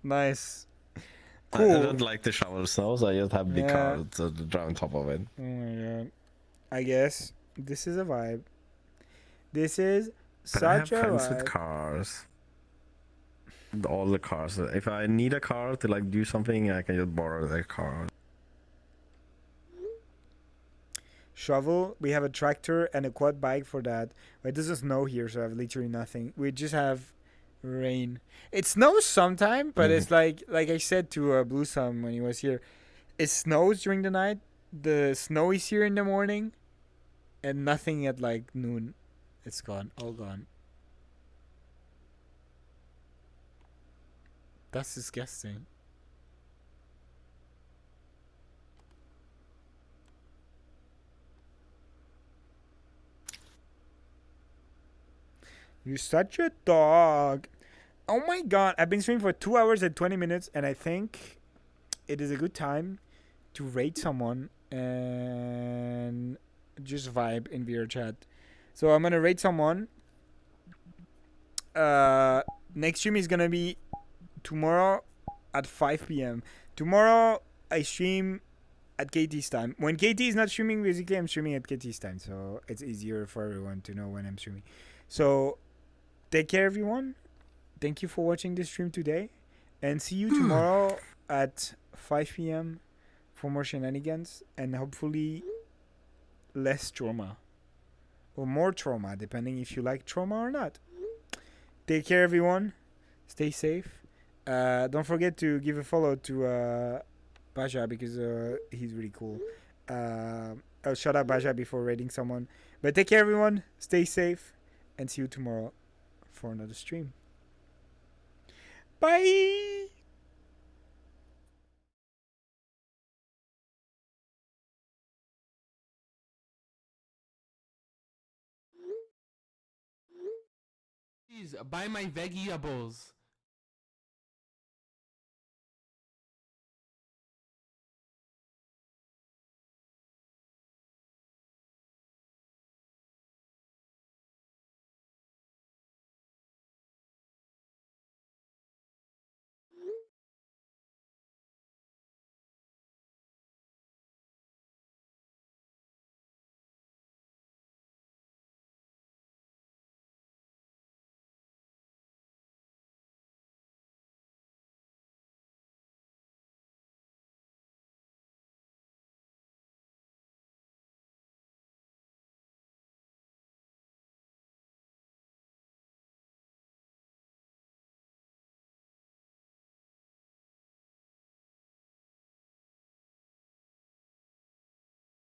Nice. I Cool. don't like to shovel snow, so I just have big Yeah. car to drive on top of it. Oh my god. I guess this is a vibe. This is But I have such a friends with vibe. cars. All the cars. If I need a car to like do something, I can just borrow their car. Shovel. We have a tractor and a quad bike for that. It doesn't snow here, so I have literally nothing. We just have rain. It snows sometime, but it's like I said to Blue Sun when he was here, it snows during the night. The snow is here in the morning, and nothing at like noon. It's gone, all gone. That's disgusting. You're such a dog. Oh my god, I've been streaming for 2 hours and 20 minutes, and I think it is a good time to rate someone and just vibe in VR chat. So I'm gonna rate someone. Next stream is gonna be tomorrow at 5 p.m. Tomorrow I stream at KT's time. When KT is not streaming, basically I'm streaming at KT's time, so it's easier for everyone to know when I'm streaming. So take care, everyone. Thank you for watching this stream today, and see you tomorrow at 5 p.m. for more shenanigans and hopefully less trauma or more trauma, depending if you like trauma or not. Take care, everyone. Stay safe. Don't forget to give a follow to Baja, because he's really cool. I'll shout out Baja before rating someone. But take care, everyone. Stay safe, and see you tomorrow for another stream. Bye. Please buy my vegetables.